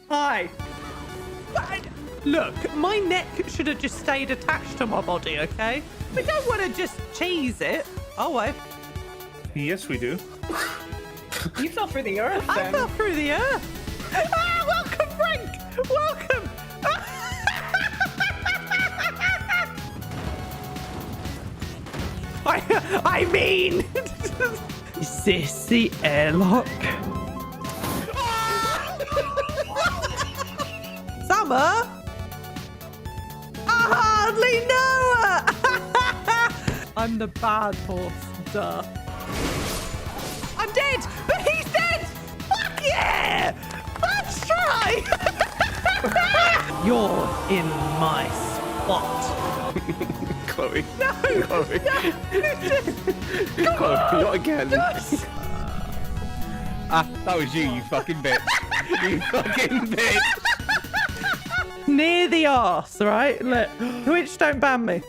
Hi. Look, my neck should have just stayed attached to my body, okay? We don't want to just cheese it. Oh, wait. Yes, we do. You fell through the earth, I then. fell through the earth. Ah, welcome, Frank. Welcome. I mean, is this the airlock? Summer? I hardly know her! I'm the bad horse, duh. I'm dead, but he's dead! Fuck yeah! Let's try! You're in my spot. Chloe. No! Chloe. No! Chloe, not again. Yes. That was you fucking bitch. You fucking bitch. Near the arse, right? Look, Twitch don't ban me.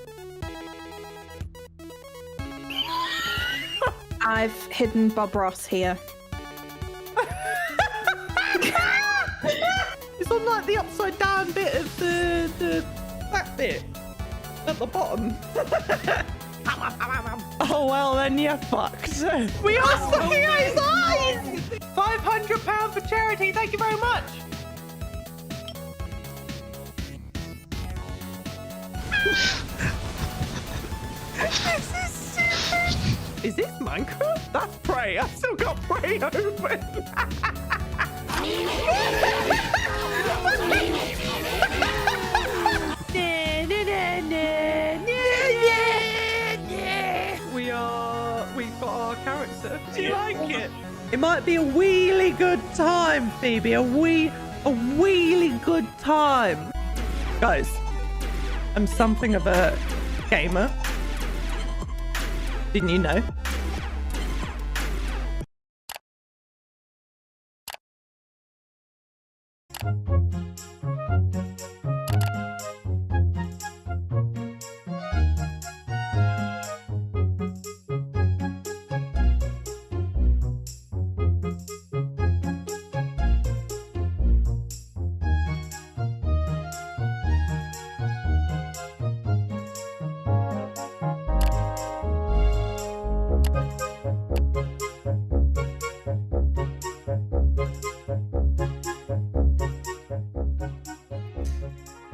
I've hidden Bob Ross here. It's on like the upside down bit of that bit at the bottom. Oh well, then you're fucked. We are looking at his eyes. £500 for charity. Thank you very much. This is stupid. Is this Minecraft? That's Prey. I've still got Prey open. We've got our character. Do you like it? It might be a really good time, Phoebe. A really good time. Guys, I'm something of a gamer. Didn't you know?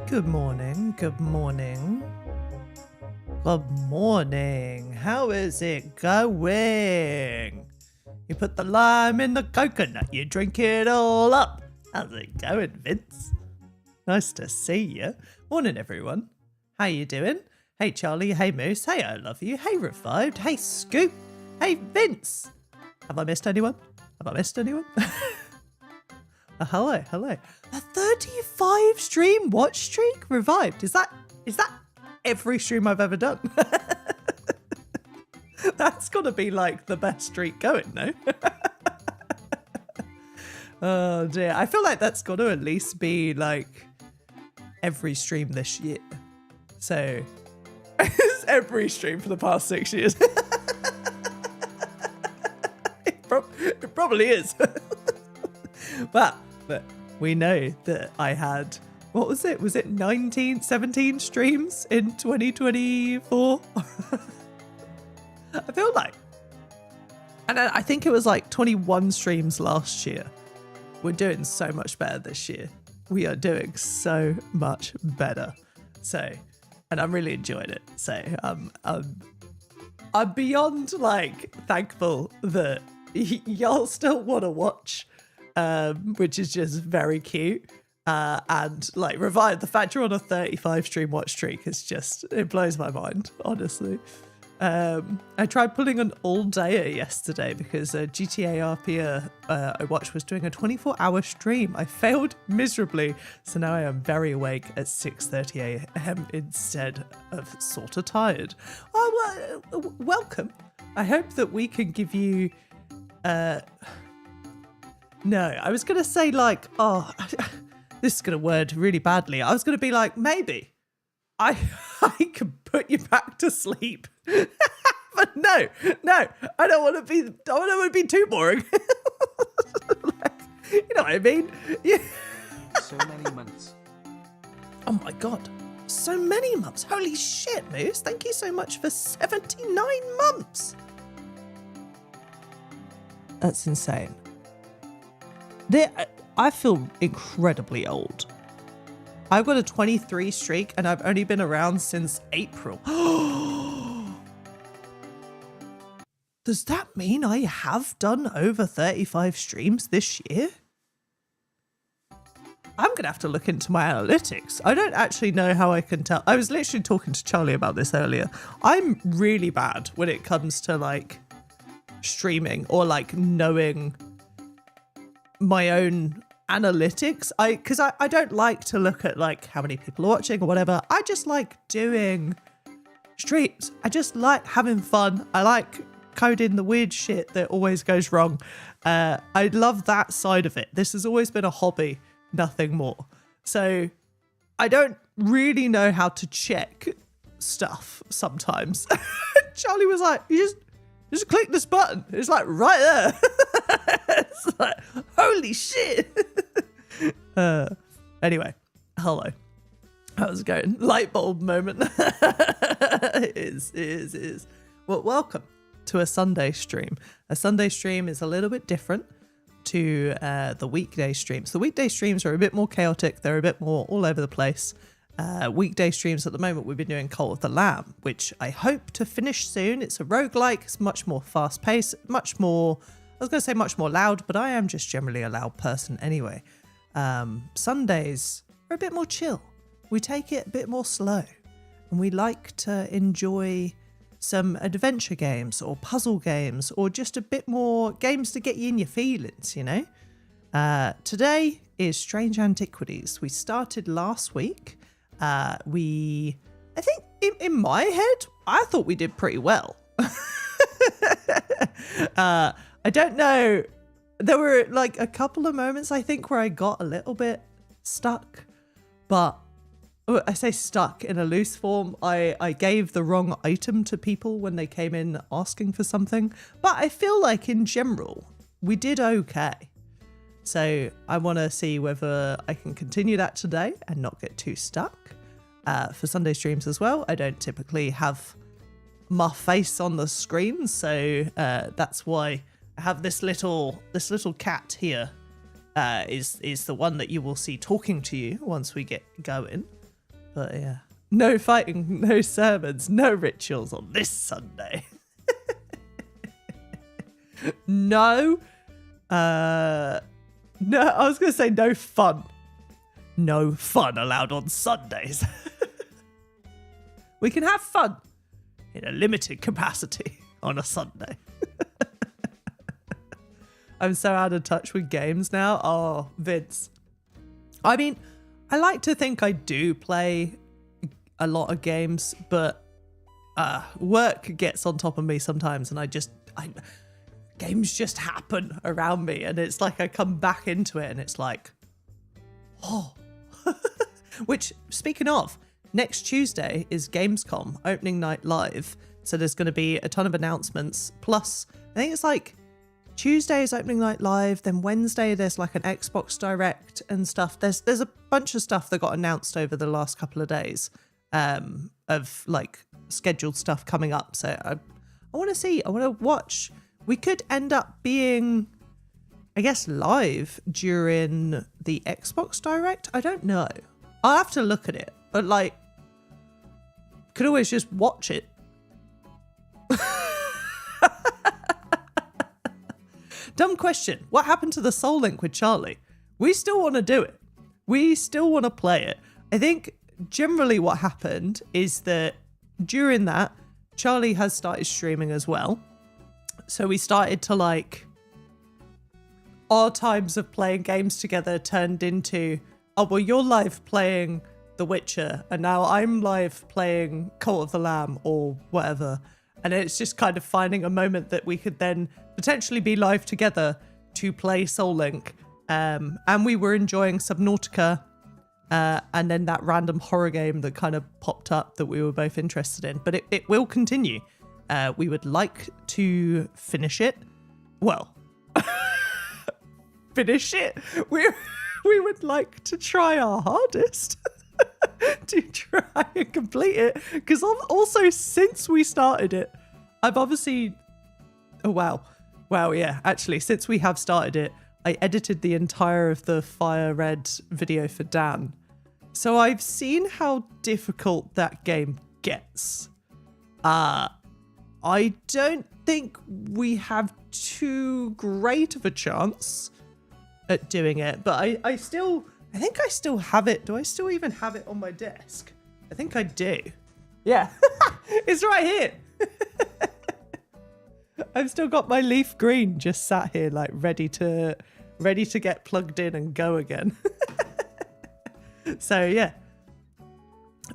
Good morning, good morning. Good morning. How is it going? You put the lime in the coconut, you drink it all up. How's it going, Vince? Nice to see you. Morning, everyone. How you doing? Hey, Charlie. Hey, Moose. Hey, I love you. Hey, Revived. Hey, Scoop. Hey, Vince. Have I missed anyone? Have I missed anyone? Hello, hello. A 35 stream watch streak revived. Is that every stream I've ever done? That's gotta be like the best streak going, no? Oh dear. I feel like that's gotta at least be like every stream this year. So it's every stream for the past 6 years. It probably is. But we know that I had what was it? Was it 17 streams in 2024? I feel like. And I think it was like 21 streams last year. We're doing so much better this year. We are doing so much better. So, and I'm really enjoying it. So, I'm beyond like thankful that y'all still want to watch, which is just very cute. And like Revive, the fact you're on a 35 stream watch streak is just, it blows my mind, honestly. I tried pulling an all-dayer yesterday because GTA RP I watched was doing a 24-hour stream. I failed miserably, so now I am very awake at 6:30 a.m. instead of sort of tired. Oh, well, welcome. I hope that we can give you... No, I was going to say like, oh, this is going to word really badly. I was going to be like, maybe I can put you back to sleep. But no, I don't want to be too boring. Like, you know what I mean? Yeah. So many months. Oh my God. So many months. Holy shit, Moose. Thank you so much for 79 months. That's insane. I feel incredibly old. I've got a 23 streak and I've only been around since April. Does that mean I have done over 35 streams this year? I'm going to have to look into my analytics. I don't actually know how I can tell. I was literally talking to Charlie about this earlier. I'm really bad when it comes to like streaming or like knowing my own analytics. Because I don't like to look at like how many people are watching or whatever. I just like doing streams. I just like having fun. I like coding the weird shit that always goes wrong. I love that side of it. This has always been a hobby, nothing more. So I don't really know how to check stuff sometimes. Charlie was like, you just click this button. It's like right there. It's like, holy shit. Anyway, hello. How's it going? Light bulb moment. It is. Well, welcome to a Sunday stream. A Sunday stream is a little bit different to the weekday streams. The weekday streams are a bit more chaotic. They're a bit more all over the place. Weekday streams at the moment, we've been doing Cult of the Lamb, which I hope to finish soon. It's a roguelike. It's much more fast paced, much more, I was going to say much more loud, but I am just generally a loud person anyway. Sundays are a bit more chill. We take it a bit more slow and we like to enjoy some adventure games or puzzle games or just a bit more games to get you in your feelings, you know? Today is Strange Antiquities. We started last week. I think in my head, I thought we did pretty well. I don't know. There were like a couple of moments, I think, where I got a little bit stuck, but I say stuck in a loose form. I gave the wrong item to people when they came in asking for something, but I feel like in general, we did okay. So I want to see whether I can continue that today and not get too stuck. For Sunday streams as well, I don't typically have my face on the screen, so that's why I have this little cat here. Is the one that you will see talking to you once we get going. But yeah, no fighting, no sermons, no rituals on this Sunday. No, I was going to say no fun. No fun allowed on Sundays. We can have fun in a limited capacity on a Sunday. I'm so out of touch with games now. Oh, Vince. I mean, I like to think I do play a lot of games, but work gets on top of me sometimes, and games just happen around me, and it's like I come back into it, and it's like, oh. Which, speaking of, next Tuesday is Gamescom, opening night live, so there's going to be a ton of announcements, plus I think it's like Tuesday is opening night live. Then Wednesday there's like an Xbox Direct and stuff. There's a bunch of stuff that got announced over the last couple of days of like scheduled stuff coming up. So I want to see. I want to watch. We could end up being, I guess, live during the Xbox Direct. I don't know. I'll have to look at it. But like, could always just watch it. Dumb question. What happened to the Soul Link with Charlie? We still want to do it. We still want to play it. I think generally what happened is that during that, Charlie has started streaming as well. So we started to like, our times of playing games together turned into, oh, well, you're live playing The Witcher, and now I'm live playing Cult of the Lamb or whatever. And it's just kind of finding a moment that we could then potentially be live together to play Soul Link. And we were enjoying Subnautica, and then that random horror game that kind of popped up that we were both interested in. But it will continue. We would like to finish it. Well, finish it. We would like to try our hardest to try and complete it. Because also, since we started it, I've obviously... Oh, wow. Wow, yeah. Actually, since we have started it, I edited the entire of the Fire Red video for Dan. So I've seen how difficult that game gets. I don't think we have too great of a chance at doing it, but I think I still have it. Do I still even have it on my desk? I think I do. Yeah, it's right here. I've still got my leaf green just sat here, like ready to get plugged in and go again. So yeah.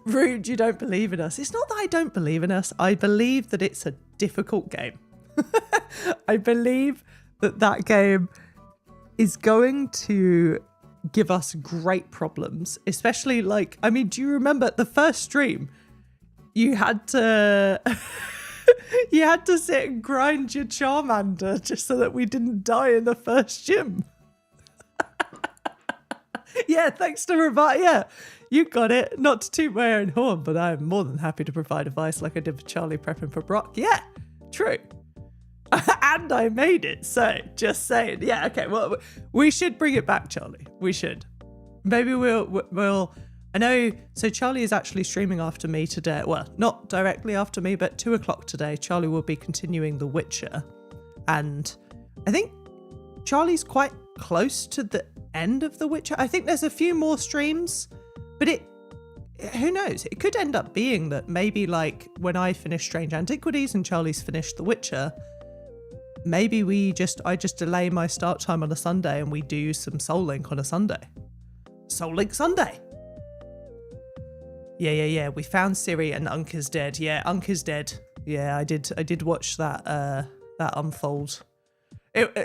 Rude, you don't believe in us. It's not that I don't believe in us. I believe that it's a difficult game. I believe that game is going to give us great problems, especially like, I mean, do you remember the first stream? You had to you had to sit and grind your Charmander just so that we didn't die in the first gym. Yeah, thanks to Revive. Yeah, you got it. Not to toot my own horn, but I'm more than happy to provide advice like I did for Charlie prepping for Brock. Yeah, true. And I made it, so just saying. Yeah, okay, well, we should bring it back, Charlie. We should. Maybe we'll I know, so Charlie is actually streaming after me today. Well, not directly after me, but 2 o'clock today. Charlie will be continuing The Witcher. And I think Charlie's quite close to the end of The Witcher. I think there's a few more streams, but who knows? It could end up being that maybe like when I finish Strange Antiquities and Charlie's finished The Witcher, maybe I just delay my start time on a Sunday and we do some Soul Link on a Sunday. Soul Link Sunday. Yeah. We found Ciri and Unk is dead. Yeah, Unk is dead. Yeah, I did watch that unfold.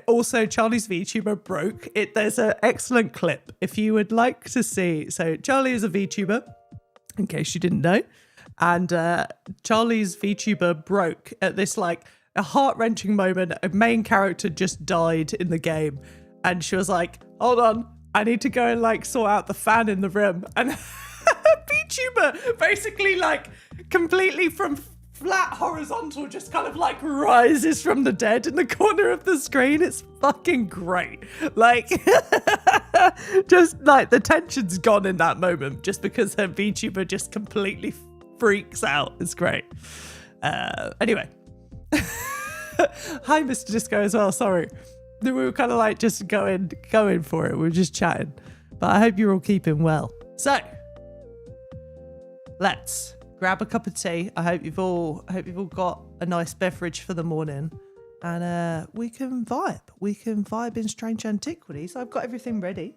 Also, Charlie's VTuber broke. There's an excellent clip if you would like to see. So Charlie is a VTuber, in case you didn't know, and Charlie's VTuber broke at this like a heart-wrenching moment. A main character just died in the game, and she was like, "Hold on, I need to go and like sort out the fan in the room." And VTuber basically like completely from flat horizontal just kind of like rises from the dead in the corner of the screen. It's fucking great. Like just like the tension's gone in that moment just because her VTuber just completely freaks out. It's great. Anyway. Hi Mr. Disco as well, sorry. We were kind of like just going for it. We were just chatting. But I hope you're all keeping well. So let's grab a cup of tea. I hope you've all got a nice beverage for the morning, and we can vibe. We can vibe in Strange Antiquities. I've got everything ready.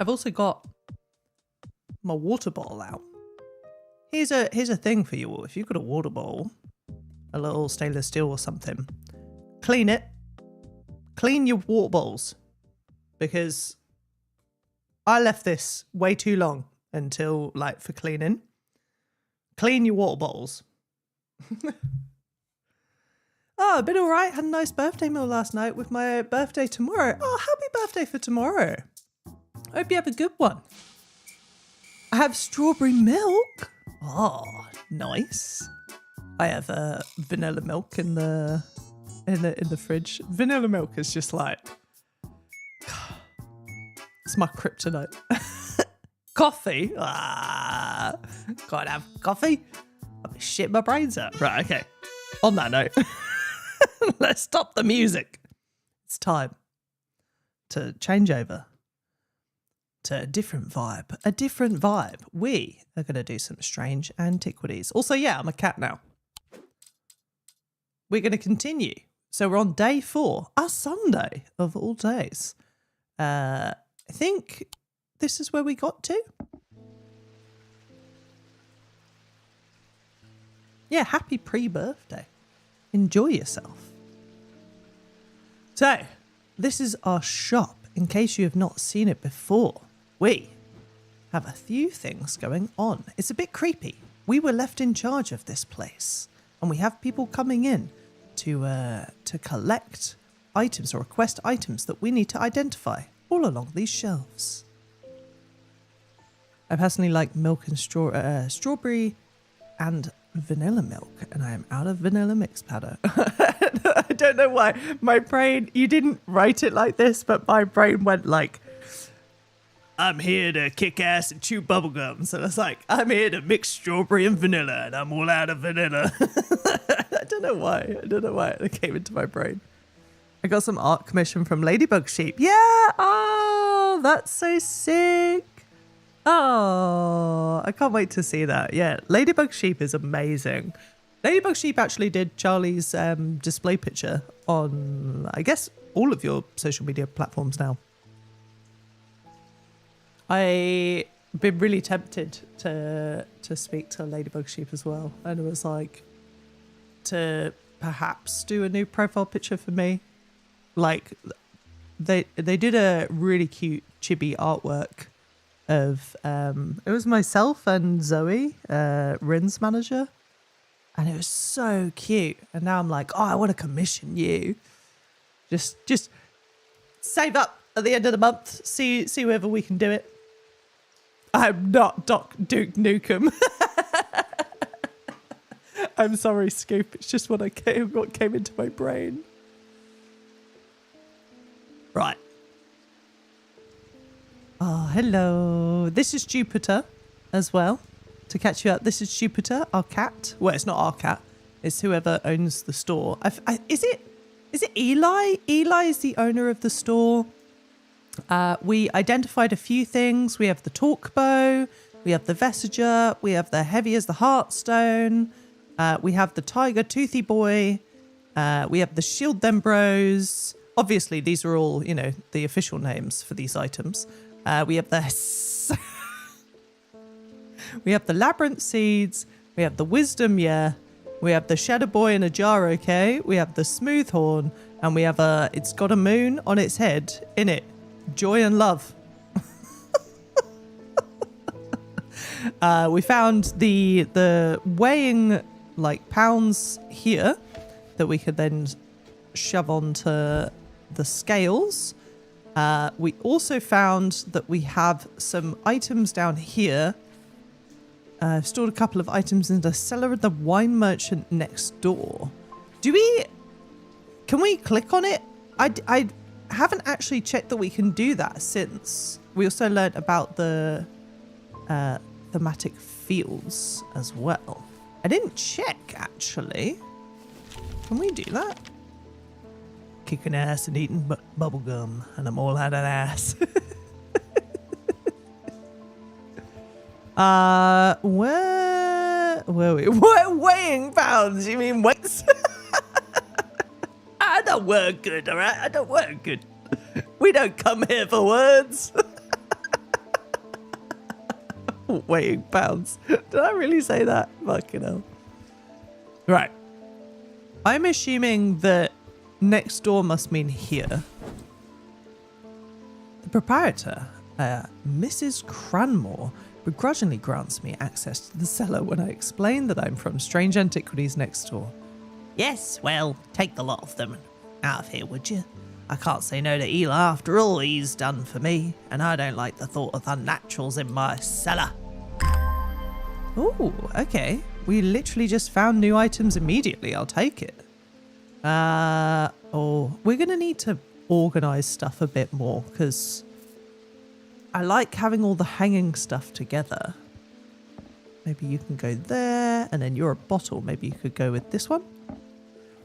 I've also got my water bottle out. Here's a thing for you all. If you've got a water bottle, a little stainless steel or something, clean it. Clean your water bottles, because I left this way too long until like for cleaning. Clean your water bottles. Oh, I've been all right. Had a nice birthday meal last night with my birthday tomorrow. Oh, happy birthday for tomorrow. Hope you have a good one. I have strawberry milk. Oh, nice. I have vanilla milk in the fridge. Vanilla milk is just like, it's my kryptonite. Coffee. Can't have coffee. I'll be shitting my brains out. Right, okay. On that note, let's stop the music. It's time to change over to a different vibe. A different vibe. We are going to do some strange antiquities. Also, yeah, I'm a cat now. We're going to continue. So we're on day 4, a Sunday of all days. I think this is where we got to. Yeah, happy pre-birthday. Enjoy yourself. So, this is our shop. In case you have not seen it before, we have a few things going on. It's a bit creepy. We were left in charge of this place, and we have people coming in to collect items or request items that we need to identify all along these shelves. I personally like milk and strawberry and vanilla milk, and I am out of vanilla mix powder. I don't know why. My brain, you didn't write it like this, but my brain went like, I'm here to kick ass and chew bubblegum. So it's like, I'm here to mix strawberry and vanilla, and I'm all out of vanilla. I don't know why. It came into my brain. I got some art commission from Ladybug Sheep. Yeah! Oh, that's so sick. Oh, I can't wait to see that. Yeah, Ladybug Sheep is amazing. Ladybug Sheep actually did Charlie's display picture on, I guess, all of your social media platforms now. I've been really tempted to speak to Ladybug Sheep as well. And it was like, to perhaps do a new profile picture for me. Like, they did a really cute chibi artwork of it was myself and Zoe, Rin's manager, and it was so cute. And now I'm like, oh, I want to commission you. Just save up at the end of the month, see whether we can do it. I'm not Duke Nukem. I'm sorry, Scoop. It's just what came into my brain. Right. Oh, hello. This is Jupiter as well. To catch you up, this is Jupiter, our cat. Well, it's not our cat. It's whoever owns the store. Is it Eli? Eli is the owner of the store. We identified a few things. We have the torque bow. We have the Vestiger. We have the heavy as the Heartstone. We have the Tiger Toothy Boy. We have the Shield Them Bros. Obviously, these are all, the official names for these items. We have the we have the Labyrinth Seeds. We have the Wisdom, we have the Shadow Boy in a jar, okay? We have the Smooth Horn, and we have it's got a moon on its head in it. Joy and love. We found the weighing pounds here that we could then shove onto the scales. We also found that we have some items down here. I've stored a couple of items in the cellar of the wine merchant next door. Can we click on it? I haven't actually checked that we can do that since. We also learnt about the thematic fields as well. I didn't check, actually. Can we do that? Kicking ass and eating bubblegum, and I'm all out of ass. Where were we? What weighing pounds? You mean weights? I don't work good, all right? I don't work good. We don't come here for words. Weighing pounds. Did I really say that? Fucking hell. Right. I'm assuming that next door must mean here. The proprietor, Mrs. Cranmore, begrudgingly grants me access to the cellar when I explain that I'm from Strange Antiquities next door. Yes, well, take the lot of them out of here, would you? I can't say no to Eli after all he's done for me, and I don't like the thought of unnaturals in my cellar. Ooh, okay. We literally just found new items immediately. I'll take it. We're going to need to organize stuff a bit more, because I like having all the hanging stuff together. Maybe you can go there, and then you're a bottle. Maybe you could go with this one.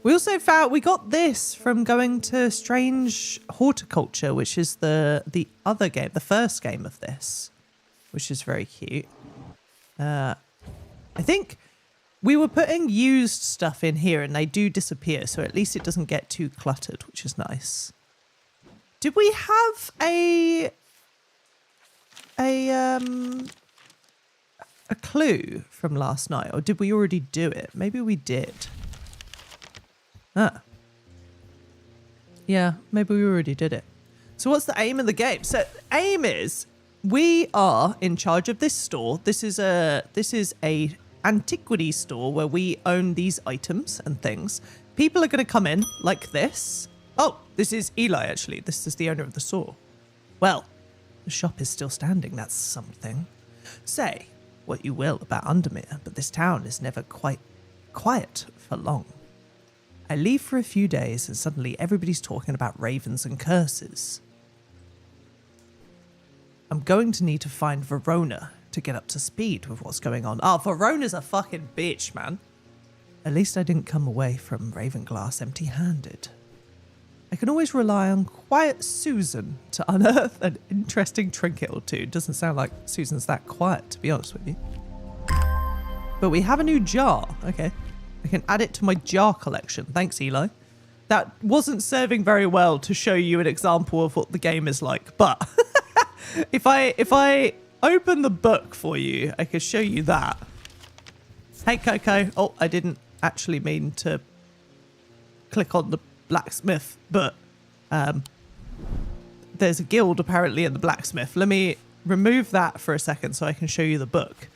We also found, we got this from going to Strange Horticulture, which is the other game, the first game of this, which is very cute. I think we were putting used stuff in here and they do disappear, so at least it doesn't get too cluttered, which is nice. Did we have a clue from last night, or did we already do it? Maybe we did. Ah. Yeah, maybe we already did it. So what's the aim of the game? So aim is we are in charge of this store. This is a antiquity store where we own these items and things. People are going to come in like this. Oh, this is Eli, actually. This is the owner of the store. Well, the shop is still standing. That's something. Say what you will about Undermere, but this town is never quite quiet for long. I leave for a few days and suddenly everybody's talking about ravens and curses. I'm going to need to find Verona to get up to speed with what's going on. Oh, Verona's a fucking bitch, man. At least I didn't come away from Ravenglass empty-handed. I can always rely on quiet Susan to unearth an interesting trinket or two. Doesn't sound like Susan's that quiet, to be honest with you. But we have a new jar. Okay. I can add it to my jar collection. Thanks, Eli. That wasn't serving very well to show you an example of what the game is like. But if I open the book for you, I could show you that. Hey, Coco. Oh, I didn't actually mean to click on the blacksmith, but there's a guild apparently in the blacksmith. Let me remove that for a second so I can show you the book.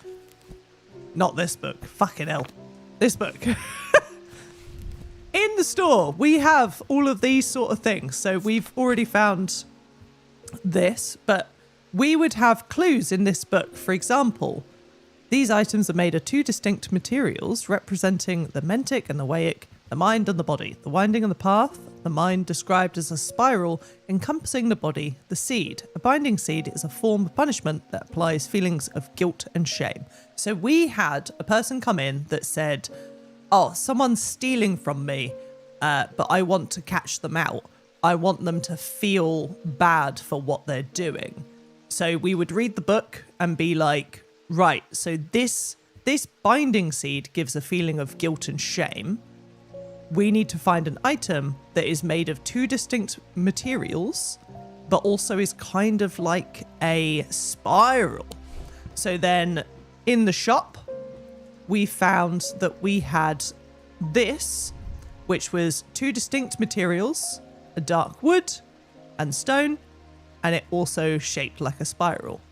Not this book. Fucking hell. This book. In the store, we have all of these sort of things. So we've already found this, but we would have clues in this book. For example, these items are made of two distinct materials representing the mentic and the weic, the mind and the body. The winding and the path, the mind described as a spiral encompassing the body, the seed. A binding seed is a form of punishment that applies feelings of guilt and shame. So we had a person come in that said, oh, someone's stealing from me, but I want to catch them out. I want them to feel bad for what they're doing. So we would read the book and be like, right, so this binding seed gives a feeling of guilt and shame. We need to find an item that is made of two distinct materials, but also is kind of like a spiral. So then in the shop, we found that we had this, which was two distinct materials, a dark wood and stone, and it also shaped like a spiral.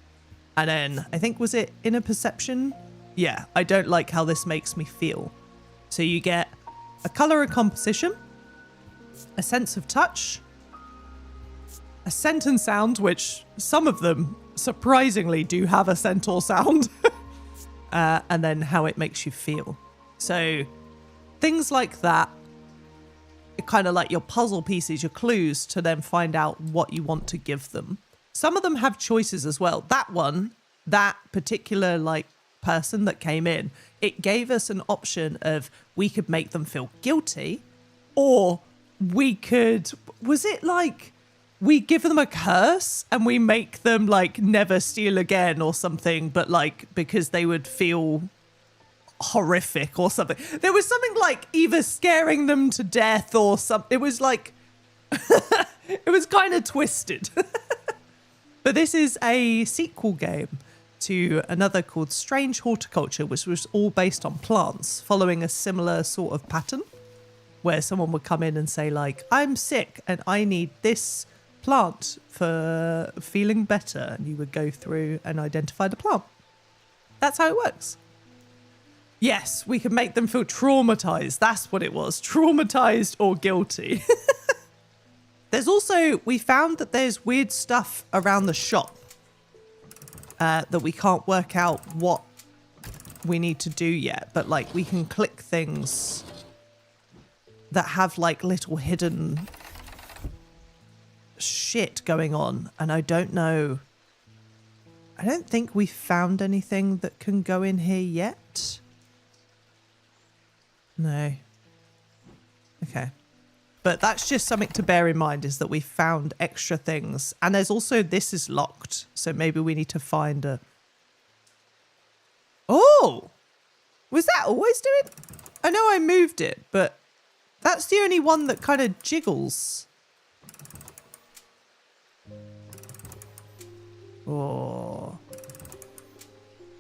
And then I think, was it inner perception? Yeah, I don't like how this makes me feel. So you get a color and composition, a sense of touch, a scent and sound, which some of them surprisingly do have a scent or sound, and then how it makes you feel. So things like that, kind of like your puzzle pieces, your clues to then find out what you want to give them. Some of them have choices as well. That one, that particular like person that came in, it gave us an option of we could make them feel guilty, or we could, was it like we give them a curse and we make them like never steal again or something, but like because they would feel horrific or something. There was something like either scaring them to death or something. It was like it was kind of twisted. But this is a sequel game to another called Strange Horticulture, which was all based on plants, following a similar sort of pattern, where someone would come in and say like, I'm sick and I need this plant for feeling better. And you would go through and identify the plant. That's how it works. Yes, we can make them feel traumatized. That's what it was. Traumatized or guilty. There's also, we found that there's weird stuff around the shop that we can't work out what we need to do yet. But like we can click things that have like little hidden shit going on. And I don't know. I don't think we found anything that can go in here yet. No. Okay. But that's just something to bear in mind, is that we found extra things. And there's also, this is locked. So maybe we need to find a... Oh! Was that always doing? I know I moved it, but that's the only one that kind of jiggles. Oh.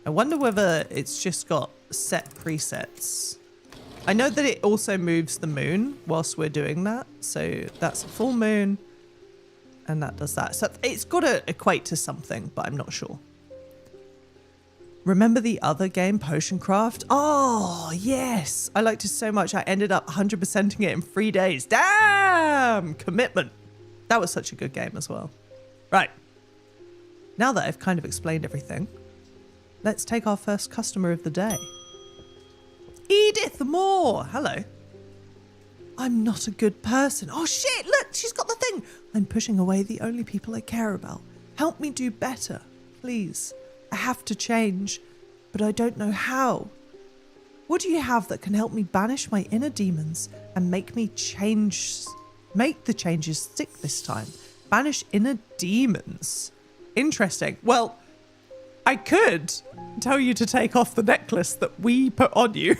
I wonder whether it's just got set presets. I know that it also moves the moon whilst we're doing that. So that's a full moon and that does that. So it's got to equate to something, but I'm not sure. Remember the other game, Potion Craft? Oh, yes. I liked it so much. I ended up 100%ing it in 3 days. Damn! Commitment. That was such a good game as well. Right. Now that I've kind of explained everything, let's take our first customer of the day. Edith Moore. Hello. I'm not a good person. Oh shit, look, she's got the thing. I'm pushing away the only people I care about. Help me do better, please. I have to change, but I don't know how. What do you have that can help me banish my inner demons and make the changes stick this time? Banish inner demons. Interesting. Well, I could tell you to take off the necklace that we put on you.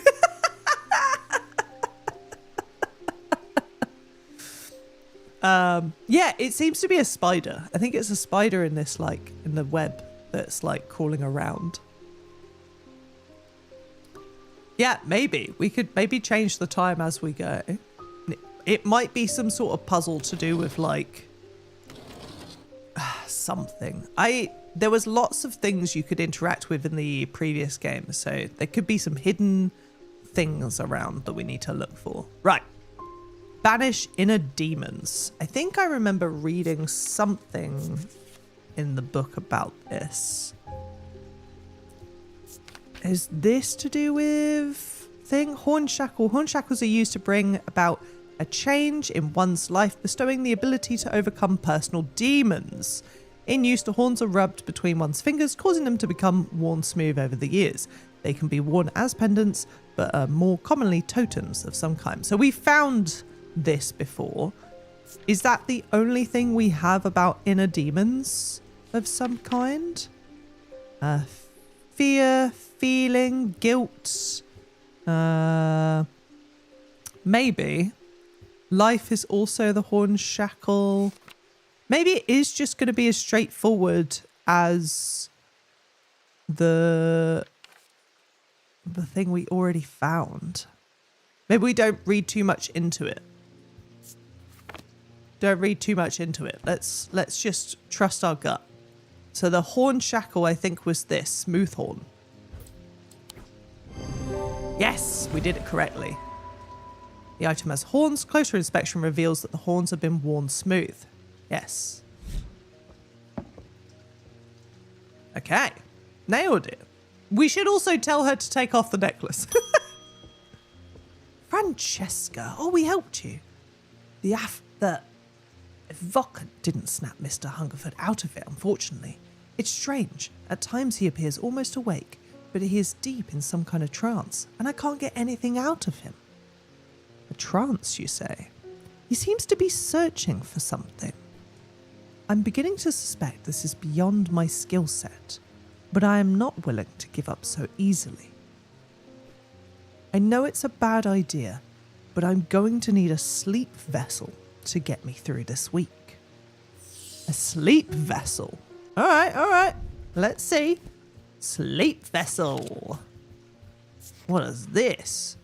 Yeah, it seems to be a spider. I think it's a spider in this, like, in the web that's, like, crawling around. Yeah, maybe. We could maybe change the time as we go. It might be some sort of puzzle to do with, like, something. There was lots of things you could interact with in the previous game, so there could be some hidden things around that we need to look for. Right. Banish inner demons. I think I remember reading something in the book about this. Is this to do with thing? Hornshackle. Hornshackles are used to bring about a change in one's life, bestowing the ability to overcome personal demons. In use, the horns are rubbed between one's fingers, causing them to become worn smooth over the years. They can be worn as pendants, but are more commonly totems of some kind. So we found this before. Is that the only thing we have about inner demons of some kind? Fear, feeling, guilt. Maybe. Life is also the hornshackle. Maybe it is just going to be as straightforward as the thing we already found. Maybe we don't read too much into it. Don't read too much into it. Let's just trust our gut. So the hornshackle, I think, was this smooth horn. Yes, we did it correctly. The item has horns. Closer inspection reveals that the horns have been worn smooth. Yes. Okay. Nailed it. We should also tell her to take off the necklace. Francesca. Oh, we helped you. The vodka didn't snap Mr. Hungerford out of it, unfortunately. It's strange. At times he appears almost awake, but he is deep in some kind of trance, and I can't get anything out of him. A trance, you say? He seems to be searching for something. I'm beginning to suspect this is beyond my skill set, but I am not willing to give up so easily. I know it's a bad idea, but I'm going to need a sleep vessel to get me through this week. A sleep vessel? All right. Let's see. Sleep vessel. What is this?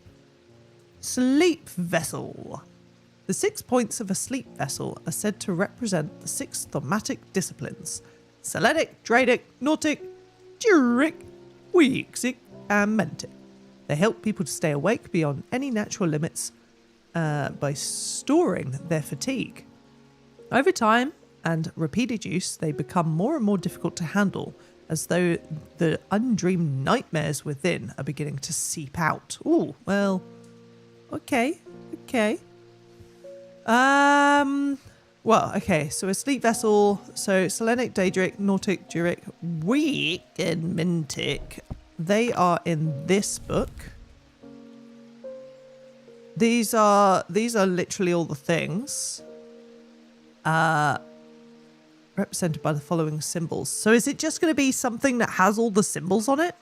Sleep vessel. The 6 points of a sleep vessel are said to represent the 6 thematic disciplines: Selenic, Dradic, Nautic, Juric, Weixic, and Mentic. They help people to stay awake beyond any natural limits by storing their fatigue. Over time and repeated use, they become more and more difficult to handle, as though the undreamed nightmares within are beginning to seep out. Ooh, well, okay. Well, okay, so a sleep vessel, so Selenic, Daedric, Nautic, Juric, Weak, and Mintic, they are in this book. These are literally all the things. Represented by the following symbols. So is it just going to be something that has all the symbols on it?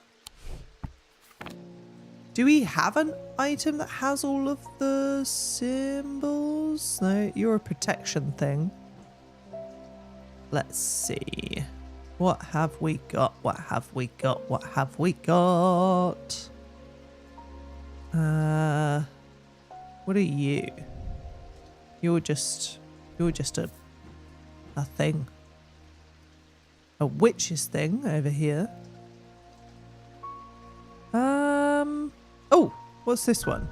Do we have an item that has all of the symbols? No, you're a protection thing. Let's see. What have we got? What have we got? What have we got? What are you? You're just a thing. A witch's thing over here. Oh, what's this one?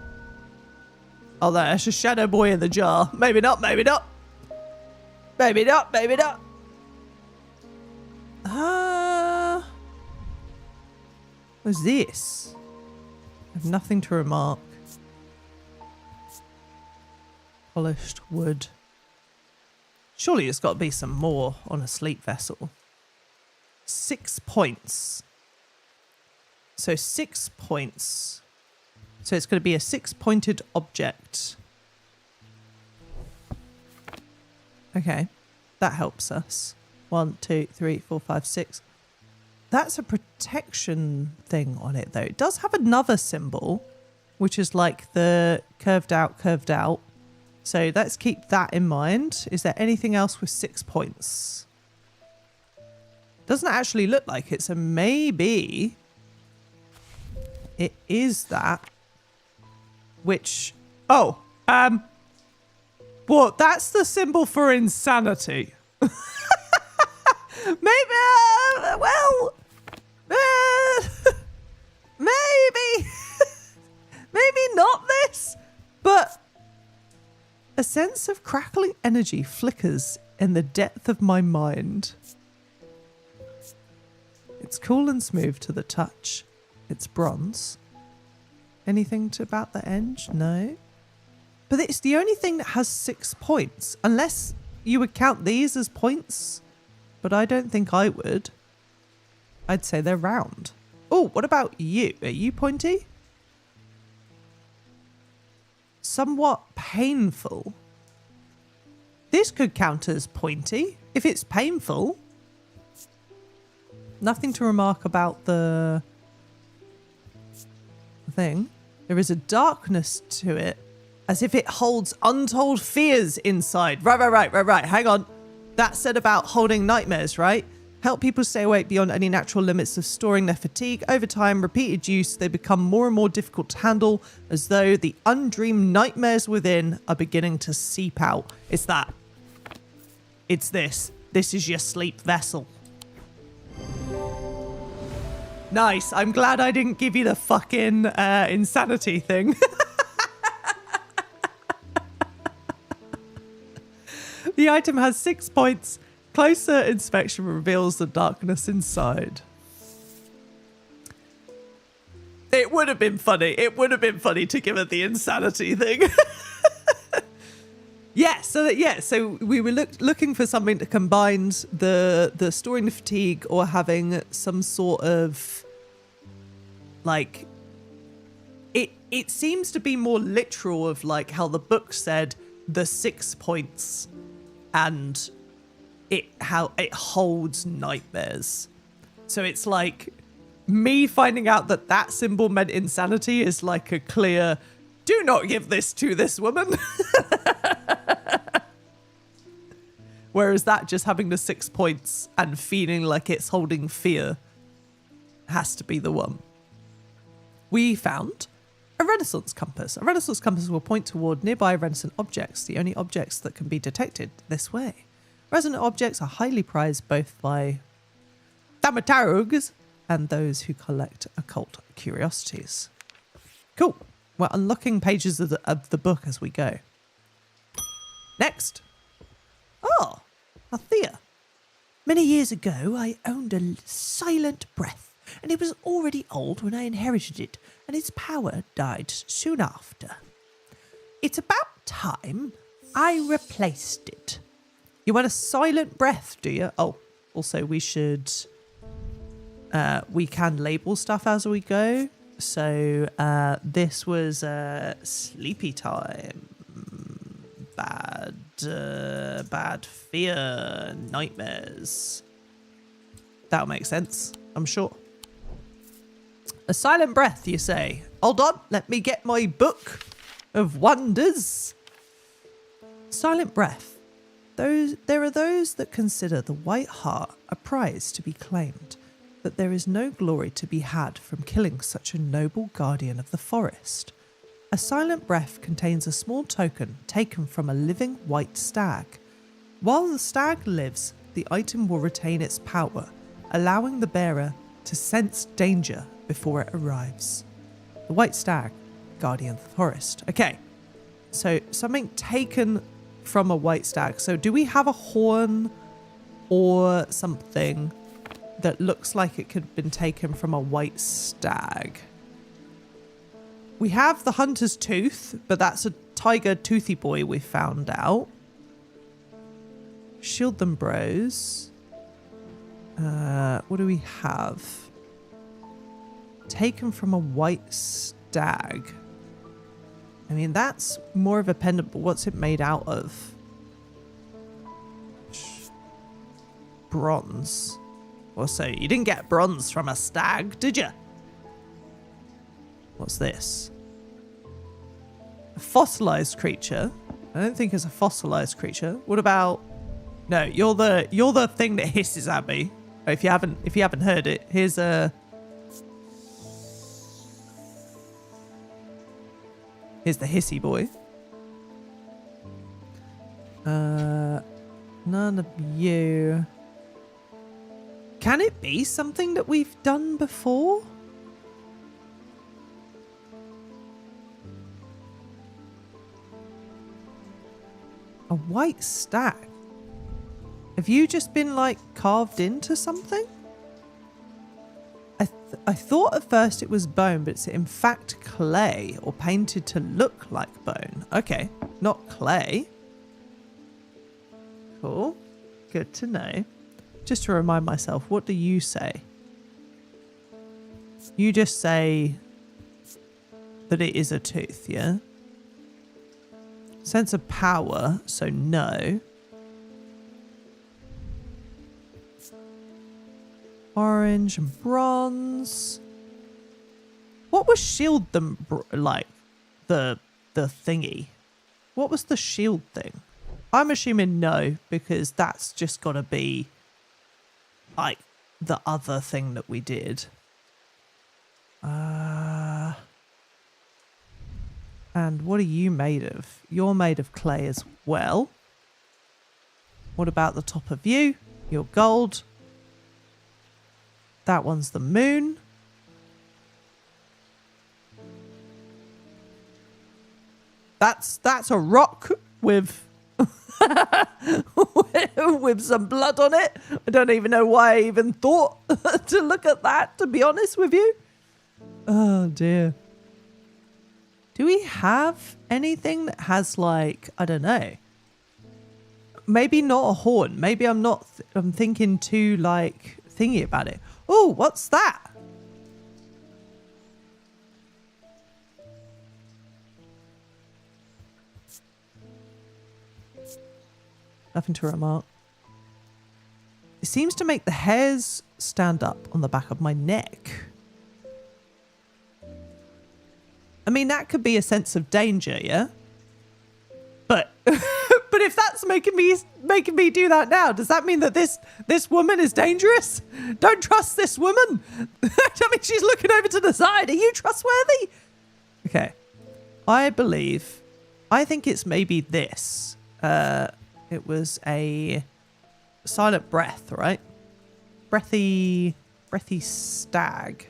Oh, that's a shadow boy in the jar. Maybe not, maybe not. Maybe not, maybe not. What's this? I have nothing to remark. Polished wood. Surely it's got to be some more on a sleep vessel. 6 points. So 6 points. So it's going to be a 6-pointed object. Okay, that helps us. 1, 2, 3, 4, 5, 6. That's a protection thing on it, though. It does have another symbol, which is like the curved out. So let's keep that in mind. Is there anything else with 6 points? Doesn't actually look like it, so maybe it is that. Which, well, that's the symbol for insanity. Maybe, maybe not this, but a sense of crackling energy flickers in the depth of my mind. It's cool and smooth to the touch. It's bronze. Anything about the edge? No. But it's the only thing that has 6 points. Unless you would count these as points. But I don't think I would. I'd say they're round. Oh, what about you? Are you pointy? Somewhat painful. This could count as pointy. If it's painful. Nothing to remark about the thing. There is a darkness to it, as if it holds untold fears inside. Right. Hang on. That said about holding nightmares, right? Help people stay awake beyond any natural limits of storing their fatigue. Over time, repeated use, they become more and more difficult to handle, as though the undreamed nightmares within are beginning to seep out. It's that. It's this. This is your sleep vessel. Nice. I'm glad I didn't give you the fucking insanity thing. The item has 6 points. Closer inspection reveals the darkness inside. It would have been funny. It would have been funny to give it the insanity thing. So we were looking for something that combines the storing the fatigue or having some sort of like it seems to be more literal of like how the book said the 6 points and how it holds nightmares. So it's like me finding out that symbol meant insanity is like a clear, do not give this to this woman. Whereas that just having the 6 points and feeling like it's holding fear has to be the one. We found a Renaissance compass. A Renaissance compass will point toward nearby Renaissance objects, the only objects that can be detected this way. Resonant objects are highly prized both by thaumaturgs and those who collect occult curiosities. Cool. We're unlocking pages of the book as we go. Next. Oh, Althea. Many years ago, I owned a silent breath, and it was already old when I inherited it, and its power died soon after. It's about time I replaced it. You want a silent breath, do you? Oh, also we should... we can label stuff as we go. So this was sleepy time. Bad fear, nightmares. That'll make sense, I'm sure. A silent breath, you say? Hold on, let me get my book of wonders. Silent breath. There are those that consider the white heart a prize to be claimed, but there is no glory to be had from killing such a noble guardian of the forest. A silent breath contains a small token taken from a living white stag. While the stag lives, the item will retain its power, allowing the bearer to sense danger before it arrives. The white stag, guardian of the forest. Okay, so something taken from a white stag. So do we have a horn or something that looks like it could have been taken from a white stag? We have the hunter's tooth, but that's a tiger toothy boy we found out. Shield them bros. What do we have? Taken from a white stag. I mean, that's more of a pendant, but what's it made out of? Bronze. Well, so you didn't get bronze from a stag, did you? What's this? A fossilized creature. I don't think it's a fossilized creature. What about... No, you're the thing that hisses at me. If you haven't heard it, here's the hissy boy. None of you. Can it be something that we've done before? A white stag. Have you just been like carved into something? I thought at first it was bone, but it's in fact clay or painted to look like bone. Okay, not clay. Cool. Good to know. Just to remind myself, what do you say? You just say that it is a tooth, yeah? Sense of power, so no. Orange and bronze. What was shield them like? The thingy. What was the shield thing? I'm assuming no, because that's just gotta be like the other thing that we did. And what are you made of? You're made of clay as well. What about the top of you? You're gold. That one's the moon. That's a rock with with some blood on it. I don't even know why I even thought to look at that, to be honest with you. Oh dear. Do we have anything that has like, I don't know. Maybe not a horn. Maybe I'm thinking too like thingy about it. Oh, what's that? Nothing to remark. It seems to make the hairs stand up on the back of my neck. I mean, that could be a sense of danger, yeah? But but if that's making me do that now, does that mean that this woman is dangerous? Don't trust this woman. I mean, she's looking over to the side. Are you trustworthy? Okay. I think it's maybe this. It was a silent breath, right? Breathy stag.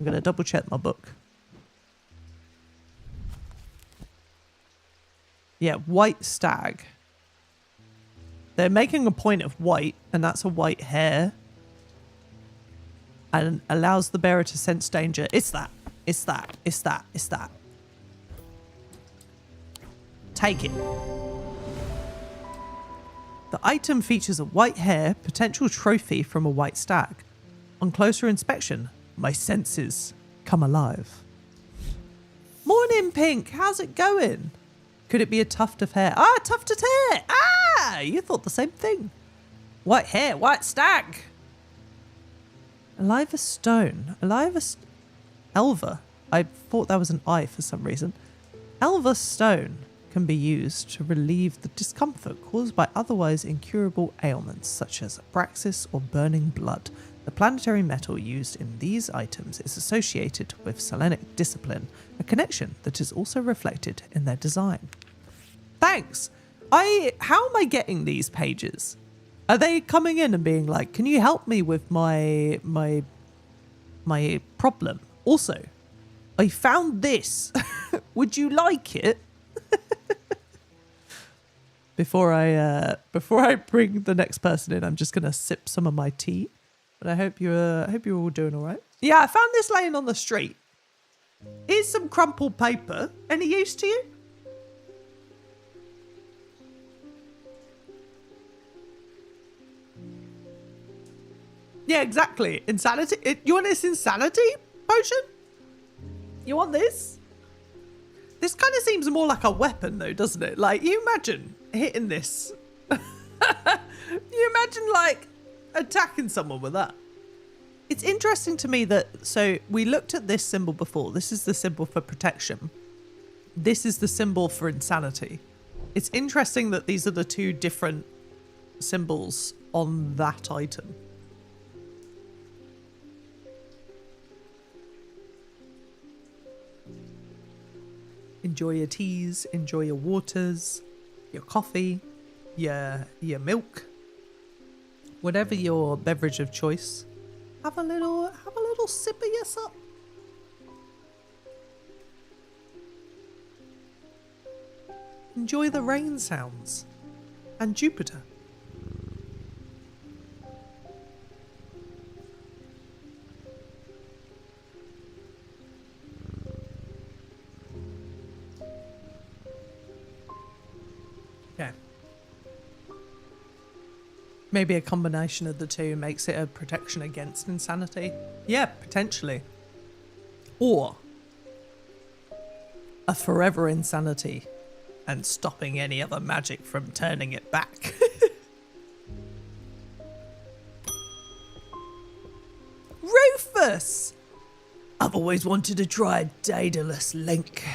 I'm going to double check my book. Yeah, white stag. They're making a point of white, and that's a white hare. And allows the bearer to sense danger. It's that. It's that. It's that. It's that. Take it. The item features a white hare, potential trophy from a white stag. On closer inspection, my senses come alive. Morning, Pink. How's it going? Could it be a tuft of hair? Ah, tufted hair. Ah, you thought the same thing. White hair, white stag. Alive as stone. Alive as... Elva. I thought that was an I for some reason. Elva stone can be used to relieve the discomfort caused by otherwise incurable ailments such as apraxis or burning blood. The planetary metal used in these items is associated with Selenic discipline, a connection that is also reflected in their design. Thanks! How am I getting these pages? Are they coming in and being like, can you help me with my problem? Also, I found this. Would you like it? Before I bring the next person in, I'm just gonna sip some of my tea. But I hope you're all doing all right. Yeah, I found this laying on the street. Here's some crumpled paper. Any use to you? Yeah, exactly. Insanity. You want this insanity potion? You want this? This kind of seems more like a weapon, though, doesn't it? Like, you imagine hitting this. You imagine, like, attacking someone with that. It's interesting to me that, so we looked at this symbol before. This is the symbol for protection. This is the symbol for insanity. It's interesting that these are the two different symbols on that item. Enjoy your teas, enjoy your waters, your coffee, your milk, whatever your beverage of choice. Have a little sip of your sup. Enjoy the rain sounds and Jupiter. Okay. Maybe a combination of the two makes it a protection against insanity. Yeah, potentially. Or a forever insanity and stopping any other magic from turning it back. Rufus! I've always wanted to try a Daedalus link.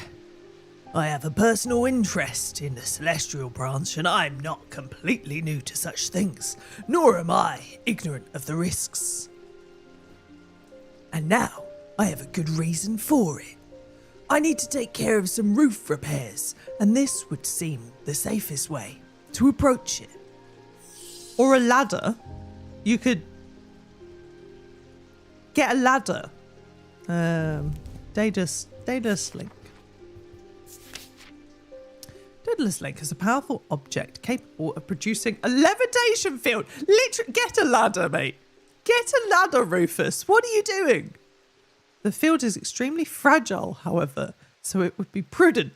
I have a personal interest in the celestial branch, and I'm not completely new to such things, nor am I ignorant of the risks. And now, I have a good reason for it. I need to take care of some roof repairs, and this would seem the safest way to approach it. Or a ladder. You could get a ladder. Daedalus link. Daedalus link is a powerful object capable of producing a levitation field. Literally, get a ladder, mate. Get a ladder, Rufus. What are you doing? The field is extremely fragile, however, so it would be prudent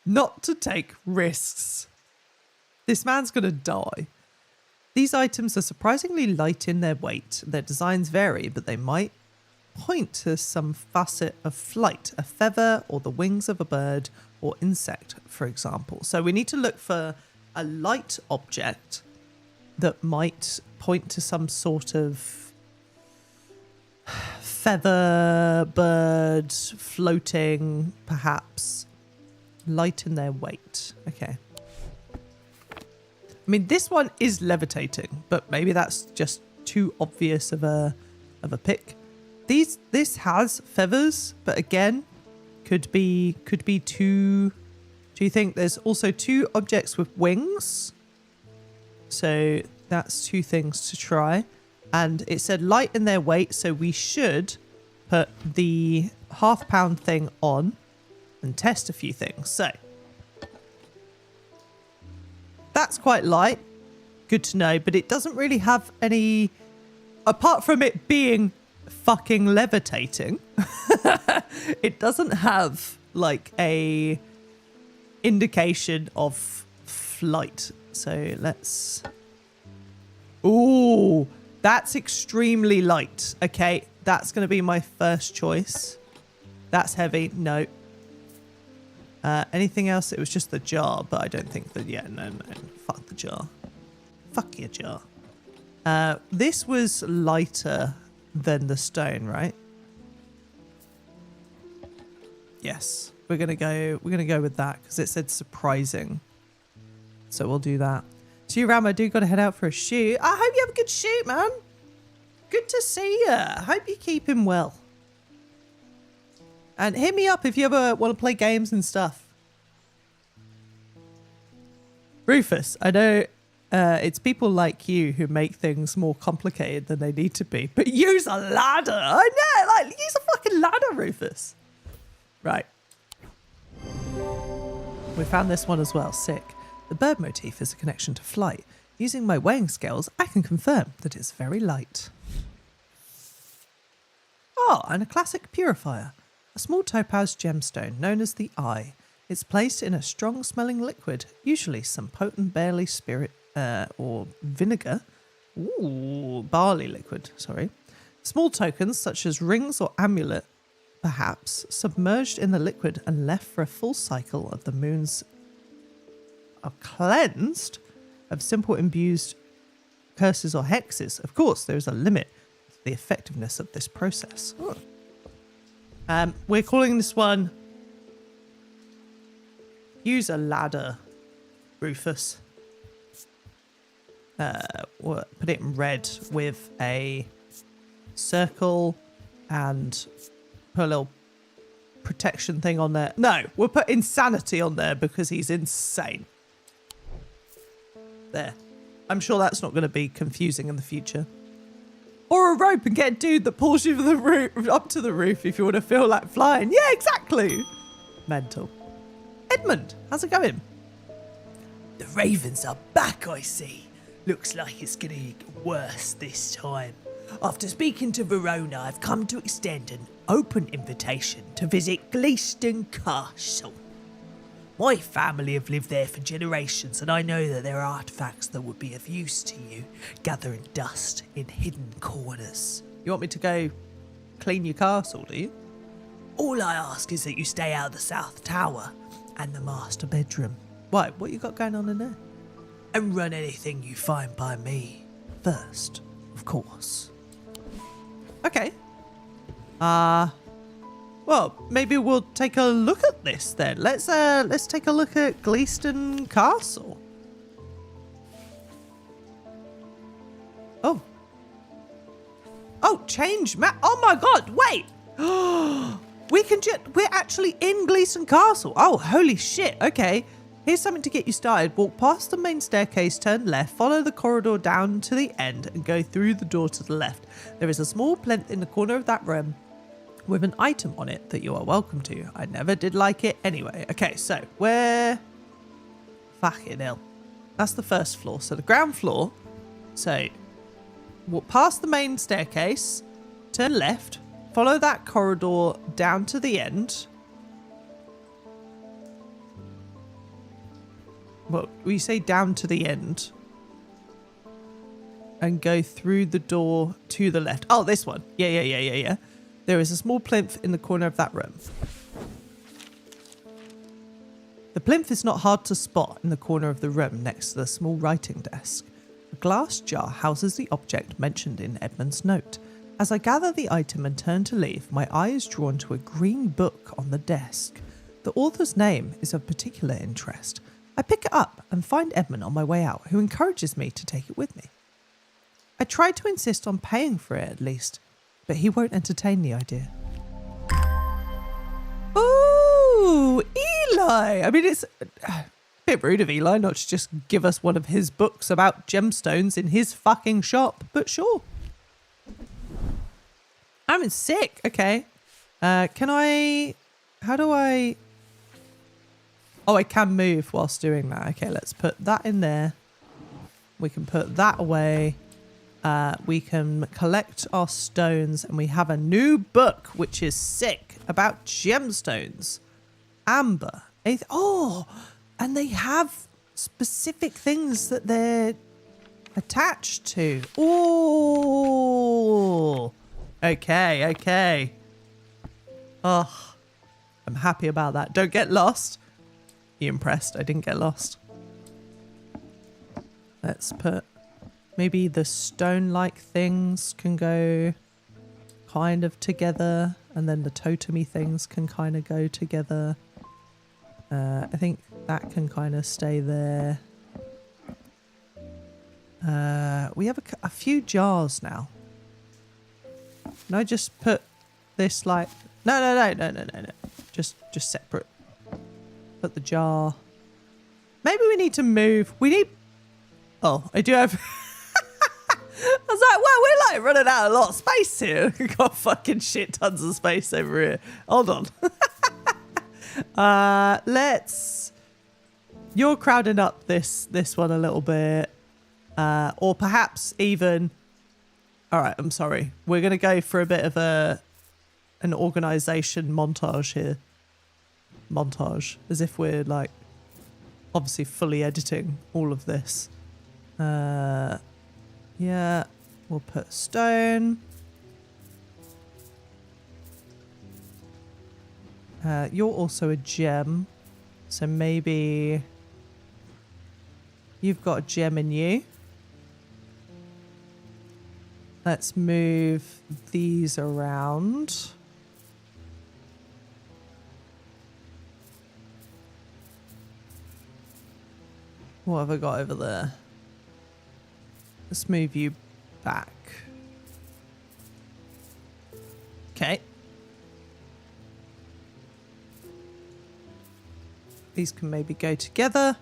not to take risks. This man's gonna die. These items are surprisingly light in their weight. Their designs vary, but they might point to some facet of flight, a feather or the wings of a bird or insect, for example. So we need to look for a light object that might point to some sort of feather, bird, floating, perhaps. Light in their weight. Okay. I mean, this one is levitating, but maybe that's just too obvious of a pick. This has feathers, but again, could be two. Do you think there's also two objects with wings? So that's two things to try. And it said light in their weight, so we should put the half-pound thing on and test a few things. So, that's quite light. Good to know, but it doesn't really have any... Apart from it being fucking levitating, it doesn't have, like, a indication of flight. So, let's... Ooh, that's extremely light. Okay, that's going to be my first choice. That's heavy. No. Anything else? It was just the jar, but I don't think that... Yeah, no. Fuck the jar. Fuck your jar. This was lighter than the stone, right? Yes. We're gonna go with that because it said surprising. So we'll do that. So you, Ram, I do gotta head out for a shoot. I hope you have a good shoot, man. Good to see ya. Hope you keep him well. And hit me up if you ever want to play games and stuff. Rufus, I know it's people like you who make things more complicated than they need to be. But use a ladder. I know, like, use a fucking ladder, Rufus. Right. We found this one as well. Sick. The bird motif is a connection to flight. Using my weighing scales, I can confirm that it's very light. Oh, and a classic purifier. A small topaz gemstone known as the Eye. It's placed in a strong-smelling liquid, usually some potent barley spirit or vinegar. Ooh, barley liquid, sorry. Small tokens such as rings or amulet, perhaps, submerged in the liquid and left for a full cycle of the moons are cleansed of simple imbued curses or hexes. Of course, there is a limit to the effectiveness of this process. Oh. We're calling this one Use a Ladder, Rufus. We'll put it in red with a circle and put a little protection thing on there. No, we'll put insanity on there because he's insane. There. I'm sure that's not going to be confusing in the future. Or a rope and get a dude that pulls you to the roof, up to the roof if you want to feel like flying. Yeah, exactly. Mental. Edmund, how's it going? The ravens are back, I see. Looks like it's going to get worse this time. After speaking to Verona, I've come to extend an open invitation to visit Gleeston Castle. My family have lived there for generations, and I know that there are artifacts that would be of use to you, gathering dust in hidden corners. You want me to go clean your castle, do you? All I ask is that you stay out of the South Tower and the master bedroom. Why? What you got going on in there? And run anything you find by me first, of course. Okay. Well, maybe we'll take a look at this then. Let's take a look at Gleeston Castle. Oh. Oh, change map. Oh my god, wait. We're actually in Gleeston Castle. Oh, holy shit. Okay. Here's something to get you started. Walk past the main staircase, turn left, follow the corridor down to the end and go through the door to the left. There is a small plinth in the corner of that room with an item on it that you are welcome to. I never did like it anyway. Okay, so where... Fucking hell. That's the first floor. So the ground floor. So walk past the main staircase, turn left, follow that corridor down to the end. Well, we say down to the end and go through the door to the left. Oh, this one. Yeah. There is a small plinth in the corner of that room. The plinth is not hard to spot in the corner of the room next to the small writing desk. A glass jar houses the object mentioned in Edmund's note. As I gather the item and turn to leave, my eye is drawn to a green book on the desk. The author's name is of particular interest. I pick it up and find Edmund on my way out, who encourages me to take it with me. I try to insist on paying for it at least, but he won't entertain the idea. Ooh, Eli! I mean, it's a bit rude of Eli not to just give us one of his books about gemstones in his fucking shop, but sure. I'm sick. Okay. Can I... How do I... Oh, I can move whilst doing that. Okay, let's put that in there. We can put that away. We can collect our stones, and we have a new book, which is sick, about gemstones. Amber. Oh, and they have specific things that they're attached to. Oh, okay, okay. Oh, I'm happy about that. Don't get lost. You impressed? I didn't get lost. Let's put... Maybe the stone-like things can go kind of together, and then the totemy things can kind of go together. I think that can kind of stay there. We have a few jars now. Can I just put this like... No. Just separate. Put the jar. Maybe we need to move. We need... Oh, I do have... I was like, well, we're like running out of a lot of space here. We've got fucking shit tons of space over here. Hold on. Let's... You're crowding up this one a little bit. Or perhaps even... All right, I'm sorry. We're going to go for a bit of an organization montage here. Montage. As if we're like obviously fully editing all of this. Yeah, we'll put stone. You're also a gem. So maybe you've got a gem in you. Let's move these around. What have I got over there? Let's move you back. Okay. These can maybe go together.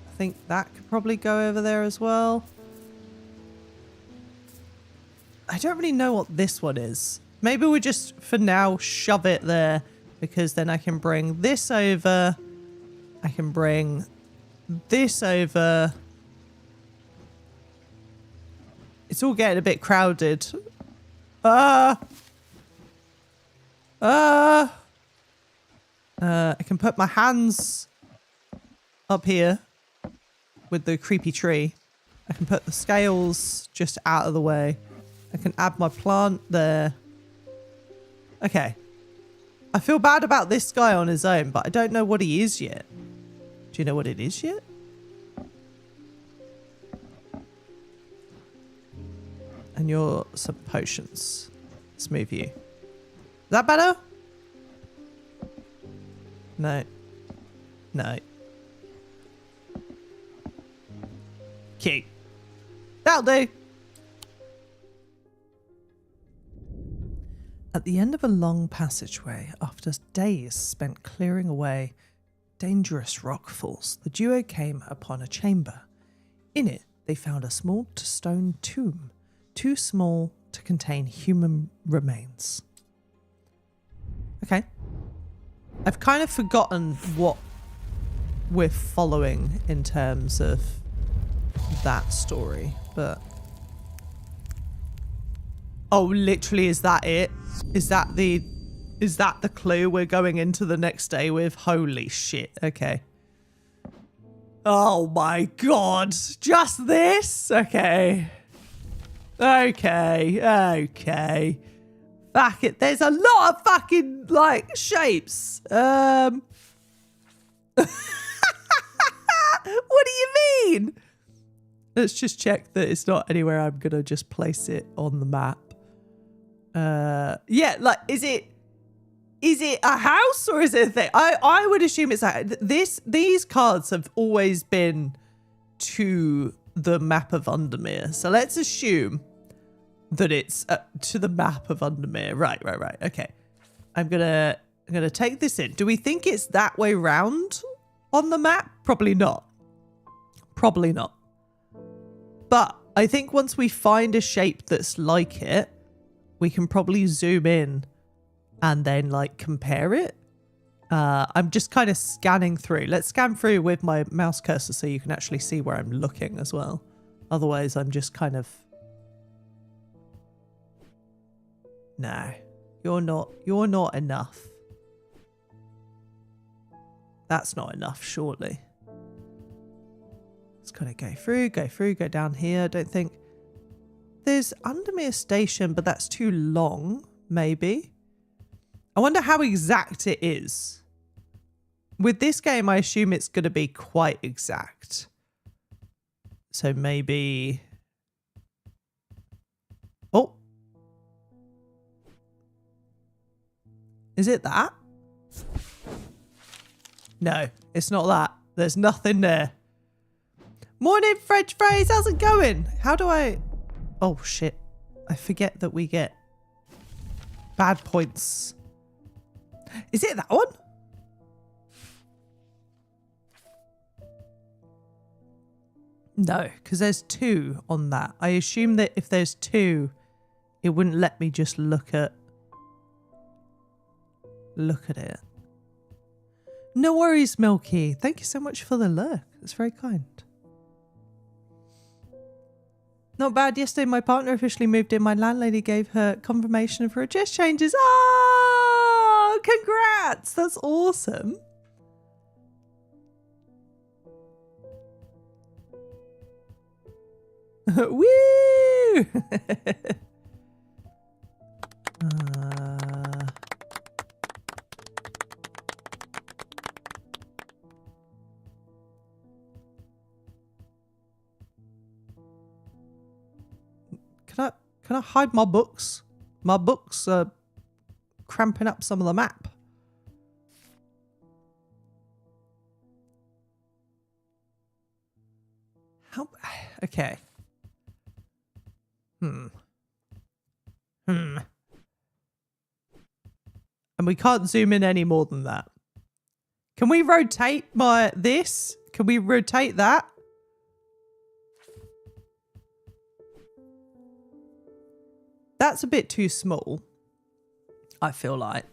I think that could probably go over there as well. I don't really know what this one is. Maybe we just, for now, shove it there, because then I can bring this over. I can bring this over. It's all getting a bit crowded. I can put my hands up here with the creepy tree. I can put the scales just out of the way. I can add my plant there. Okay. I feel bad about this guy on his own, but I don't know what he is yet. Do you know what it is yet? And you're some potions. Let's move you. Is that better? No. No. Cute. That'll do. At the end of a long passageway, after days spent clearing away dangerous rockfalls, the duo came upon a chamber. In it, they found a small stone tomb, too small to contain human remains. Okay. I've kind of forgotten what we're following in terms of that story, but... Oh, literally, is that it? Is that the clue we're going into the next day with? Holy shit. Okay. Oh my god. Just this? Okay. Okay. Fuck it. There's a lot of fucking, like, shapes. What do you mean? Let's just check that it's not anywhere I'm gonna just place it on the map. Yeah, like, is it a house or is it a thing? I would assume it's like these cards have always been to the map of Undermere. So let's assume that it's to the map of Undermere. Right. Okay. I'm gonna take this in. Do we think it's that way round on the map? Probably not. But I think once we find a shape that's like it, we can probably zoom in and then like compare it. I'm just kind of scanning through. Let's scan through with my mouse cursor so you can actually see where I'm looking as well. Otherwise, I'm just kind of... No, you're not enough. That's not enough, surely. Let's kind of go down here. I don't think... There's Undermere Station, but that's too long, maybe. I wonder how exact it is. With this game, I assume it's going to be quite exact. So maybe... Oh. Is it that? No, it's not that. There's nothing there. Morning, French phrase. How's it going? How do I... Oh, shit. I forget that we get bad points. Is it that one? No, because there's 2 on that. I assume that if there's 2, it wouldn't let me just look at it. No worries, Milky. Thank you so much for the lurk. That's very kind. Not bad. Yesterday, my partner officially moved in. My landlady gave her confirmation of her address changes. Oh, congrats. That's awesome. Woo! Can I hide my books? My books are cramping up some of the map. How? Okay. And we can't zoom in any more than that. Can we rotate this? Can we rotate that? That's a bit too small, I feel like.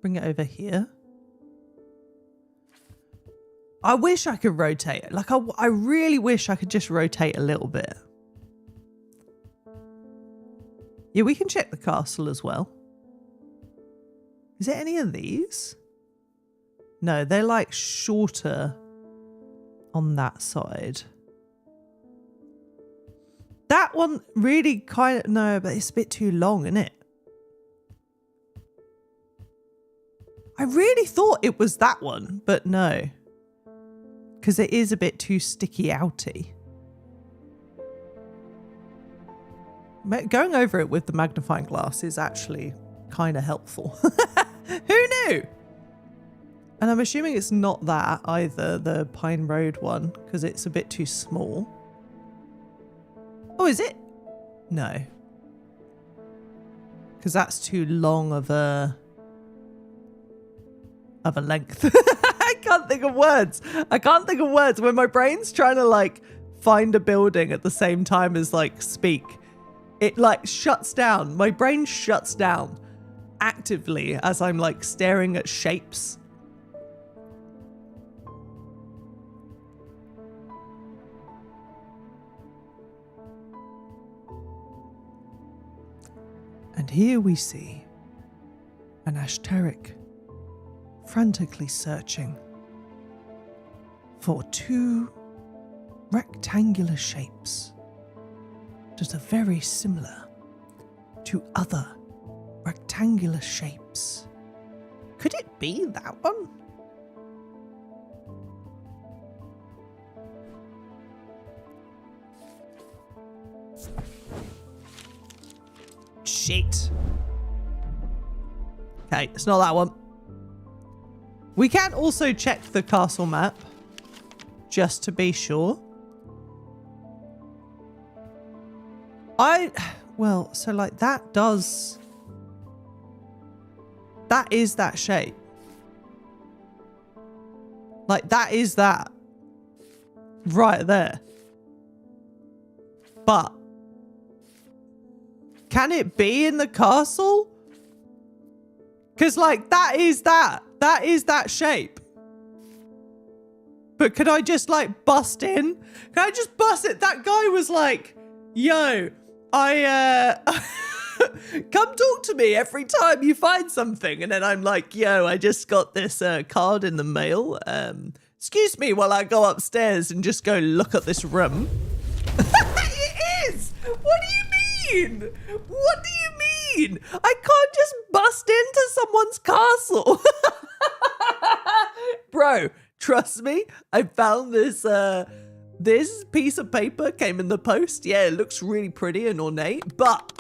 Bring it over here. I wish I could rotate it. Like, I really wish I could just rotate a little bit. Yeah, we can check the castle as well. Is it any of these? No, they're like shorter on that side. That one really kind of... No, but it's a bit too long, isn't it? I really thought it was that one, but no. Because it is a bit too sticky outy. Going over it with the magnifying glass is actually kind of helpful. Who knew? And I'm assuming it's not that either, the Pine Road one, because it's a bit too small. Oh, is it? No. Because that's too long of a length. I can't think of words. I can't think of words when my brain's trying to like find a building at the same time as like speak. It like shuts down. My brain shuts down actively as I'm like staring at shapes. And here we see an Ashtaric frantically searching for 2 rectangular shapes that are very similar to other rectangular shapes. Could it be that one? Shit. Okay, it's not that one. We can also check the castle map, just to be sure. Well, so like that is that shape. Like, that is that. Right there. But can it be in the castle? Because, like, that is that. That is that shape. But could I just, like, bust in? Can I just bust it? That guy was like, yo, come talk to me every time you find something. And then I'm like, yo, I just got this card in the mail. Excuse me while I go upstairs and just go look at this room. It is! What do you mean? What do you mean? I can't just bust into someone's castle. Bro, trust me, I found this this piece of paper came in the post. Yeah, it looks really pretty and ornate, but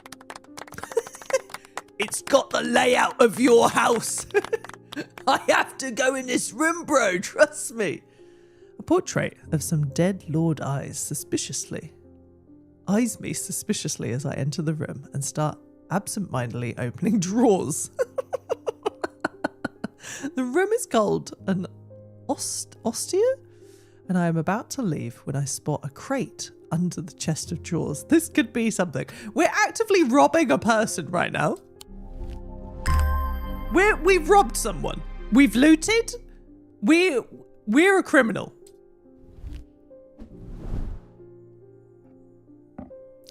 it's got the layout of your house. I have to go in this room, bro. Trust me. A portrait of some dead lord eyes me suspiciously as I enter the room and start absent-mindedly opening drawers. The room is called an ostia, and I am about to leave when I spot a crate under the chest of drawers. This could be something. We're actively robbing a person right now. We've robbed someone. We've looted. We're a criminal.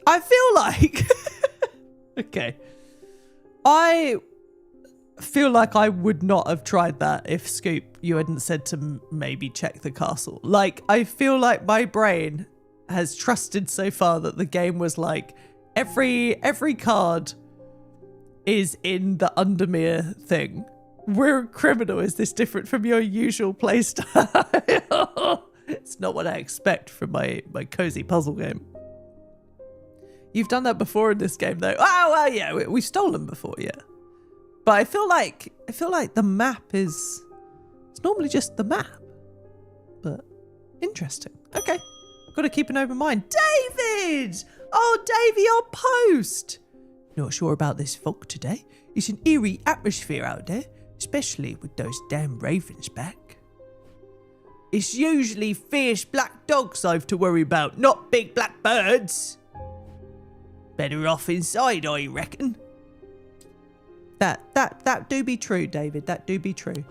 I feel like okay. I feel like I would not have tried that if Scoop, you hadn't said to maybe check the castle. Like, I feel like my brain has trusted so far that the game was like, every card is in the Undermere thing. We're a criminal. Is this different from your usual playstyle? It's not what I expect from my cozy puzzle game. You've done that before in this game, though. Oh, well, yeah, we've stolen before, yeah. But I feel like the map is... It's normally just the map. But interesting. Okay. Got to keep an open mind. David! Oh, Davey, your post! Not sure about this fog today. It's an eerie atmosphere out there, especially with those damn ravens back. It's usually fierce black dogs I've to worry about, not big black birds. Better off inside, I reckon. That do be true, David. That do be true.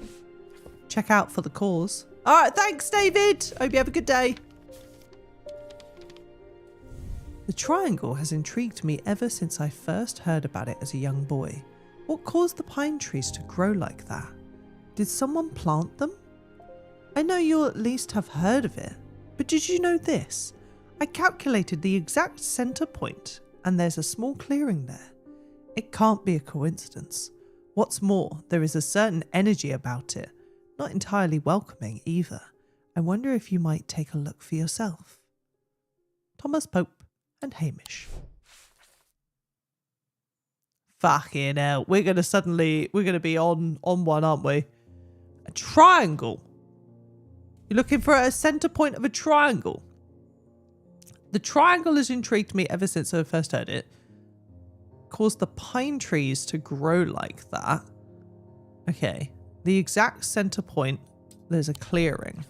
Check out for the cause. All right, thanks, David. Hope you have a good day. The triangle has intrigued me ever since I first heard about it as a young boy. What caused the pine trees to grow like that? Did someone plant them? I know you'll at least have heard of it, but did you know this? I calculated the exact center point, and there's a small clearing there. It can't be a coincidence. What's more, there is a certain energy about it, not entirely welcoming either. I wonder if you might take a look for yourself. Thomas Pope and Hamish. Fucking hell. We're going to be on one, aren't we? A triangle. You're looking for a center point of a triangle. The triangle has intrigued me ever since I first heard it. Caused the pine trees to grow like that. Okay. The exact center point, there's a clearing.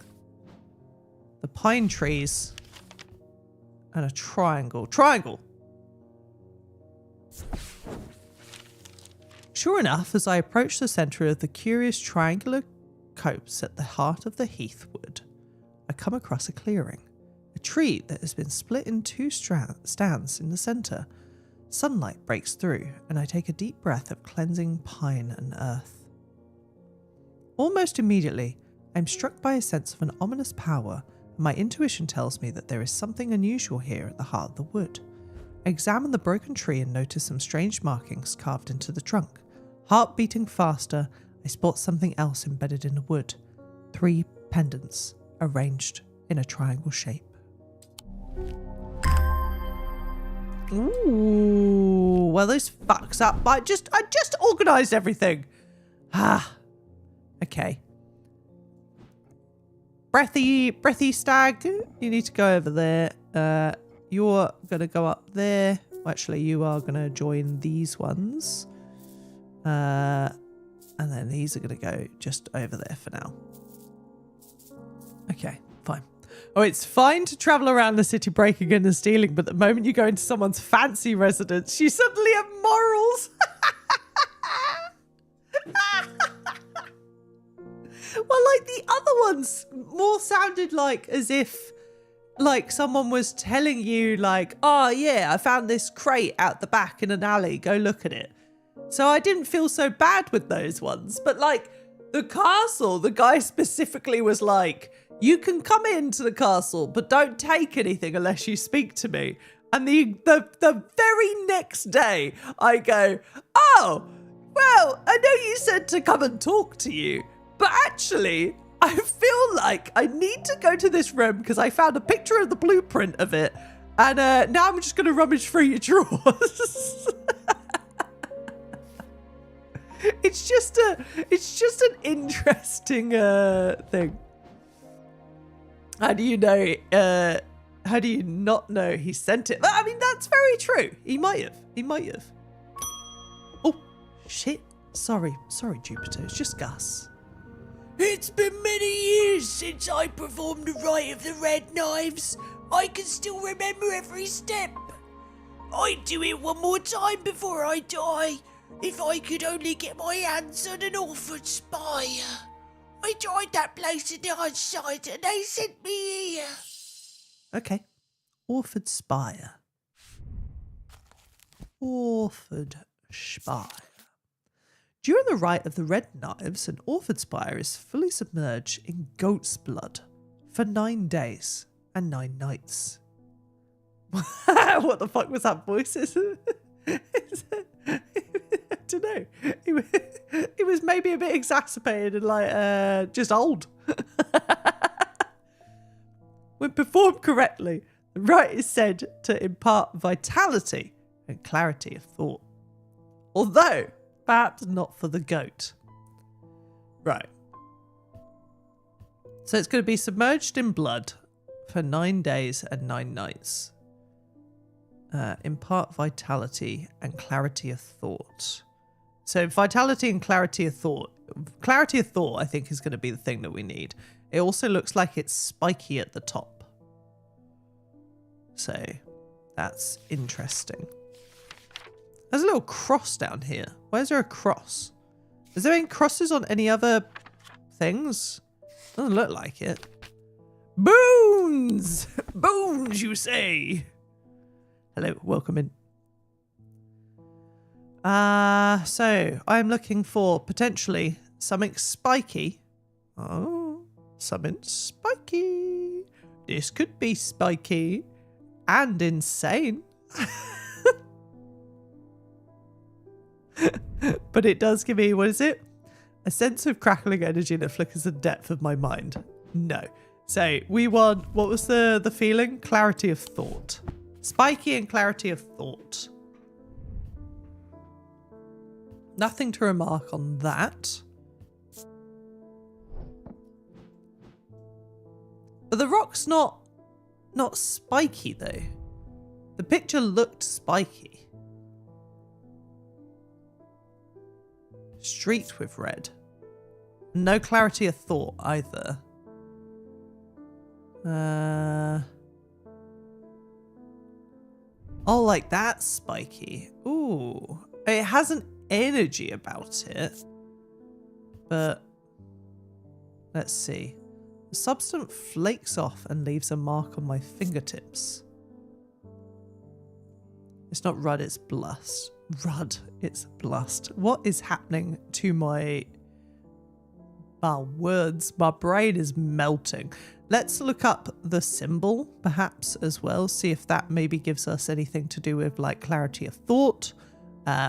The pine trees and a triangle. Triangle! Sure enough, as I approach the centre of the curious triangular copse at the heart of the heathwood, I come across a clearing. A tree that has been split in two stands in the centre. Sunlight breaks through, and I take a deep breath of cleansing pine and earth. Almost immediately, I am struck by a sense of an ominous power, and my intuition tells me that there is something unusual here at the heart of the wood. I examine the broken tree and notice some strange markings carved into the trunk. Heart beating faster, I spot something else embedded in the wood. 3 pendants, arranged in a triangle shape. Ooh, well, this fucks up. I just organised everything. Ah, okay. Breathy stag, you need to go over there. You're gonna go up there. Actually, you are gonna join these ones. And then these are gonna go just over there for now. Okay, fine. Oh, it's fine to travel around the city breaking in and stealing, but the moment you go into someone's fancy residence, you suddenly have morals. Well, like the other ones more sounded like as if like someone was telling you like, oh yeah, I found this crate out the back in an alley, go look at it. So I didn't feel so bad with those ones. But like the castle, the guy specifically was like, you can come into the castle, but don't take anything unless you speak to me. And the very next day I go, oh, well, I know you said to come and talk to you, but actually I feel like I need to go to this room because I found a picture of the blueprint of it. And now I'm just going to rummage through your drawers. It's just an interesting thing. How do you know? How do you not know he sent it? I mean, that's very true. He might have. Oh, shit. Sorry, Jupiter. It's just Gus. It's been many years since I performed the rite of the red knives. I can still remember every step. I'd do it one more time before I die. If I could only get my hands on an orphan spire. I tried that place in the outside and they sent me here. Okay. Orford Spire. Orford Spire. During the rite of the red knives, an Orford Spire is fully submerged in goat's blood for 9 days and 9 nights. What the fuck was that voice? I don't know. It was maybe a bit exacerbated and like just old. When performed correctly, the rite is said to impart vitality and clarity of thought. Although, perhaps not for the goat. Right. So it's going to be submerged in blood for 9 days and 9 nights. Impart vitality and clarity of thought. So vitality and clarity of thought. Clarity of thought, I think, is going to be the thing that we need. It also looks like it's spiky at the top. So that's interesting. There's a little cross down here. Where's there a cross? Is there any crosses on any other things? Doesn't look like it. Boons! Boons, you say? Hello, welcome in. So I'm looking for potentially something spiky. Oh, something spiky. This could be spiky and insane. But it does give me, what is it? A sense of crackling energy that flickers the depth of my mind. No. So we want, what was the feeling? Clarity of thought. Spiky and clarity of thought. Nothing to remark on that. But the rock's not spiky though. The picture looked spiky. Streaked with red. No clarity of thought either. Oh, like that spiky. Ooh. It has an energy about it. But let's see. The substance flakes off and leaves a mark on my fingertips. It's not Rud, it's Blust. Rud, it's Blust. What is happening to my words? My brain is melting. Let's look up the symbol, perhaps, as well. See if that maybe gives us anything to do with, like, clarity of thought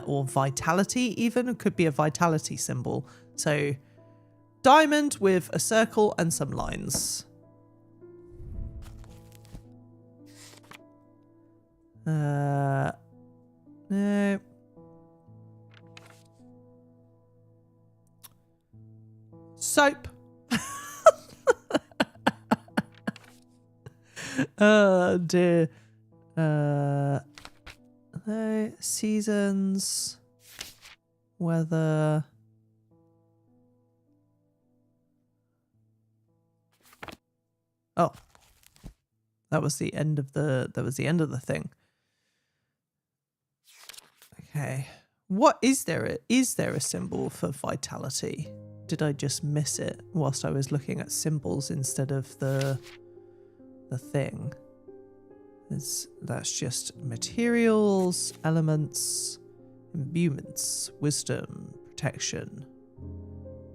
or vitality, even. It could be a vitality symbol. So, diamond with a circle and some lines. No. Soap. Oh dear. Seasons. Weather. Oh. That was the end of the thing. Okay. What is there? Is there a symbol for vitality? Did I just miss it whilst I was looking at symbols instead of the thing? That's just materials, elements, imbuements, wisdom, protection.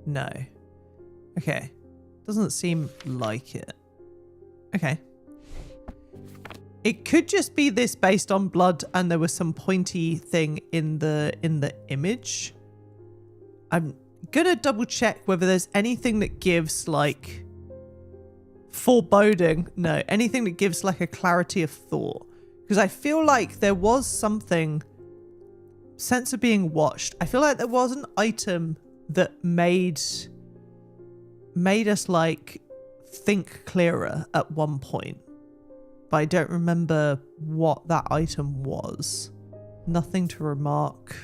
No. Okay. Doesn't seem like it. Okay. It could just be this based on blood and there was some pointy thing in the image. I'm gonna double check whether there's anything that gives like foreboding. No, anything that gives like a clarity of thought. Because I feel like there was something, sense of being watched. I feel like there was an item that made us like think clearer at one point. But I don't remember what that item was. Nothing to remark.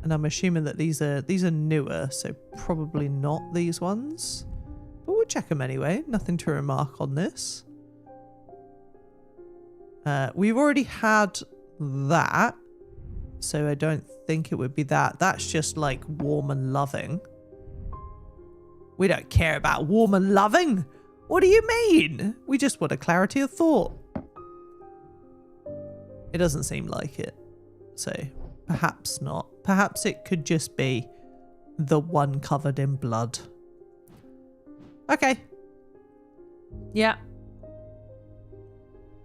And I'm assuming that these are newer, so probably not these ones. But we'll check them anyway. Nothing to remark on this. We've already had that, so I don't think it would be that. That's just like warm and loving. We don't care about warm and loving. What do you mean? We just want a clarity of thought. It doesn't seem like it. So perhaps not. Perhaps it could just be the one covered in blood. Okay. Yeah.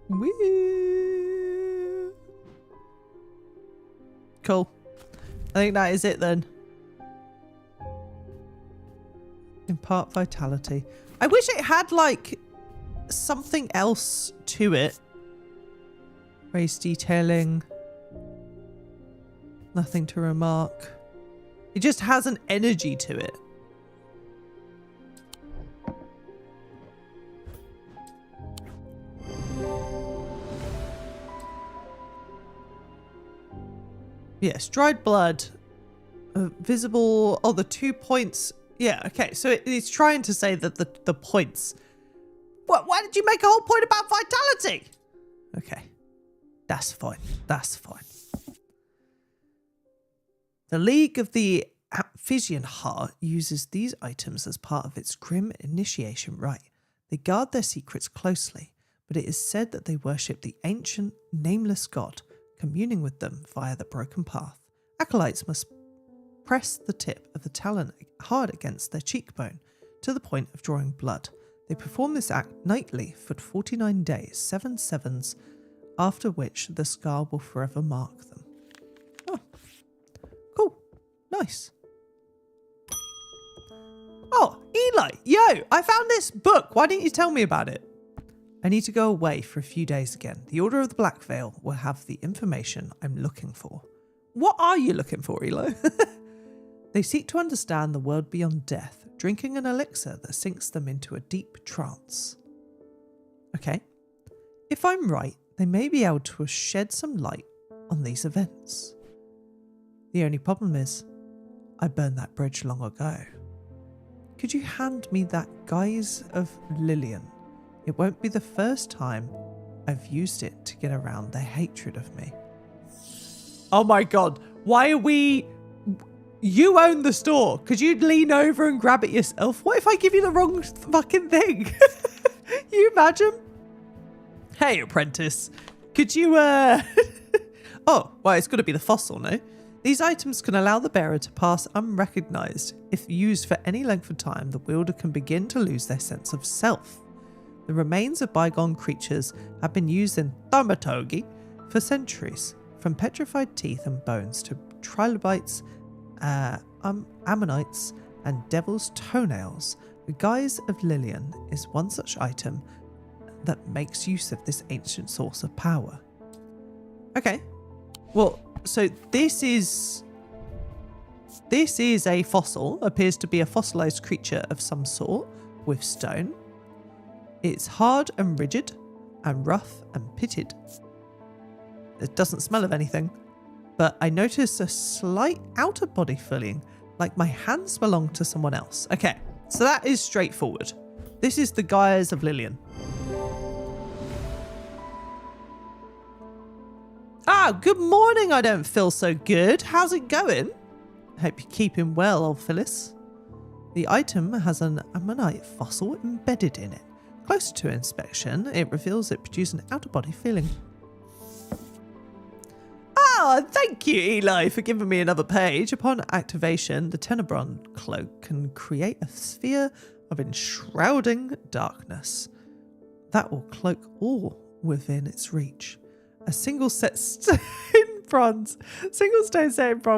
Woo. Cool. I think that is it then. Impart vitality. I wish it had like something else to it. Raise detailing. Nothing to remark. It just has an energy to it. Yes, dried blood. Visible. Oh, the 2 points. Yeah, okay. So it's trying to say that the points. What? Why did you make a whole point about vitality? Okay. That's fine. That's fine. The League of the Amphibian Heart uses these items as part of its grim initiation rite. They guard their secrets closely, but it is said that they worship the ancient, nameless god, communing with them via the broken path. Acolytes must press the tip of the talon hard against their cheekbone to the point of drawing blood. They perform this act nightly for 49 days, 7 sevens, after which the scar will forever mark them. Oh, cool. Nice. Oh, Eli, yo, I found this book. Why didn't you tell me about it? I need to go away for a few days again. The Order of the Black Veil will have the information I'm looking for. What are you looking for, Eli? They seek to understand the world beyond death, drinking an elixir that sinks them into a deep trance. Okay. If I'm right, they may be able to shed some light on these events. The only problem is, I burned that bridge long ago. Could you hand me that Guise of Lillian? It won't be the first time I've used it to get around their hatred of me. Oh my god, why are we... You own the store. Could you lean over and grab it yourself? What if I give you the wrong fucking thing? You imagine? Hey, apprentice. Could you, Oh, well, it's got to be the fossil, no? These items can allow the bearer to pass unrecognized. If used for any length of time, the wielder can begin to lose their sense of self. The remains of bygone creatures have been used in thaumaturgy for centuries, from petrified teeth and bones to trilobites, ammonites, and devil's toenails. The Guise of Lillian is one such item that makes use of this ancient source of power. Okay. Well, so this is a fossil. Appears to be a fossilized creature of some sort with stone. It's hard and rigid and rough and pitted. It doesn't smell of anything, but I notice a slight outer body feeling Like my hands belong to someone else. Okay, so that is straightforward. This is the guise of Lillian. Ah, good morning. I don't feel so good. How's it going? Hope you're keeping well, old Phyllis. The item has an ammonite fossil embedded in it. Closer to inspection, it reveals it produces an out-of-body feeling. Ah, thank you, Eli, for giving me another page. Upon activation, the Tenebron cloak can create a sphere of enshrouding darkness. That will cloak all within its reach. A single stone set in bronze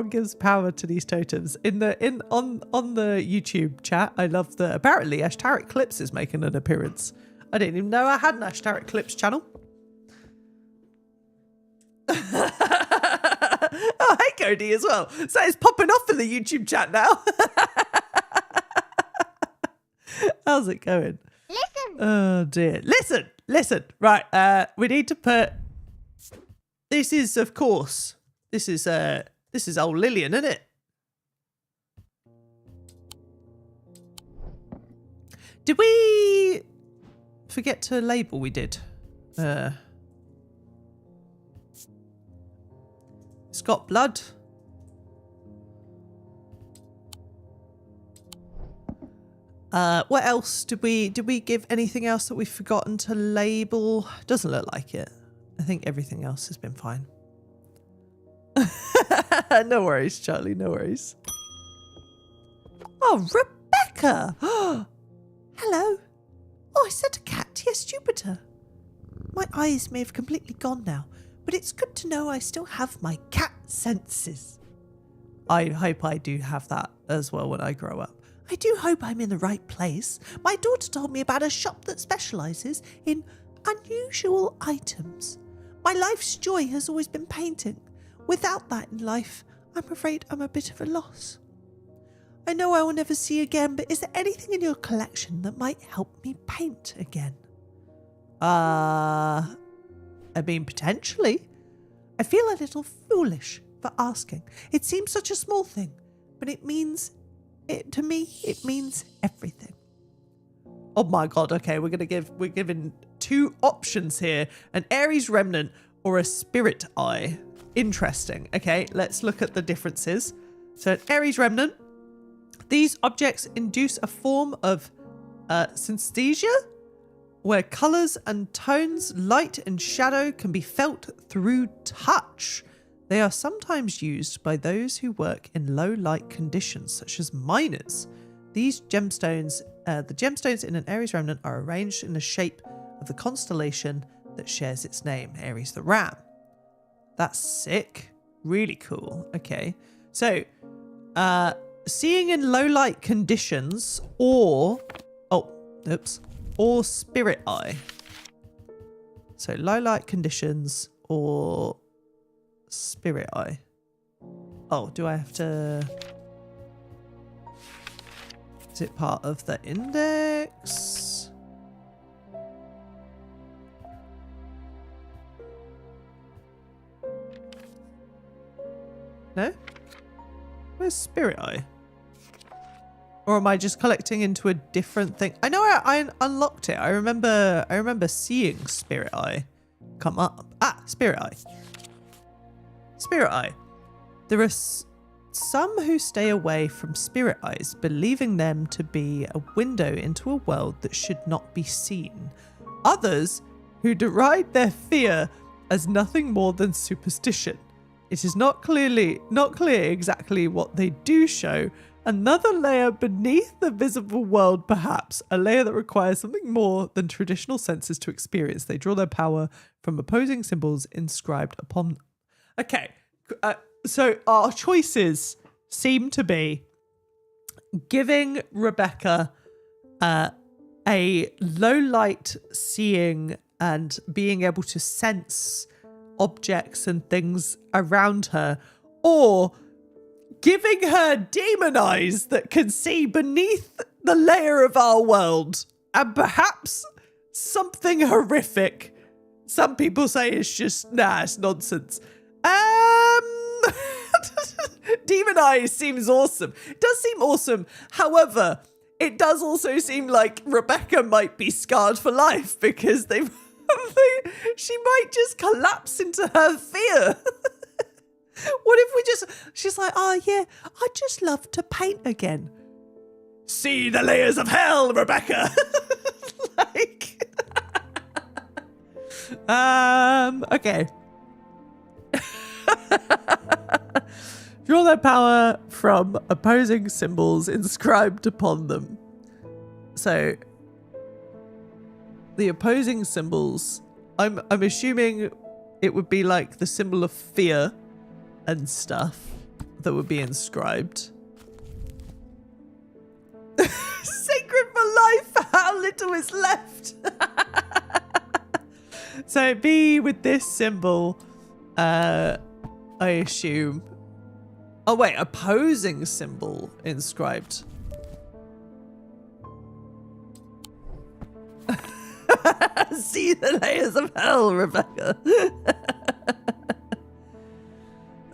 gives power to these totems. On the YouTube chat, I love that apparently Ashtaric Clips is making an appearance. I didn't even know I had an Ashtaric Clips channel. Oh, hey Cody as well. So it's popping off in the YouTube chat now. How's it going? Listen. Oh dear. Listen. Right. We need to put. This is, of course. This is old Lillian, isn't it? Did we forget to label? We did. It's got blood. What else did we give anything else that we've forgotten to label? Doesn't look like it. I think everything else has been fine. No worries, Charlie, no worries. Oh, Rebecca! Hello. Oh, I said a cat. Yes, Jupiter. My eyes may have completely gone now, but it's good to know I still have my cat senses. I hope I do have that as well when I grow up. I do hope I'm in the right place. My daughter told me about a shop that specialises in unusual items. My life's joy has always been painting. Without that in life, I'm afraid I'm a bit of a loss. I know I will never see you again, but is there anything in your collection that might help me paint again? I mean, potentially. I feel a little foolish for asking. It seems such a small thing, but to me, it means everything. Oh my god, okay, we're giving two options here. An Aries remnant or a spirit eye. Interesting. Okay, let's look at the differences. So an Aries remnant. These objects induce a form of synesthesia, where colours and tones, light and shadow can be felt through touch. They are sometimes used by those who work in low light conditions, such as miners. These gemstones, the gemstones in an Aries remnant are arranged in the shape of the constellation that shares its name, Aries the Ram. That's sick. Really cool. Okay. So, seeing in low light conditions or spirit eye. So low light conditions or spirit eye. Oh, do I have to... Is it part of the index? No? Where's spirit eye? Or am I just collecting into a different thing? I know I unlocked it. I remember seeing spirit eye come up. Ah, spirit eye. Spirit eye. There are some who stay away from spirit eyes, believing them to be a window into a world that should not be seen. Others who deride their fear as nothing more than superstition. It is not clear exactly what they do show. Another layer beneath the visible world, perhaps. A layer that requires something more than traditional senses to experience. They draw their power from opposing symbols inscribed upon... Okay, so our choices seem to be giving Rebecca a low light seeing and being able to sense objects and things around her, or giving her demon eyes that can see beneath the layer of our world, and perhaps something horrific. Some people say it's just, it's nonsense. Demon Eye seems awesome. It does seem awesome. However, it does also seem like Rebecca might be scarred for life because she might just collapse into her fear. What if we she's like, oh yeah, I'd just love to paint again. See the layers of hell, Rebecca. Like, okay. Draw their power from opposing symbols inscribed upon them. So, the opposing symbols, I'm assuming it would be like the symbol of fear and stuff that would be inscribed. Sacred for life, how little is left. So it'd be with this symbol, I assume. Oh wait, opposing symbol inscribed. See the layers of hell, Rebecca.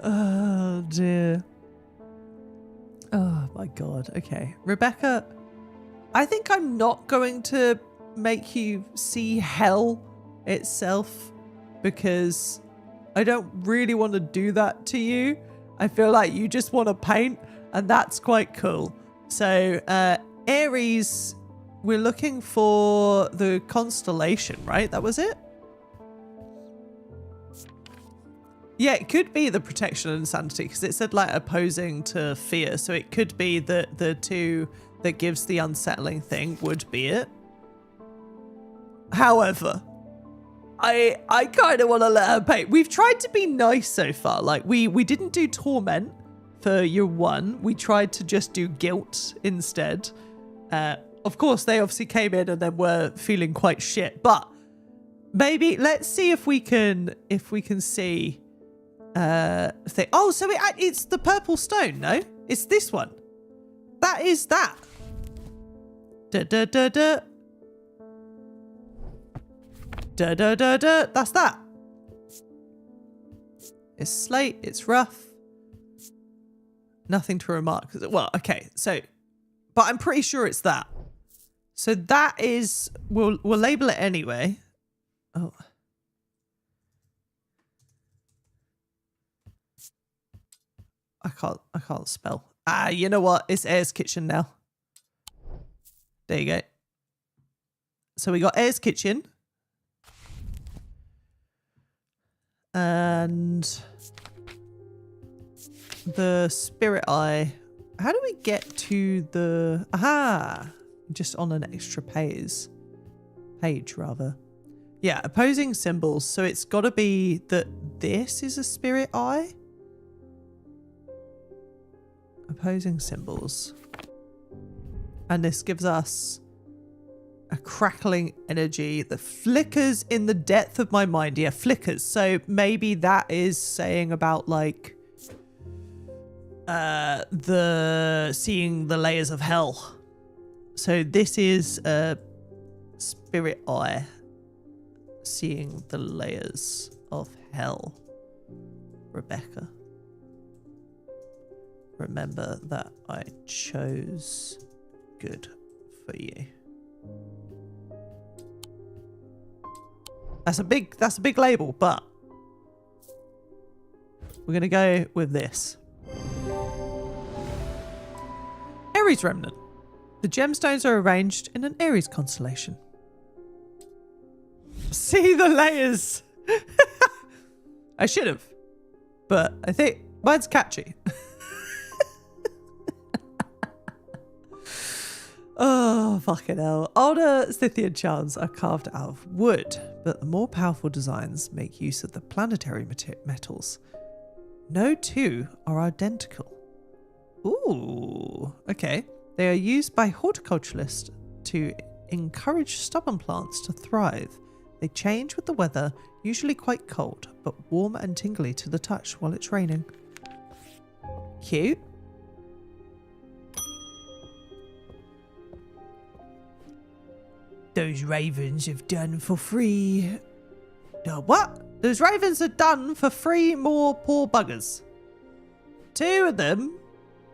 Oh dear. Oh my god. Okay. Rebecca, I think I'm not going to make you see hell itself because I don't really want to do that to you. I feel like you just want to paint and that's quite cool. So, Aries, we're looking for the constellation, right? That was it? Yeah, it could be the protection and sanity because it said like opposing to fear. So it could be that the two that gives the unsettling thing would be it. However, I kind of want to let her paint. We've tried to be nice so far. Like we didn't do torment for year one. We tried to just do guilt instead. Of course, they obviously came in and then were feeling quite shit. But maybe let's see if we can see thing. Oh, so it's the purple stone. No, it's this one. That is that. Da da da da. Da da da da. That's that. It's slate. It's rough. Nothing to remark. Well, okay. So, but I'm pretty sure it's that. So that is. We'll label it anyway. Oh. I can't spell. Ah, you know what? It's Air's Kitchen now. There you go. So we got Air's Kitchen. And the Spirit Eye. How do we get to the... Aha! Just on an extra page rather. Yeah, opposing symbols. So it's got to be that this is a Spirit Eye. Opposing symbols. And this gives us a crackling energy that flickers in the depth of my mind. Yeah, flickers. So maybe that is saying about like seeing the layers of hell. So this is a Spirit Eye seeing the layers of hell. Rebecca. Remember that I chose good for you. That's a big label, but we're gonna go with this. Aries Remnant. The gemstones are arranged in an Aries constellation. See the layers. I should have, but I think mine's catchy. Oh, fucking hell. Older Scythian charms are carved out of wood, but the more powerful designs make use of the planetary metals. No two are identical. Ooh, okay. They are used by horticulturalists to encourage stubborn plants to thrive. They change with the weather, usually quite cold, but warm and tingly to the touch while it's raining. Cute. Those ravens have done for free. What? Those ravens are done for free, more poor buggers. two of them,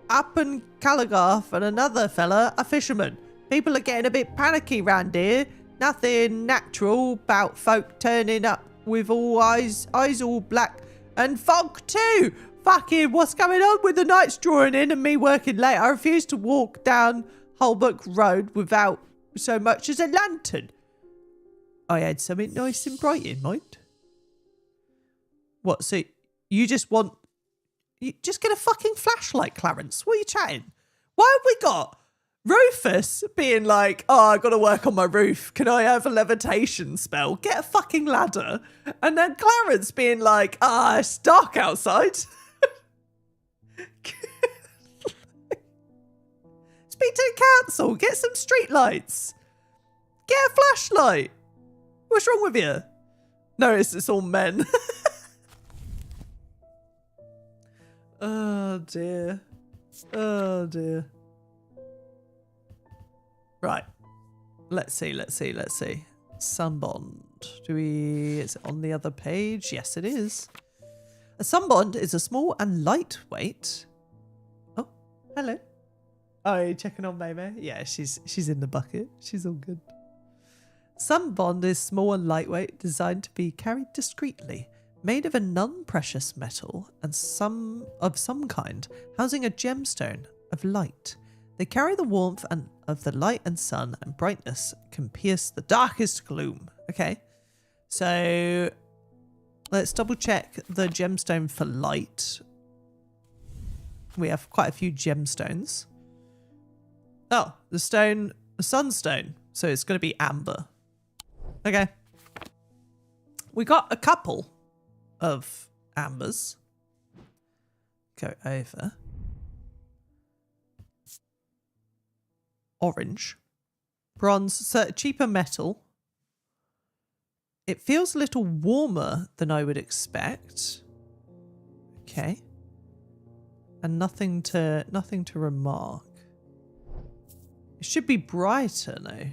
Up and Caligarth and another fella, are fishermen. People are getting a bit panicky round here. Nothing natural about folk turning up with all eyes all black and fog too. Fucking what's going on with the nights drawing in and me working late? I refuse to walk down Holbrook Road without so much as a lantern. I had something nice and bright in mind. What, so you just get a fucking flashlight, Clarence? What are you chatting? Why have we got Rufus being like, oh, I gotta work on my roof. Can I have a levitation spell? Get a fucking ladder. And then Clarence being like, it's dark outside. Speak to the council. Get some street lights. Get a flashlight. What's wrong with you? No, it's all men. Oh dear. Oh dear. Right. Let's see. Sunbond. Is it on the other page? Yes, it is. A sunbond is a small and lightweight. Oh, hello. Oh, you checking on Maymay? Yeah, she's in the bucket. She's all good. Sunbond is small and lightweight, designed to be carried discreetly. Made of a non-precious metal and of some kind, housing a gemstone of light. They carry the warmth of the light and sun, and brightness can pierce the darkest gloom. Okay, so let's double check the gemstone for light. We have quite a few gemstones. Oh, the sunstone. So it's going to be amber. Okay. We got a couple of ambers. Go over. Orange. Bronze. So cheaper metal. It feels a little warmer than I would expect. Okay. And nothing to remark. It should be brighter though.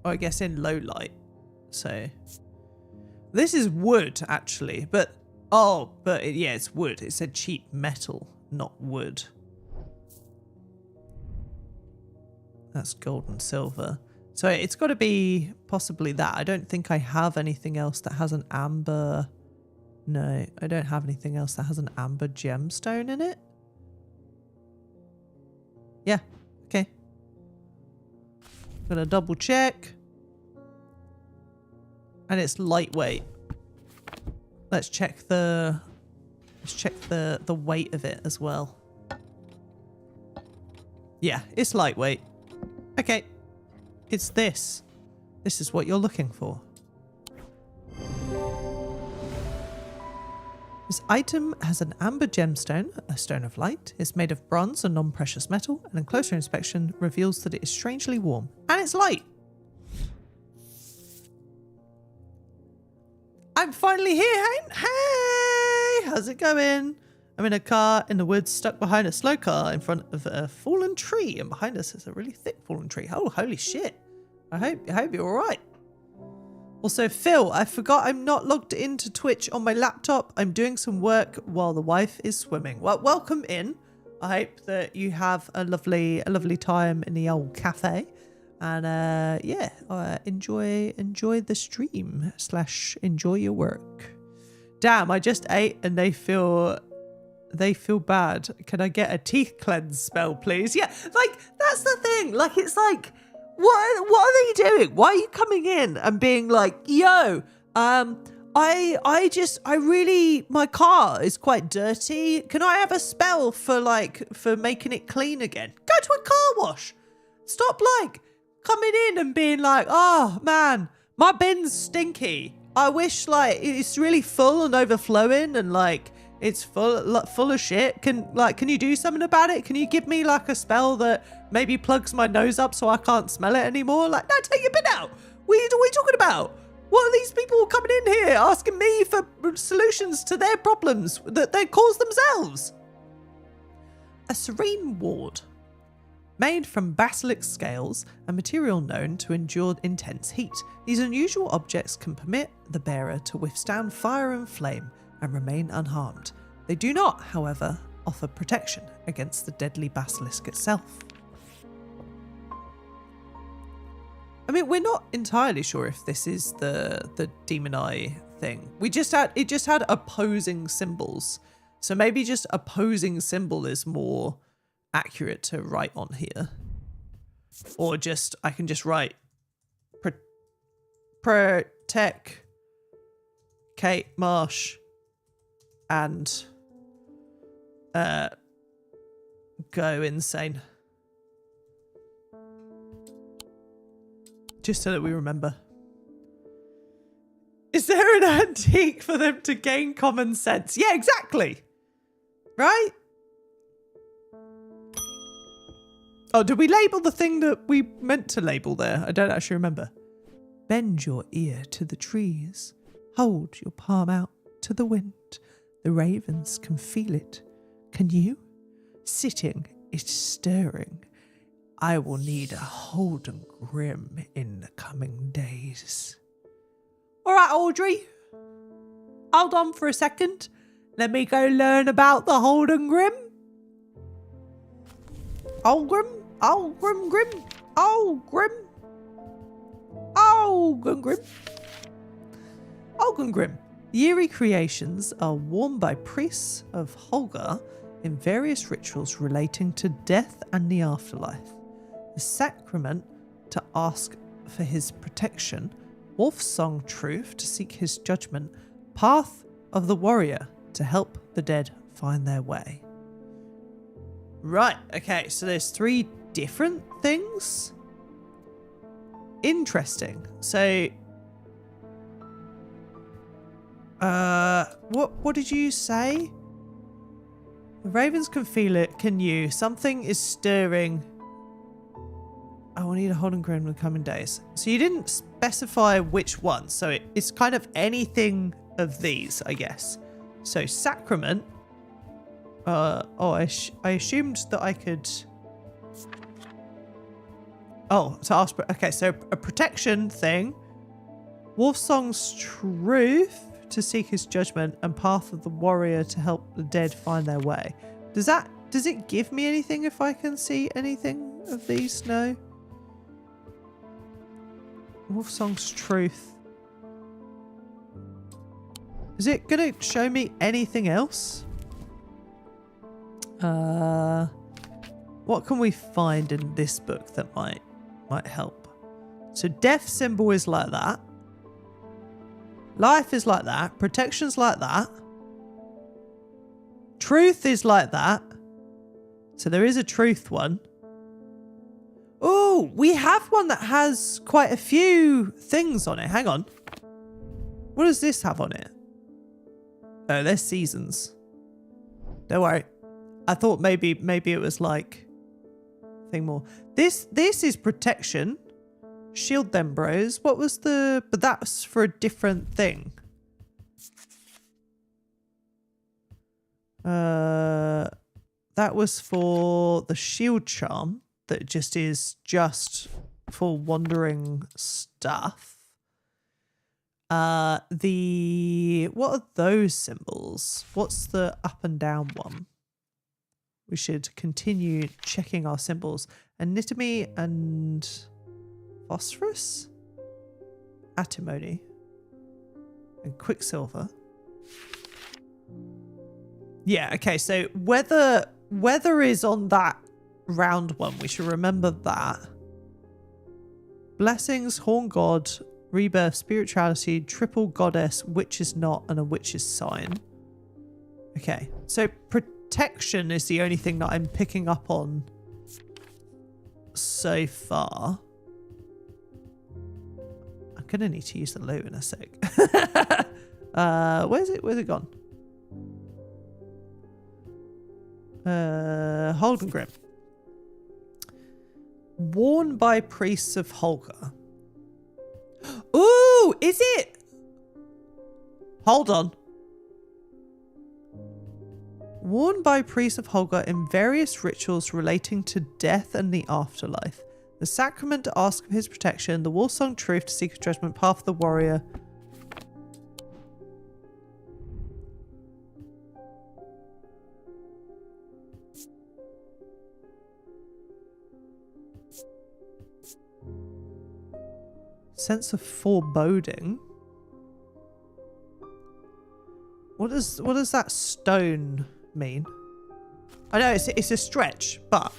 Or I guess in low light. So this is wood actually, but yeah, it's wood. It said cheap metal, not wood. That's gold and silver. So it's got to be possibly that. I don't think I have anything else that has an amber. No, I don't have anything else that has an amber gemstone in it. Yeah, okay. I'm gonna double check. And it's lightweight. Let's check the weight of it as well. Yeah, it's lightweight. Okay. It's this. This is what you're looking for. This item has an amber gemstone, a stone of light. It's made of bronze and non-precious metal, and on closer inspection reveals that it is strangely warm. And it's light. I'm finally here, hey! How's it going? I'm in a car in the woods, stuck behind a slow car in front of a fallen tree, and behind us is a really thick fallen tree. Oh, holy shit. I hope you're alright. Also, Phil, I forgot I'm not logged into Twitch on my laptop. I'm doing some work while the wife is swimming. Well, welcome in. I hope that you have a lovely time in the old cafe. And yeah, enjoy the stream / enjoy your work. Damn, I just ate and they feel bad. Can I get a teeth cleanse spell, please? Yeah, like that's the thing. Like it's like, what are they doing? Why are you coming in and being like, yo, my car is quite dirty. Can I have a spell for making it clean again? Go to a car wash. Stop coming in and being like, oh man, my bin's stinky. I wish it's really full and overflowing and it's full of shit. Can you do something about it? Can you give me a spell that maybe plugs my nose up so I can't smell it anymore? No, take your bin out. What are you talking about? What are these people coming in here asking me for solutions to their problems that they cause themselves? A serene ward. Made from basilic scales, a material known to endure intense heat. These unusual objects can permit the bearer to withstand fire and flame and remain unharmed. They do not, however, offer protection against the deadly basilisk itself. I mean, we're not entirely sure if this is the demon eye thing. It just had opposing symbols. So maybe just opposing symbol is more accurate to write on here. Or just, I can just write protect Kate Marsh and go insane. Just so that we remember. Is there an antique for them to gain common sense? Yeah, exactly. Right? Oh, did we label the thing that we meant to label there? I don't actually remember. Bend your ear to the trees. Hold your palm out to the wind. The ravens can feel it. Can you? Sitting, it's stirring. I will need a Holden Grim in the coming days. All right, Audrey. Hold on for a second. Let me go learn about the Holden Grim. Grim. The eerie creations are worn by priests of Holger in various rituals relating to death and the afterlife. The sacrament to ask for his protection, Wolf's Song Truth to seek his judgment, Path of the Warrior to help the dead find their way. Right, okay, so there's 3 different things. Interesting. So, what did you say? The ravens can feel it. Can you? Something is stirring. I will need a Holden Grim in the coming days. So you didn't specify which one. So it's kind of anything of these, I guess. So sacrament. I assumed that I could. Oh, to ask. Okay, so a protection thing. Wolfsong's Truth to seek his judgment, and Path of the Warrior to help the dead find their way. Does it give me anything if I can see anything of these? No. Wolfsong's Truth. Is it gonna show me anything else? What can we find in this book that might help? So death symbol is like that. Life is like that. Protection's like that. Truth is like that. So there is a truth one. Oh, we have one that has quite a few things on it. Hang on. What does this have on it? Oh, there's seasons. Don't worry. I thought maybe it was like thing more. This is protection. Shield them, bros. What was the... But that's for a different thing. That was for the shield charm. That just is just for wandering stuff. What are those symbols? What's the up and down one? We should continue checking our symbols. Anatomy and phosphorus, antimony, and quicksilver. Yeah, okay, so weather is on that round one. We should remember that. Blessings, Horn God, Rebirth, Spirituality, Triple Goddess, Witch's Knot, and a Witch's Sign. Okay, so protection is the only thing that I'm picking up on so far. I'm gonna need to use the loo in a sec. Where's it gone? Holden Grim. Worn by priests of Holger. Ooh, is it? Hold on. Worn by priests of Holger in various rituals relating to death and the afterlife. The sacrament to ask for his protection. The Wolfsong Truth to seek his judgment. Path of the Warrior. Sense of foreboding. What does that stone mean? I know it's a stretch, but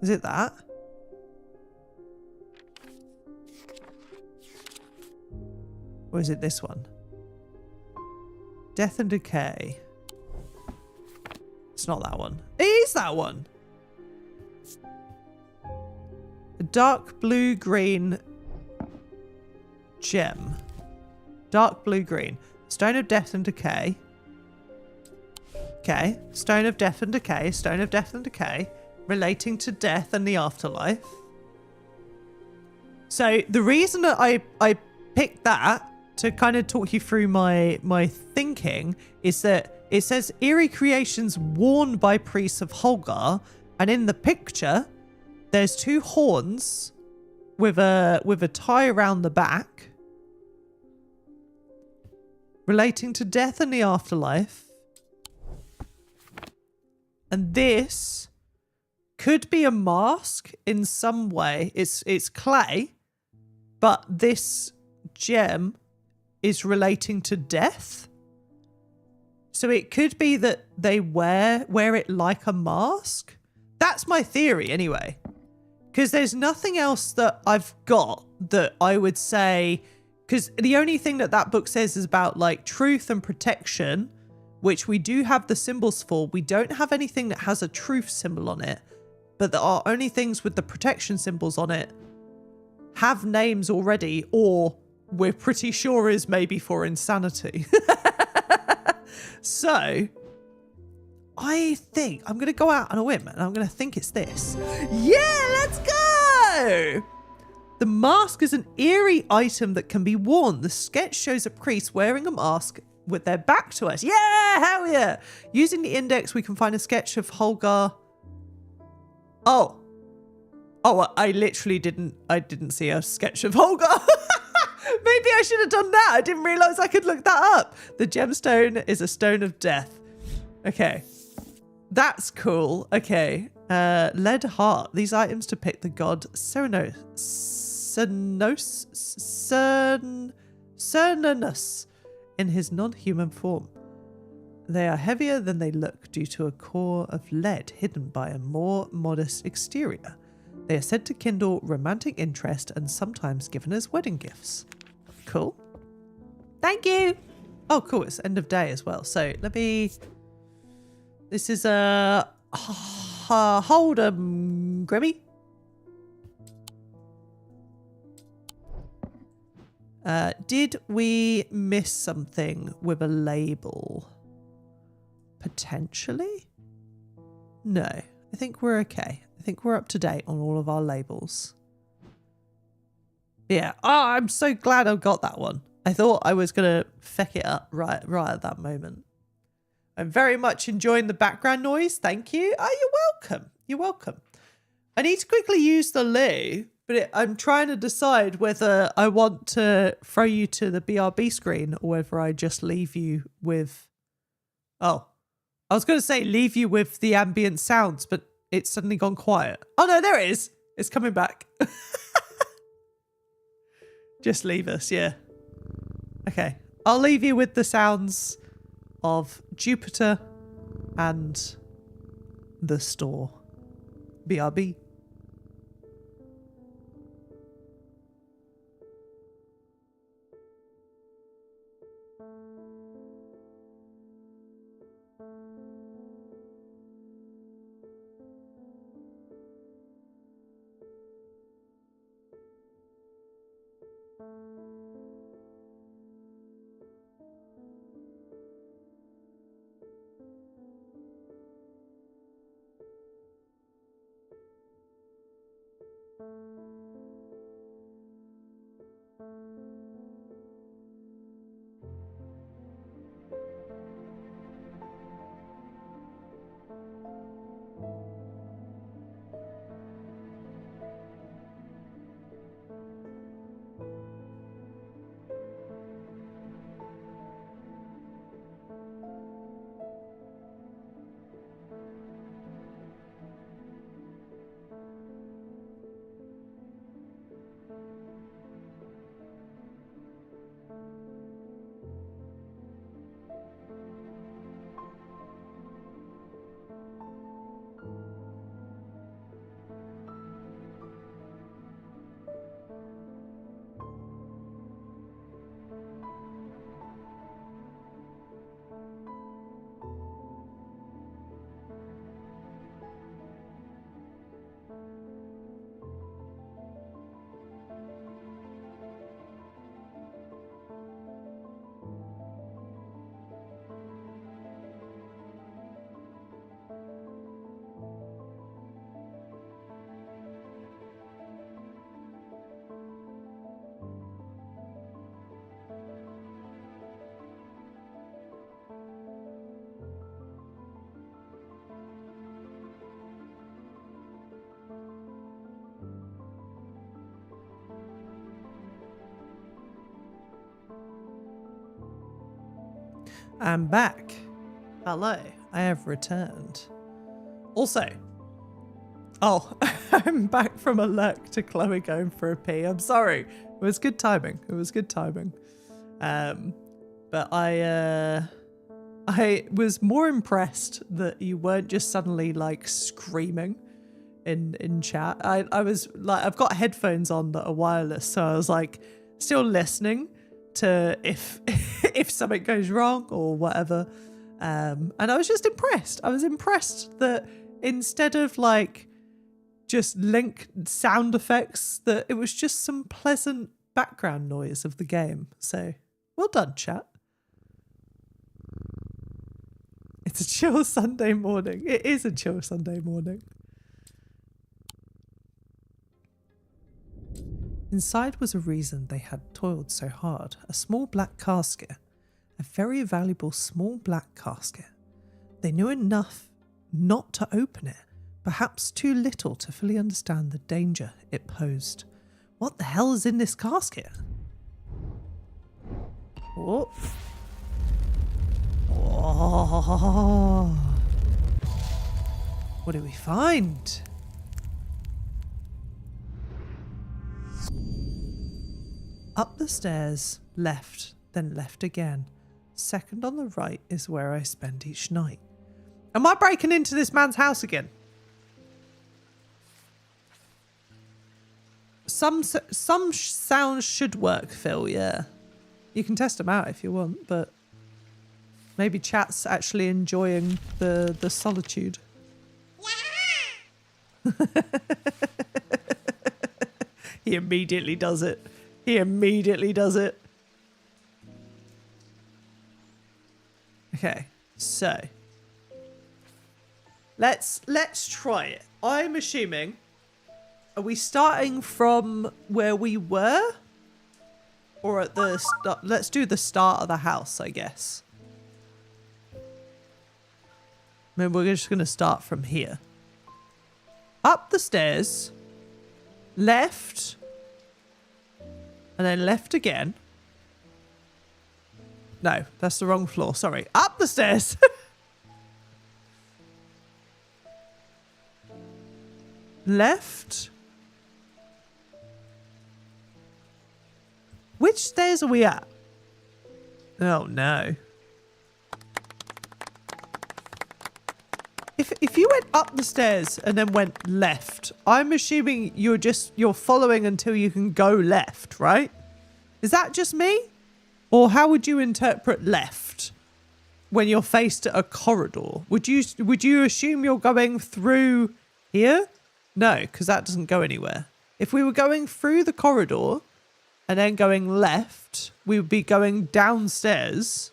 is it that? Or is it this one? Death and decay. It's not that one. It is that one. A dark blue-green gem. Dark blue-green. Stone of death and decay. Okay. Stone of death and decay. Stone of death and decay. Relating to death and the afterlife. So the reason that I picked that to kind of talk you through my thinking is that it says eerie creations worn by priests of Holgar, and in the picture there's two horns with a tie around the back relating to death and the afterlife. And this could be a mask in some way. It's clay, but this gem is relating to death. So it could be that they wear it like a mask. That's my theory anyway. Because there's nothing else that I've got that I would say... Because the only thing that book says is about like truth and protection, which we do have the symbols for. We don't have anything that has a truth symbol on it. But there are only things with the protection symbols on it have names already, or we're pretty sure is maybe for insanity. So, I think I'm going to go out on a whim and I'm going to think it's this. Yeah, let's go! The mask is an eerie item that can be worn. The sketch shows a priest wearing a mask with their back to us. Yeah, hell yeah! Using the index, we can find a sketch of Holgar. Oh, I literally didn't see a sketch of Holgar. Maybe I should have done that. I didn't realize I could look that up. The gemstone is a stone of death. Okay. That's cool. Okay. Lead heart. These items depict the god Cernunnos in his non-human form. They are heavier than they look due to a core of lead hidden by a more modest exterior. They are said to kindle romantic interest and sometimes given as wedding gifts. Cool. Thank you. Oh, cool. It's end of day as well. So let me... This is a... hold 'em, Grimmy. Did we miss something with a label? Potentially? No. I think we're okay. I think we're up to date on all of our labels. Yeah. Oh, I'm so glad I got that one. I thought I was going to feck it up right at that moment. I'm very much enjoying the background noise. Thank you. Oh, you're welcome. You're welcome. I need to quickly use the loo, but I'm trying to decide whether I want to throw you to the BRB screen or whether I just leave you with... Oh, I was going to say leave you with the ambient sounds, but it's suddenly gone quiet. Oh, no, there it is. It's coming back. Just leave us, yeah. Okay, I'll leave you with the sounds of Jupiter and the store. BRB. I'm back. Hello, I have returned. Also, I'm back from a lurk to Chloe going for a pee. I'm sorry. It was good timing. But I was more impressed that you weren't just suddenly like screaming in chat. I was like, I've got headphones on that are wireless, so I was like still listening to if if something goes wrong or whatever. And I was just impressed. I was impressed that instead of like just link sound effects, that it was just some pleasant background noise of the game. So well done, chat. It's a chill Sunday morning. It is a chill Sunday morning. Inside was a reason they had toiled so hard. A small black casket. A very valuable small black casket. They knew enough not to open it. Perhaps too little to fully understand the danger it posed. What the hell is in this casket? Oh. Oh. What do we find? Up the stairs, left, then left again. Second on the right is where I spend each night. Am I breaking into this man's house again? Some sounds should work, Phil, yeah. You can test them out if you want, but maybe chat's actually enjoying the solitude. He immediately does it. He immediately does it. Okay, so let's try it. I'm assuming, are we starting from where we were? Or at the start? Let's do the start of the house, I guess. Maybe we're just going to start from here. Up the stairs. Left. And then left again. No, that's the wrong floor. Sorry. Up the stairs. Left. Which stairs are we at? Oh no. If you went up the stairs and then went left, I'm assuming you're following until you can go left, right? Is that just me? Or how would you interpret left when you're faced at a corridor? Would you assume you're going through here? No, because that doesn't go anywhere. If we were going through the corridor and then going left, we would be going downstairs.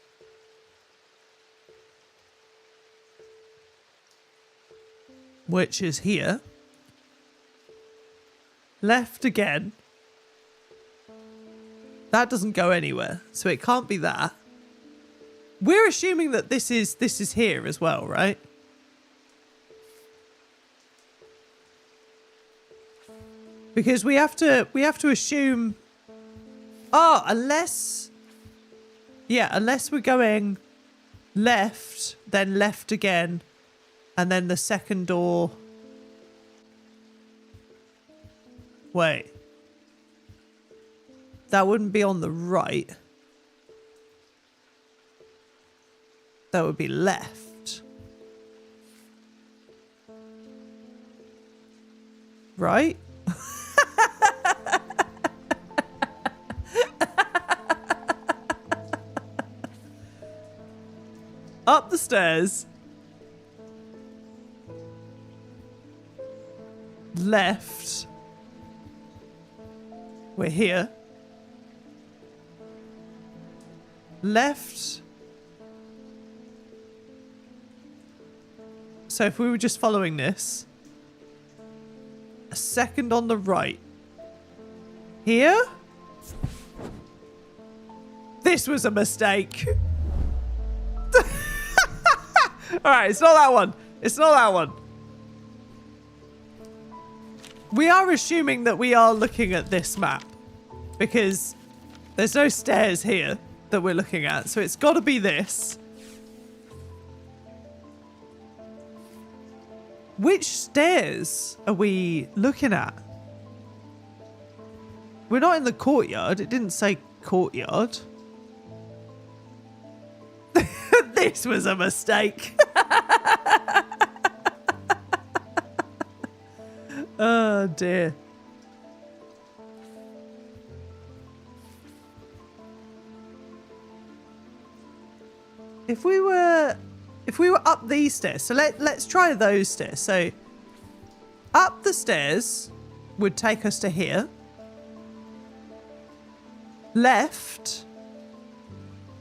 Which is here. Left again. That doesn't go anywhere, so it can't be that. We're assuming that this is here as well, right? Because we have to assume. Oh, unless we're going left, then left again. And then the second door. Wait. That wouldn't be on the right. That would be left. Right? Up the stairs. Left. We're here. Left. So if we were just following this, a second on the right. Here? This was a mistake. Alright, it's not that one. It's not that one. We are assuming that we are looking at this map because there's no stairs here that we're looking at. So it's got to be this. Which stairs are we looking at? We're not in the courtyard. It didn't say courtyard. This was a mistake. Oh dear. If we were up these stairs, so let's try those stairs. So up the stairs would take us to here. Left.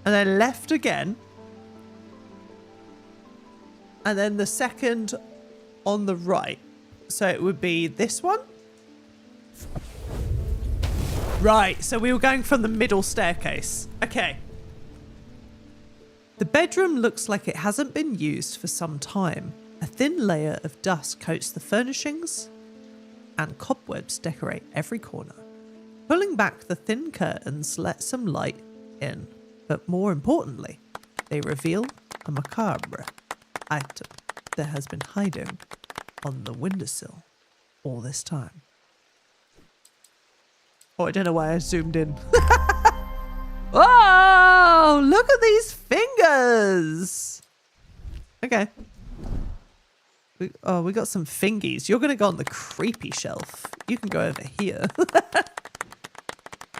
And then left again. And then the second on the right. So it would be this one. Right, so we were going from the middle staircase. Okay. The bedroom looks like it hasn't been used for some time. A thin layer of dust coats the furnishings and cobwebs decorate every corner. Pulling back the thin curtains let some light in, but more importantly, they reveal a macabre item that has been hiding on the windowsill all this time. Oh, I don't know why I zoomed in. Oh, look at these fingers. Okay. We got some fingies. You're going to go on the creepy shelf. You can go over here.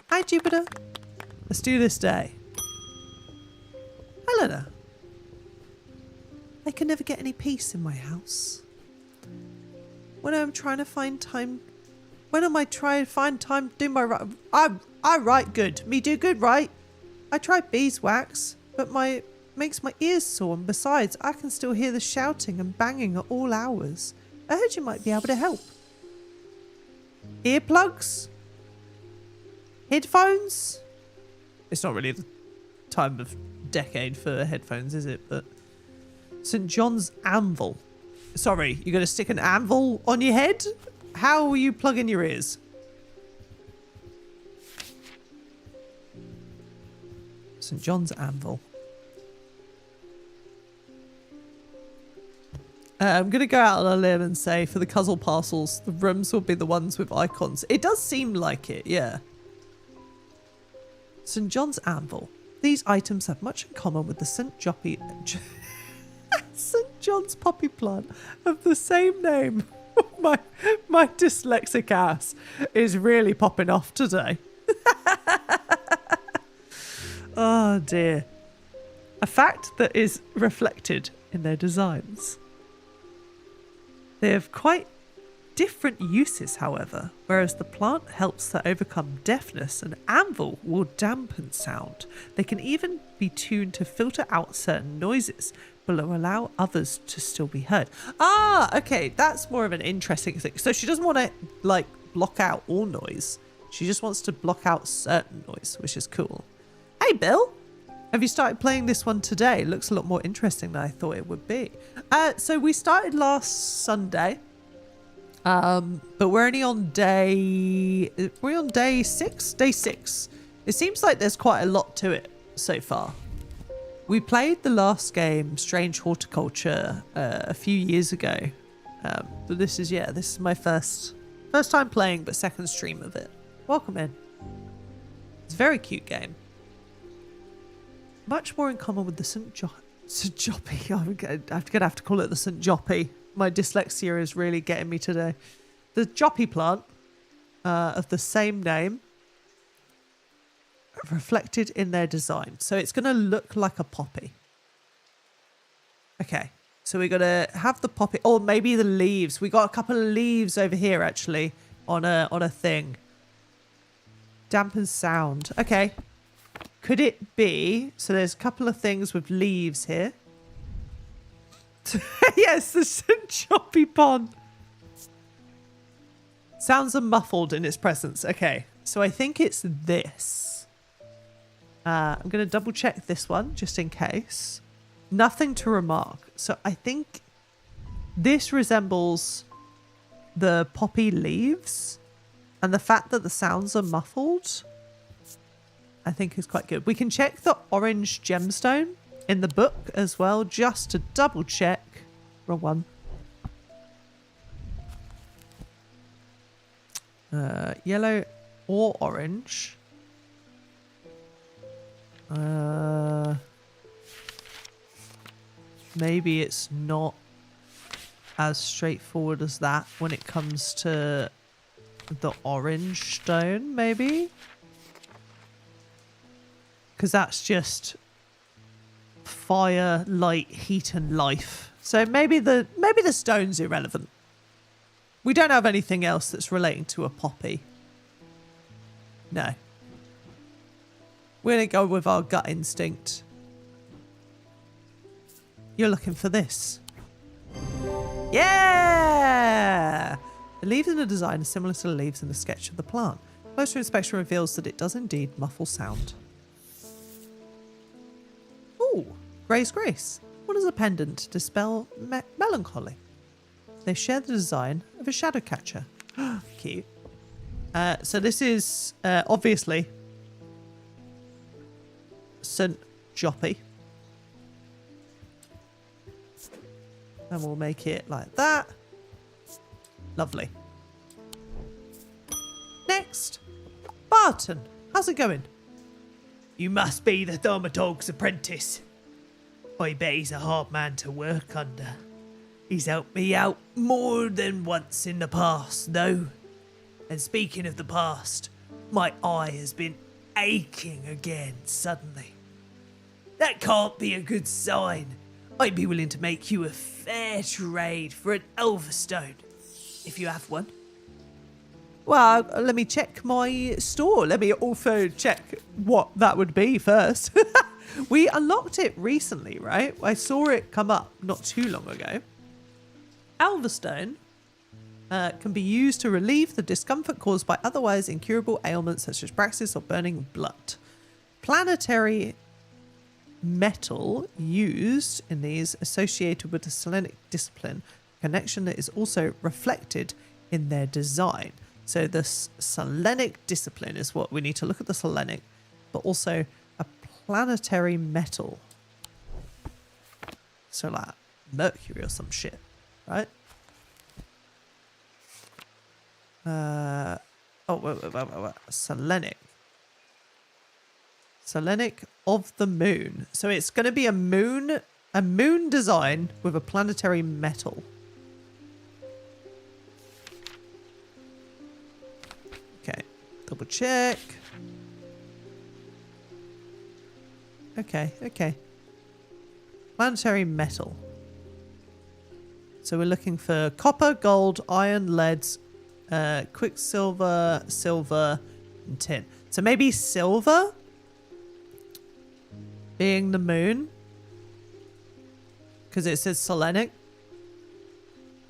Hi, Jupiter. Let's do this day. Helena. I can never get any peace in my house. When am I trying to find time to do my right? I write good. Me do good, right? I tried beeswax, but makes my ears sore, and besides, I can still hear the shouting and banging at all hours. I heard you might be able to help. Earplugs? Headphones? It's not really the time of decade for headphones, is it? But St. John's anvil. Sorry, you're going to stick an anvil on your head? How will you plug in your ears? St. John's anvil. I'm going to go out on a limb and say for the puzzle parcels, the rooms will be the ones with icons. It does seem like it, yeah. St. John's anvil. These items have much in common with the St. John's poppy plant of the same name. My dyslexic ass is really popping off today. Oh dear. A fact that is reflected in their designs. They have quite different uses, however. Whereas the plant helps to overcome deafness, an anvil will dampen sound. They can even be tuned to filter out certain noises, but will allow others to still be heard. Ah, okay, that's more of an interesting thing. So she doesn't want to, like, block out all noise. She just wants to block out certain noise, which is cool. Hey, Bill. Have you started playing this one today? It looks a lot more interesting than I thought it would be. So we started last Sunday. But we're only on day... We're on day 6? Day 6. It seems like there's quite a lot to it so far. We played the last game, Strange Horticulture, a few years ago. But this is my first time playing, but second stream of it. Welcome in. It's a very cute game. Much more in common with the St. Joppy. I'm gonna have to call it the St. Joppy. My dyslexia is really getting me today. The Joppy plant of the same name, reflected in their design. So it's going to look like a poppy. Okay, so we got to have the poppy, or maybe the leaves. We got a couple of leaves over here actually on a thing. Dampen sound. Okay. Could it be? So there's a couple of things with leaves here. Yes, the St. Joppy pond. Sounds are muffled in its presence. Okay, so I think it's this. I'm going to double check this one just in case. Nothing to remark. So I think this resembles the poppy leaves, and the fact that the sounds are muffled, I think is quite good. We can check the orange gemstone in the book as well, just to double check. Wrong one. Yellow or orange. Maybe it's not as straightforward as that when it comes to the orange stone, maybe? Because that's just fire, light, heat, and life. So maybe the stone's irrelevant. We don't have anything else that's relating to a poppy. No. We're going to go with our gut instinct. You're looking for this. Yeah! The leaves in the design are similar to the leaves in the sketch of the plant. Closer inspection reveals that it does indeed muffle sound. Ooh, Grace Grace. What is a pendant to dispel melancholy? They share the design of a shadow catcher. Cute. So this is obviously St. Joppy. And we'll make it like that. Lovely. Next. Barton, how's it going? You must be the Thaumaturg's apprentice. I bet he's a hard man to work under. He's helped me out more than once in the past, though. And speaking of the past, my eye has been aching again suddenly. That can't be a good sign. I'd be willing to make you a fair trade for an Elverstone, if you have one. Well, let me check my store. Let me also check what that would be first. We unlocked it recently, right? I saw it come up not too long ago. Elverstone can be used to relieve the discomfort caused by otherwise incurable ailments such as praxis or burning blood. Planetary metal used in these associated with the Selenic discipline, a connection that is also reflected in their design. So the Selenic discipline is what we need to look at, the Selenic, but also a planetary metal. So like Mercury or some shit, right? Wait. Selenic. Selenic of the moon. So it's going to be a moon design with a planetary metal. Okay, double check. Okay. Planetary metal. So we're looking for copper, gold, iron, leads, quicksilver, silver, and tin. So maybe silver being the moon, because it says Selenic.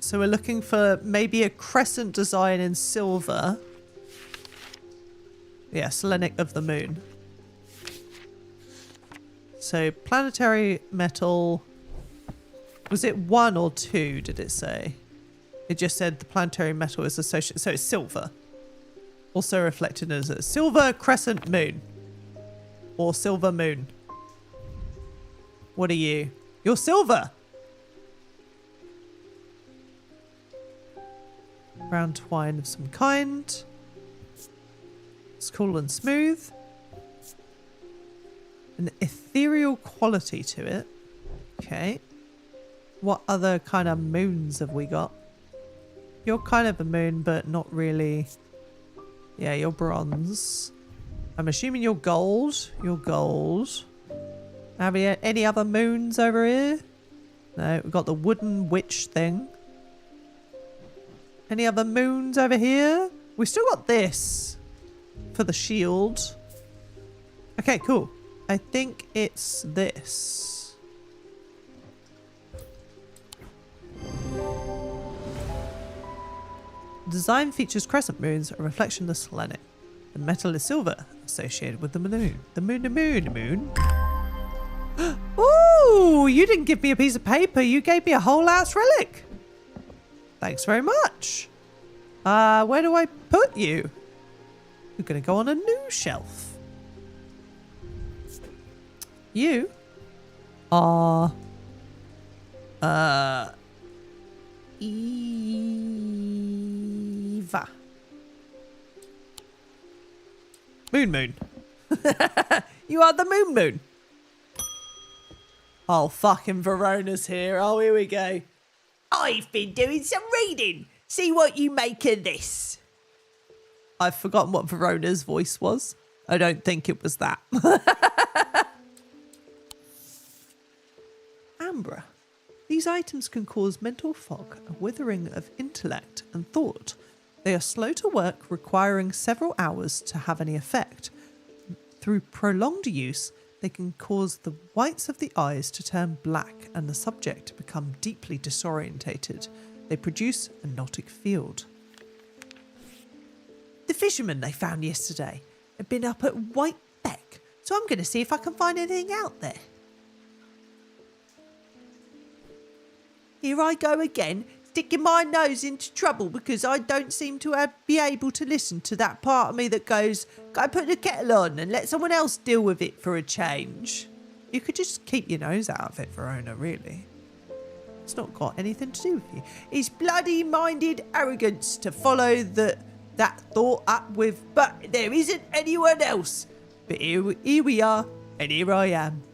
So we're looking for maybe a crescent design in silver. Yeah, Selenic of the moon. So planetary metal. Was it 1 or 2, did it say? It just said the planetary metal is associated. So it's silver. Also reflected as a silver crescent moon. Or silver moon. What are you? You're silver! Brown twine of some kind. It's cool and smooth. An ethereal quality to it. Okay. What other kind of moons have we got? You're kind of a moon, but not really. Yeah, you're bronze. I'm assuming you're gold. You're gold. Have we any other moons over here? No, we've got the wooden witch thing. Any other moons over here? We've still got this for the shield. Okay, cool. I think it's this. Design features crescent moons, a reflection of the Selenic. The metal is silver, associated with the moon. The moon. Ooh, you didn't give me a piece of paper. You gave me a whole ass relic. Thanks very much. Where do I put you? You're going to go on a new shelf. You are Eva. Moon. You are the Moon. Oh, fucking Verona's here. Oh, here we go. I've been doing some reading. See what you make of this. I've forgotten what Verona's voice was. I don't think it was that. Ambra. These items can cause mental fog, a withering of intellect and thought. They are slow to work, requiring several hours to have any effect. Through prolonged use, they can cause the whites of the eyes to turn black and the subject to become deeply disorientated. They produce a hypnotic field. The fisherman they found yesterday had been up at White Beck, so I'm going to see if I can find anything out there. Here I go again, sticking my nose into trouble because I don't seem to be able to listen to that part of me that goes, go put the kettle on and let someone else deal with it for a change. You could just keep your nose out of it, Verona, really. It's not got anything to do with you. It's bloody minded arrogance to follow that thought up with, but there isn't anyone else. But here we are, and here I am.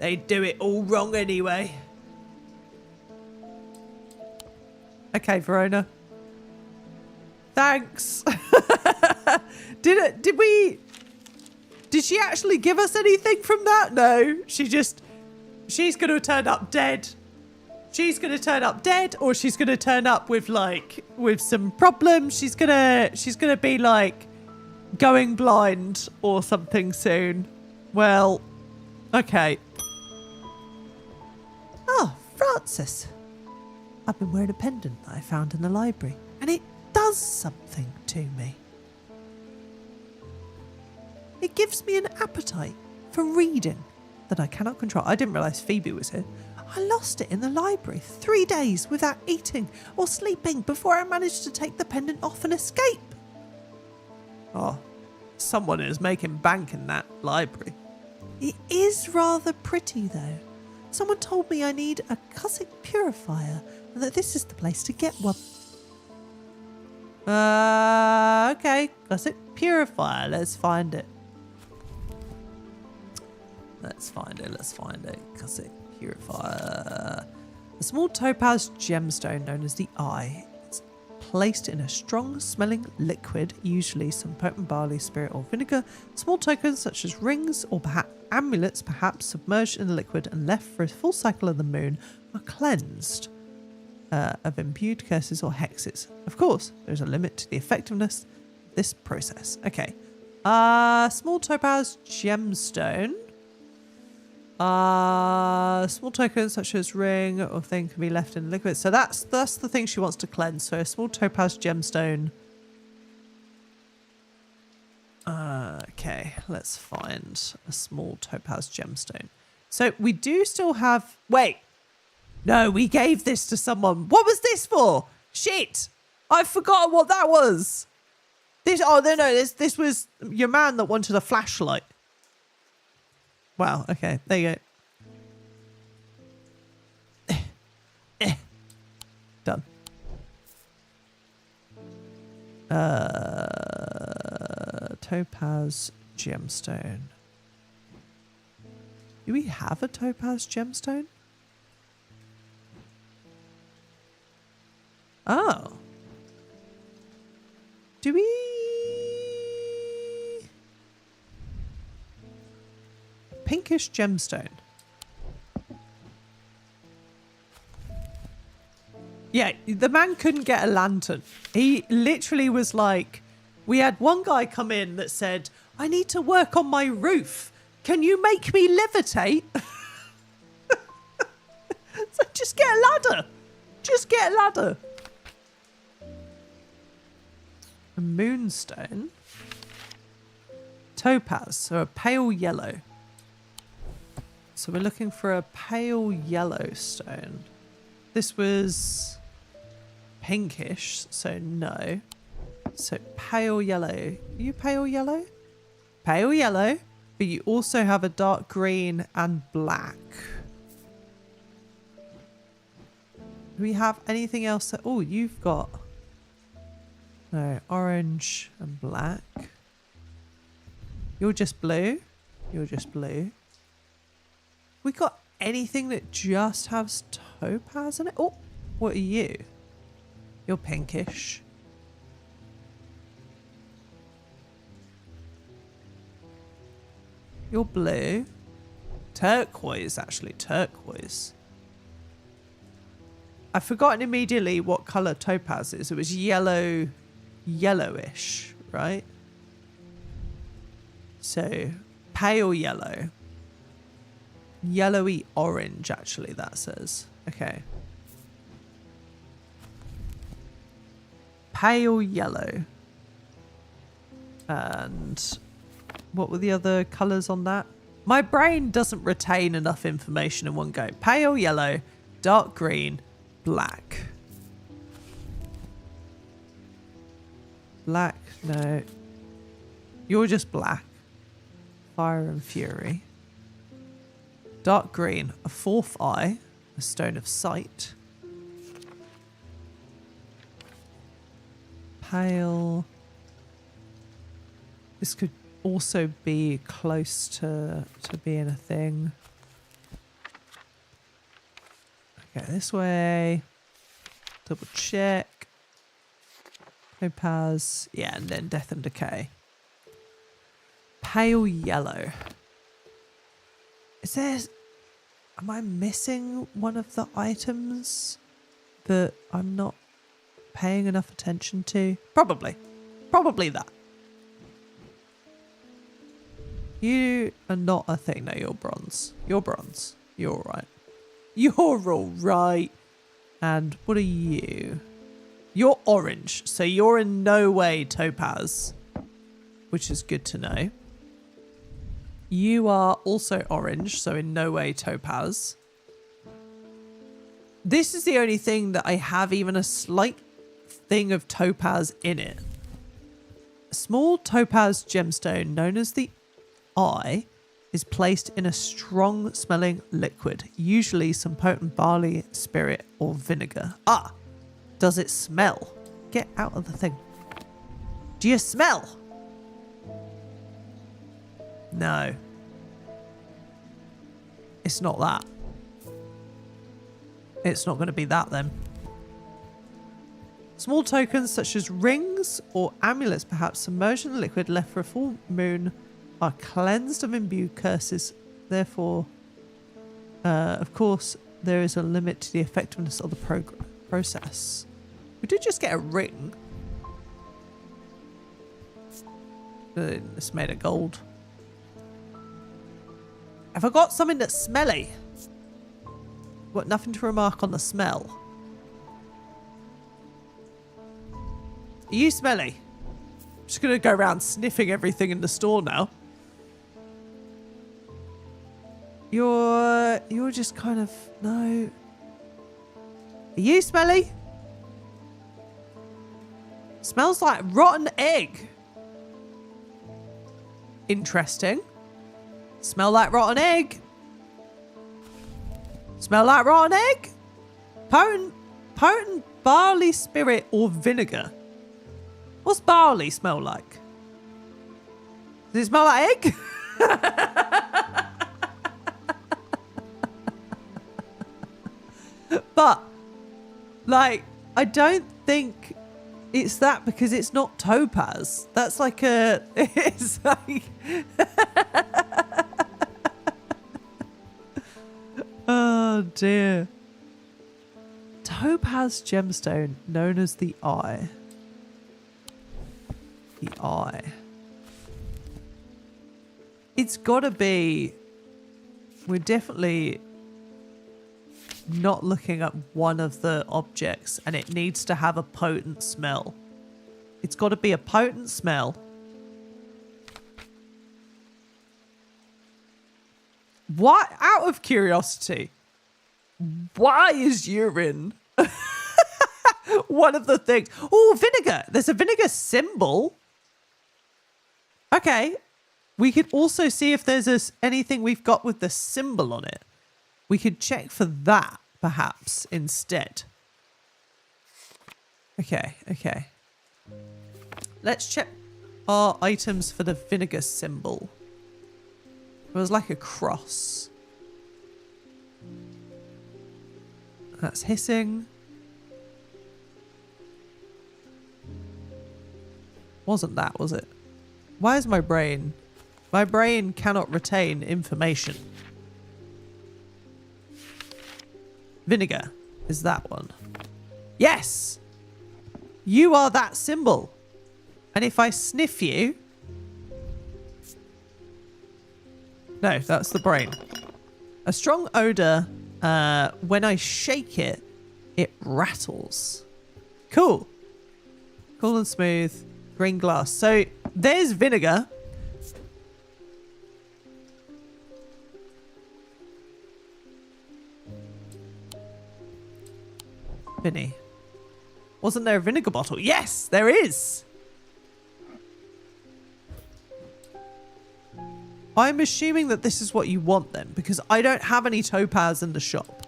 They do it all wrong anyway. Okay, Verona. Thanks. Did she actually give us anything from that? No. She's going to turn up dead. She's going to turn up dead, or she's going to turn up with some problems. She's going to be like going blind or something soon. Well, okay. Oh, Francis. I've been wearing a pendant that I found in the library, and it does something to me. It gives me an appetite for reading that I cannot control. I didn't realise Phoebe was here. I lost it in the library 3 days without eating or sleeping before I managed to take the pendant off and escape. Oh, someone is making bank in that library. It is rather pretty, though. Someone told me I need a cusset purifier and that this is the place to get one. Okay. Cusset purifier. Let's find it. Let's find it. Cusset purifier. A small topaz gemstone known as the Eye. It's placed in a strong smelling liquid, usually some potent barley, spirit or vinegar. Small tokens such as rings or perhaps amulets, perhaps submerged in the liquid and left for a full cycle of the moon, are cleansed of imbued curses or hexes. Of course, there's a limit to the effectiveness of this process. Okay. Small topaz gemstone. Small tokens such as ring or thing can be left in liquid. So that's the thing she wants to cleanse. So a small topaz gemstone. Okay, let's find a small topaz gemstone. So we do still have... Wait. No, we gave this to someone. What was this for? Shit. I forgot what that was. This was your man that wanted a flashlight. Wow, okay, there you go. Done. Topaz gemstone. Do we have a topaz gemstone? Oh. Do we? Pinkish gemstone. Yeah, the man couldn't get a lantern. He literally was like, we had one guy come in that said, I need to work on my roof. Can you make me levitate? So just get a ladder. Just get a ladder. A moonstone. Topaz, so a pale yellow. So we're looking for a pale yellow stone. This was pinkish, so no. So pale yellow. Are you pale yellow? Pale yellow, but you also have a dark green and black. Do we have anything else that... Oh, you've got... No, orange and black. You're just blue. You're just blue. We got anything that just has topaz in it? Oh, what are you? You're pinkish. You're blue. Turquoise, actually. Turquoise. I've forgotten immediately what colour topaz is. It was yellow, yellowish, right? So, pale yellow. Yellowy orange, actually, that says. Okay. Pale yellow. And what were the other colours on that? My brain doesn't retain enough information in one go. Pale yellow, dark green, black. Black, no. You're just black. Fire and fury. Dark green, a fourth eye, a stone of sight. Pale. This could also be close to being a thing. Okay, this way. Double check. Topaz. Yeah, and then death and decay. Pale yellow. Is there... Am I missing one of the items that I'm not paying enough attention to? Probably. Probably that. You are not a thing. No, you're bronze. You're bronze. You're all right. You're all right. And what are you? You're orange. So you're in no way topaz, which is good to know. You are also orange, so in no way topaz. This is the only thing that I have even a slight thing of topaz in it. A small topaz gemstone known as the Eye is placed in a strong smelling liquid, usually some potent barley, spirit, or vinegar. Ah, does it smell? Get out of the thing. Do you smell? No. It's not that. It's not going to be that then. Small tokens such as rings or amulets, perhaps submerged in the liquid, left for a full moon, are cleansed of imbued curses. Therefore, of course, there is a limit to the effectiveness of the process. We did just get a ring. It's made of gold. Have I got something that's smelly? What, nothing to remark on the smell? Are you smelly? I'm just going to go around sniffing everything in the store now. You're just kind of... No. Are you smelly? Smells like rotten egg. Interesting. Smell like rotten egg. Smell like rotten egg. Potent barley, spirit, or vinegar. What's barley smell like? Does it smell like egg? But, like, I don't think it's that because it's not topaz. That's like a... It's like... Oh, dear. Topaz gemstone known as the Eye. The Eye. It's gotta be... We're definitely not looking at one of the objects, and it needs to have a potent smell. It's got to be a potent smell. Why, out of curiosity, why is urine one of the things? Oh, vinegar. There's a vinegar symbol. Okay. We could also see if there's anything we've got with the symbol on it. We could check for that, perhaps, instead. Okay, okay. Let's check are items for the vinegar symbol? It was like a cross. That's hissing. Wasn't that, was it? Why is my brain? My brain cannot retain information. Vinegar is that one. Yes! You are that symbol. And if I sniff you... No, that's the brain. A strong odor, when I shake it, it rattles. Cool. Cool and smooth. Green glass. So there's vinegar. Vinny. Wasn't there a vinegar bottle? Yes, there is. I'm assuming that this is what you want then, because I don't have any topaz in the shop.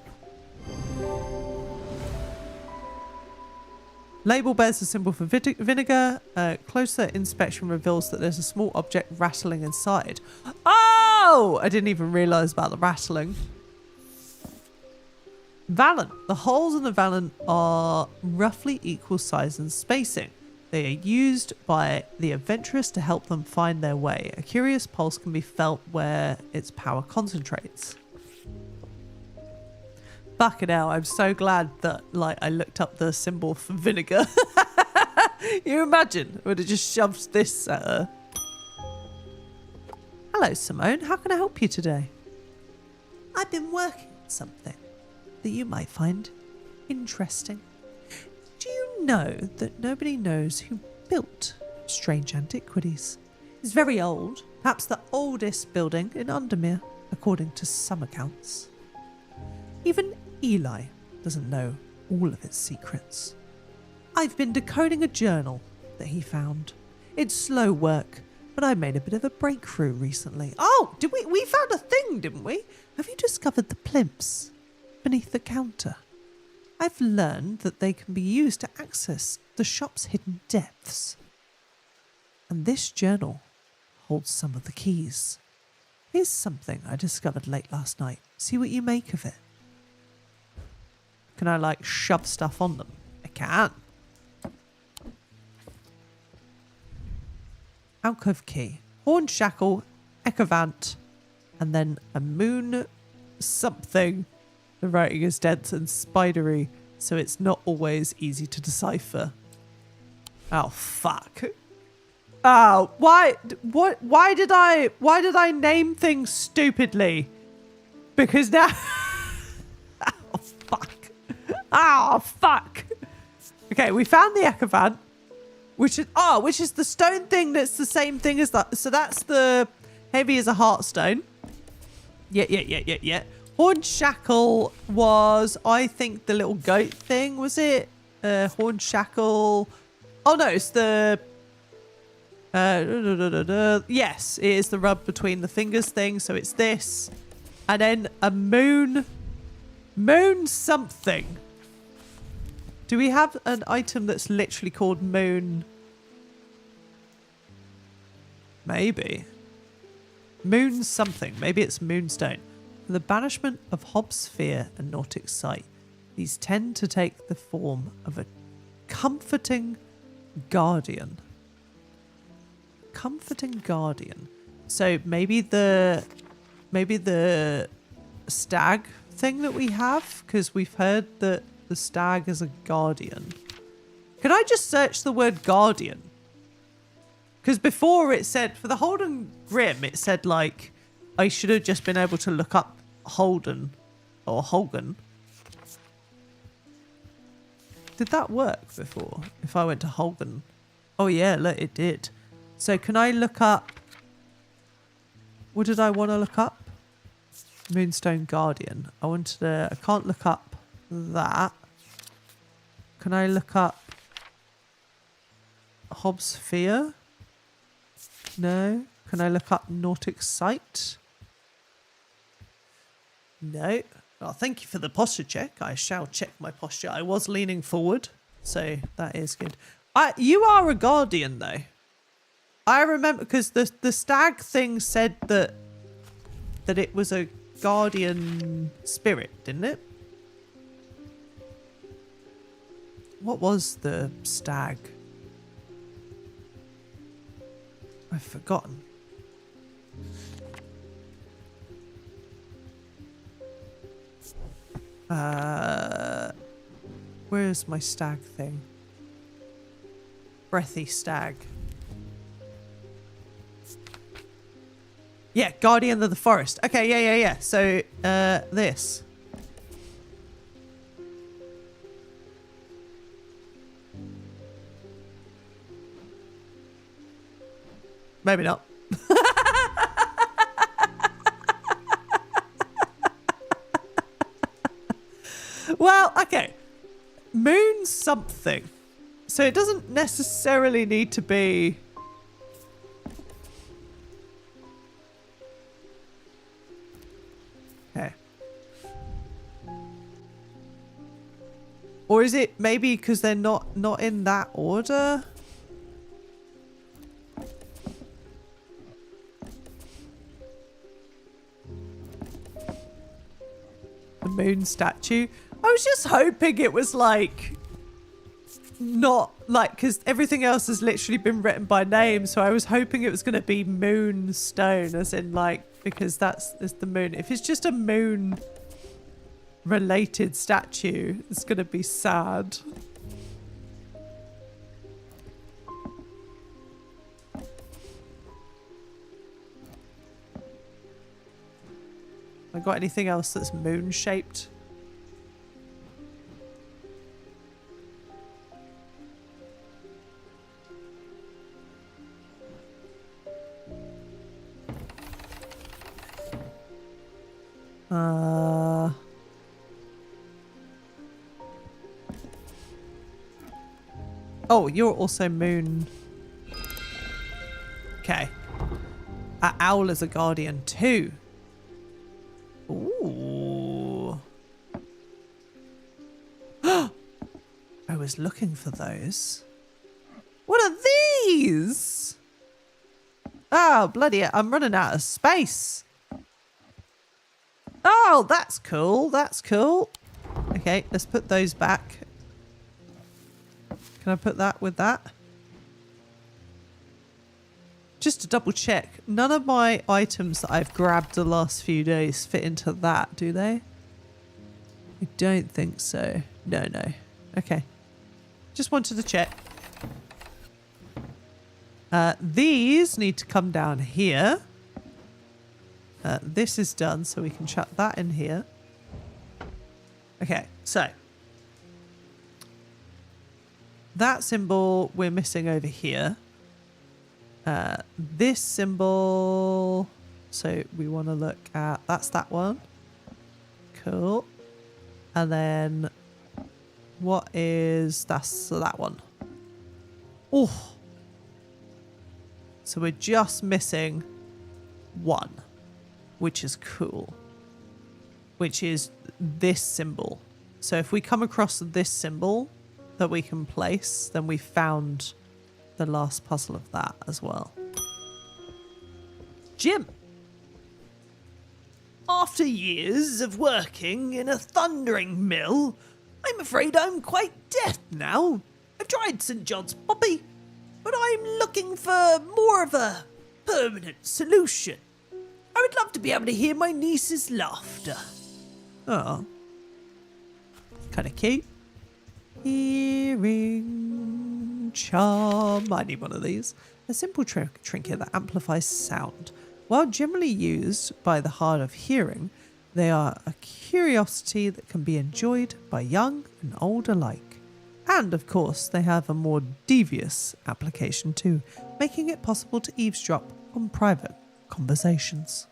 Label bears a symbol for vinegar. Closer inspection reveals that there's a small object rattling inside. Oh! I didn't even realise about the rattling. Valent. The holes in the valent are roughly equal size and spacing. They are used by the adventurers to help them find their way. A curious pulse can be felt where its power concentrates. Fucking hell, I'm so glad that I looked up the symbol for vinegar. You imagine? I would have just shoved this at her. Hello, Simone. How can I help you today? I've been working on something that you might find interesting. Do you know that nobody knows who built Strange Antiquities? It's very old, perhaps the oldest building in Undermere, according to some accounts. Even Eli doesn't know all of its secrets. I've been decoding a journal that he found. It's slow work, but I made a bit of a breakthrough recently. Oh, did we found a thing, didn't we? Have you discovered the plimps beneath the counter? I've learned that they can be used to access the shop's hidden depths. And this journal holds some of the keys. Here's something I discovered late last night. See what you make of it. Can I shove stuff on them? I can. Alcove key. Horn shackle, ecovant, and then a moon something. The writing is dense and spidery, so it's not always easy to decipher. Oh, fuck. Oh, why did I name things stupidly? Because now... Oh, fuck. Oh, fuck. Okay, we found the ecovant, which is the stone thing that's the same thing as that. So that's the heavy as a heartstone. Yeah. Horn shackle was, I think, the little goat thing, was it? Horn shackle. Oh no, it's the... Yes, it is the rub between the fingers thing, so it's this. And then a moon something. Do we have an item that's literally called moon? Maybe. Moon something. Maybe it's moonstone. For the banishment of Hobbs' fear and Nautic sight, these tend to take the form of a comforting guardian. Comforting guardian. So maybe the stag thing that we have, because we've heard that the stag is a guardian. Can I just search the word guardian? Because before it said, for the Holden Grim, it said I should have just been able to look up Holden or Holgan. Did that work before? If I went to Holgan? Oh yeah, look, it did. So can I look up... What did I want to look up? Moonstone Guardian. I can't look up that. Can I look up Hobbs' fear? No. Can I look up Nautic sight? No. Oh, thank you for the posture check. I shall check my posture. I was leaning forward, so that is good. You are a guardian, though. I remember because the stag thing said that it was a guardian spirit, didn't it? What was the stag? I've forgotten. Where's my stag thing? Breathy stag. Yeah, guardian of the forest. Okay, yeah. So, this. Maybe not. Well, okay. Moon something. So it doesn't necessarily need to be... Okay. Or is it maybe because they're not in that order? The moon statue. I was just hoping it was like not like, because everything else has literally been written by name, so I was hoping it was going to be moonstone, as in like, because that's the moon. If it's just a moon related statue, it's going to be sad. I got anything else that's moon shaped? Oh, you're also moon. Okay. An owl is a guardian too. Ooh. I was looking for those. What are these? Oh, bloody hell. I'm running out of space. Oh, that's cool. That's cool. Okay, let's put those back. Can I put that with that? Just to double check, none of my items that I've grabbed the last few days fit into that, do they? I don't think so. No. Okay. Just wanted to check. These need to come down here. This is done, so we can chuck that in here. Okay, so. That symbol we're missing over here. This symbol, so we want to look at, that's that one. Cool. And then what is, that's that one. Oh. So we're just missing one, which is cool, which is this symbol. So if we come across this symbol that we can place, then we found the last puzzle of that as well. Jim. After years of working in a thundering mill, I'm afraid I'm quite deaf now. I've tried St. John's poppy, but I'm looking for more of a permanent solution. I would love to be able to hear my niece's laughter. Oh. Kind of cute. Hearing charm. I need one of these. A simple trinket that amplifies sound. While generally used by the hard of hearing, they are a curiosity that can be enjoyed by young and old alike. And of course, they have a more devious application too, making it possible to eavesdrop on private conversations.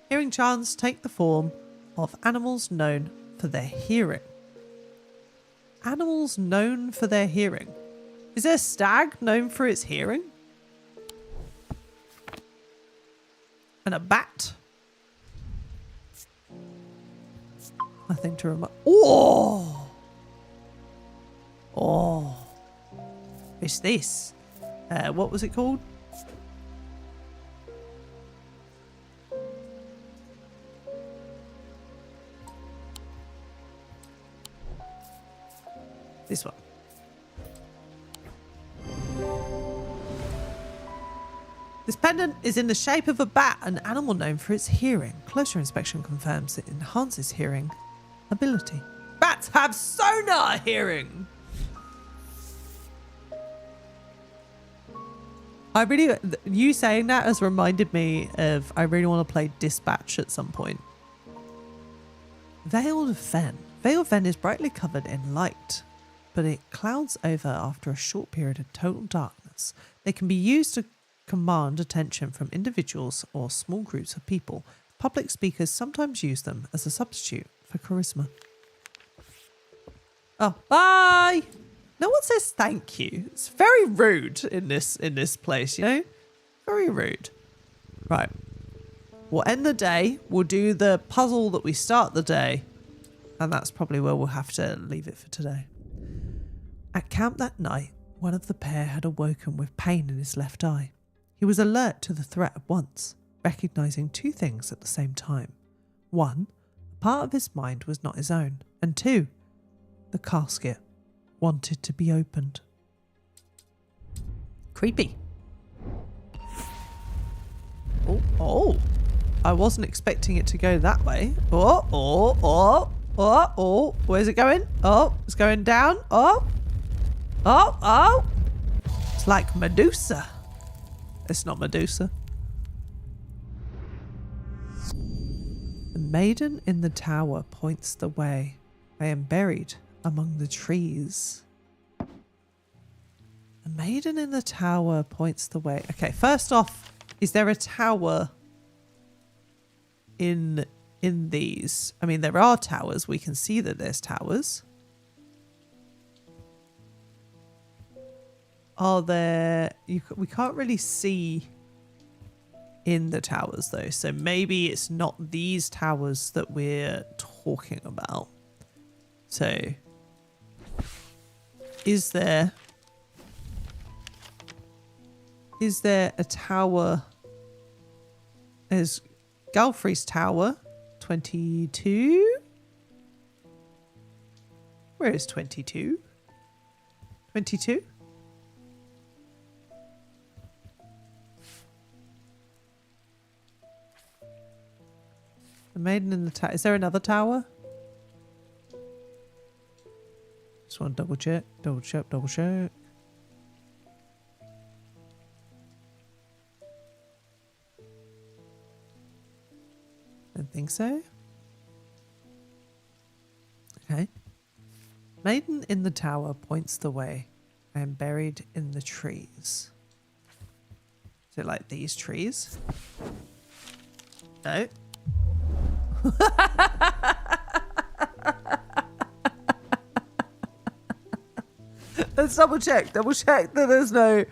Hearing charms take the form of animals known for their hearing. Animals known for their hearing. Is there a stag known for its hearing? And a bat? Nothing to remember. Oh! Oh. It's this. What was it called? This pendant is in the shape of a bat, an animal known for its hearing. Closer inspection confirms it enhances hearing ability. Bats have sonar hearing! You saying that has reminded me of, I really want to play Dispatch at some point. Veiled Fen. Veiled Fen is brightly covered in light, but it clouds over after a short period of total darkness. They can be used to command attention from individuals or small groups of people. Public speakers sometimes use them as a substitute for charisma. Oh, bye! No one says thank you. It's very rude in this place, you know? Very rude. Right. We'll end the day. We'll do the puzzle that we start the day. And that's probably where we'll have to leave it for today. At camp that night, one of the pair had awoken with pain in his left eye. He was alert to the threat at once, recognizing two things at the same time. One, a part of his mind was not his own. And two, the casket wanted to be opened. Creepy. Oh. I wasn't expecting it to go that way. Oh. Where's it going? Oh, it's going down. Oh. It's like Medusa. It's not Medusa. The maiden in the tower points the way. I am buried among the trees. The maiden in the tower points the way. Okay, first off, is there a tower in these? I mean, there are towers. We can see that there's towers. Are there... we can't really see in the towers, though. So maybe it's not these towers that we're talking about. So... Is there a tower? There's Galfrey's Tower, 22. Where is 22? 22? The maiden in the tower. Is there another tower? Just want to double check. Don't think so. Okay. Maiden in the tower points the way. I am buried in the trees. Is it like these trees? No. Let's double check that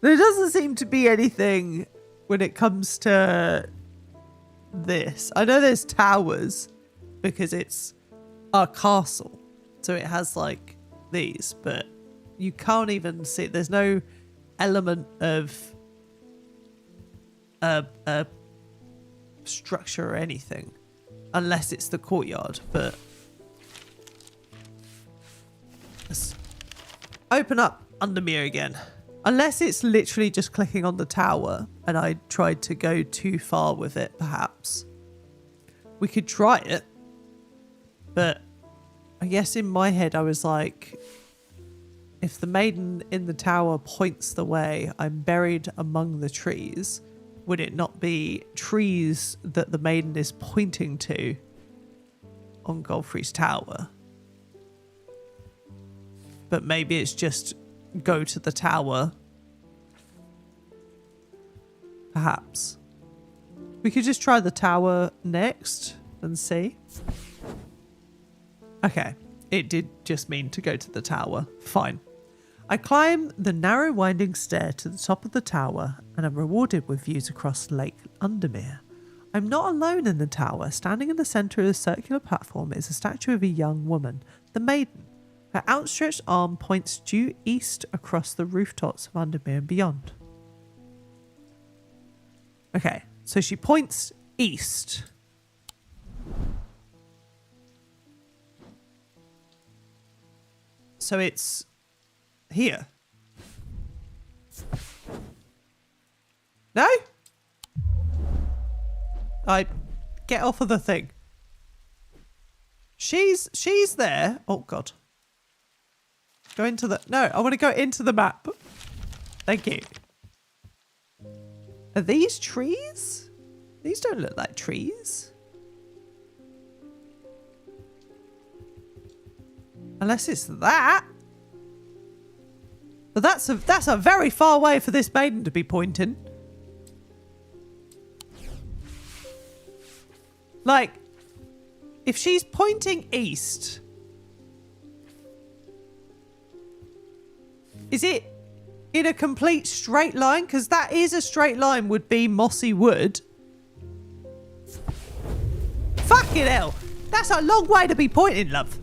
there doesn't seem to be anything when it comes to this. I know there's towers because it's a castle, so it has like these, but you can't even see, there's no element of a structure or anything unless it's the courtyard. But let's open up Undermere again. Unless it's literally just clicking on the tower and I tried to go too far with it, perhaps. We could try it. But I guess in my head I was like, if the maiden in the tower points the way, I'm buried among the trees. Would it not be trees that the maiden is pointing to on Godfrey's Tower? But maybe it's just go to the tower. Perhaps. We could just try the tower next and see. Okay. It did just mean to go to the tower. Fine. I climb the narrow winding stair to the top of the tower and am rewarded with views across Lake Undermere. I'm not alone in the tower. Standing in the centre of the circular platform is a statue of a young woman, the maiden. Her outstretched arm points due east across the rooftops of Undermere and beyond. Okay, so she points east. So it's here. No? I get off of the thing. She's there. Oh God. Go into the no, I want to go into the map. Thank you. Are these trees? These don't look like trees. Unless it's that. But that's a very far way for this maiden to be pointing. Like, if she's pointing east, is it in a complete straight line? Because that is a straight line, would be mossy wood. Fucking hell. That's a long way to be pointing, love.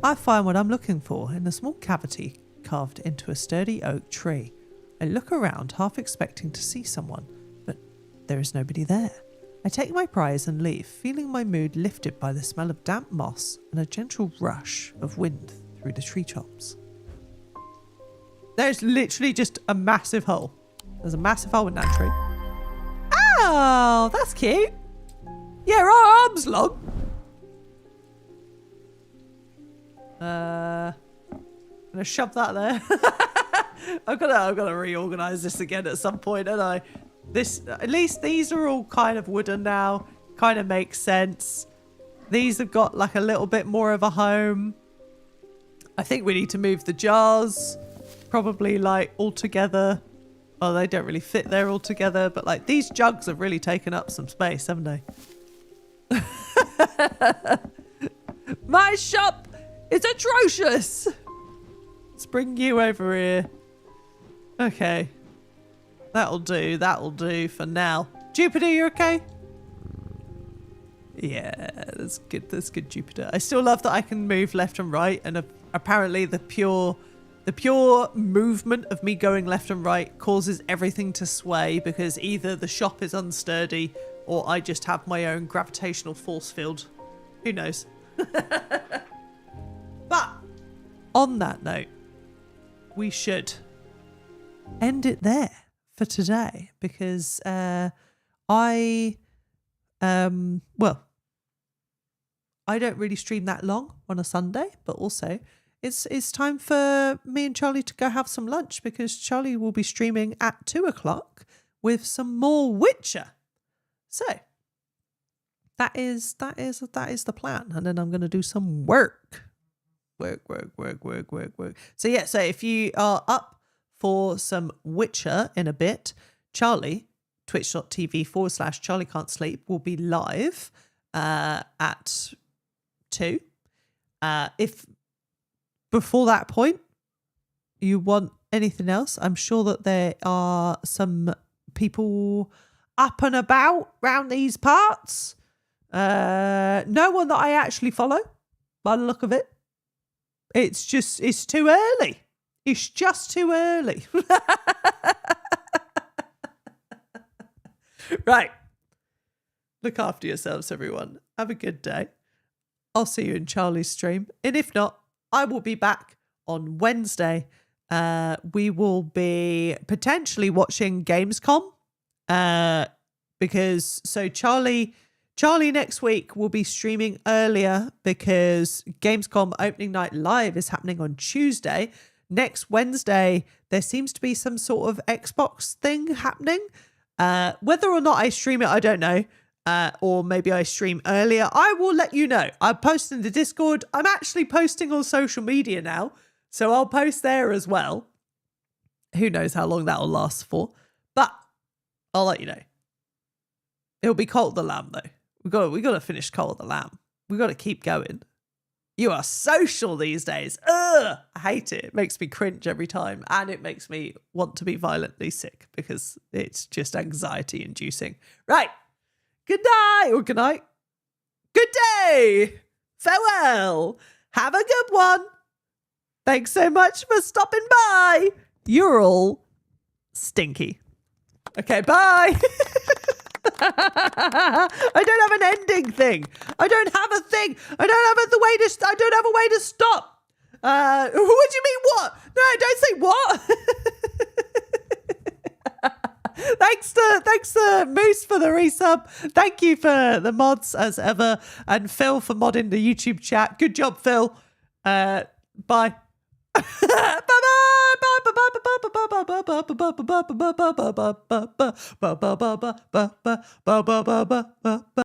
I find what I'm looking for in a small cavity carved into a sturdy oak tree. I look around, half expecting to see someone, but there is nobody there. I take my prize and leave, feeling my mood lifted by the smell of damp moss and a gentle rush of wind through the treetops. There's literally just a massive hole. There's a massive hole in that tree. Oh, that's cute. Yeah, her arm's long. I'm gonna shove that there. I've got to reorganize this again at some point, don't I? At least these are all kind of wooden now. Kind of makes sense. These have got like a little bit more of a home. I think we need to move the jars. Probably like all together. Well, they don't really fit there all together, but like these jugs have really taken up some space, haven't they? My shop is atrocious. Let's bring you over here. Okay. That'll do for now. Jupiter, you okay? Yeah, that's good, Jupiter. I still love that I can move left and right, and apparently the pure movement of me going left and right causes everything to sway, because either the shop is unsturdy or I just have my own gravitational force field. Who knows? But on that note, we should end it there for today, because I don't really stream that long on a Sunday, but also it's time for me and Charlie to go have some lunch, because Charlie will be streaming at 2:00 with some more Witcher. So that is the plan, and then I'm going to do some work. So yeah, so if you are up for some Witcher in a bit, Charlie, twitch.tv/Charlie Can't Sleep, will be live at 2. If before that point you want anything else, I'm sure that there are some people up and about round these parts. No one that I actually follow by the look of it. It's too early. It's just too early. Right. Look after yourselves, everyone. Have a good day. I'll see you in Charlie's stream. And if not, I will be back on Wednesday. We will be potentially watching Gamescom. Because Charlie next week will be streaming earlier, because Gamescom opening night live is happening on Tuesday. Next Wednesday, there seems to be some sort of Xbox thing happening. Whether or not I stream it, I don't know. Or maybe I stream earlier. I will let you know. I post in the Discord. I'm actually posting on social media now, so I'll post there as well. Who knows how long that will last for, but I'll let you know. It'll be Cult of the Lamb though. We got to finish Cult of the Lamb. We got to keep going. You are social these days. Ugh, I hate it. It makes me cringe every time, and it makes me want to be violently sick, because it's just anxiety inducing. Right. Good night, or good night. Good day. Farewell. Have a good one. Thanks so much for stopping by. You're all stinky. Okay, bye. I don't have an ending thing. I don't have a thing. I don't have a way to stop. What do you mean what? No, don't say what. Thanks to Moose for the resub. Thank you for the mods as ever, and Phil for modding the YouTube chat. Good job, Phil. Bye. Bye bye.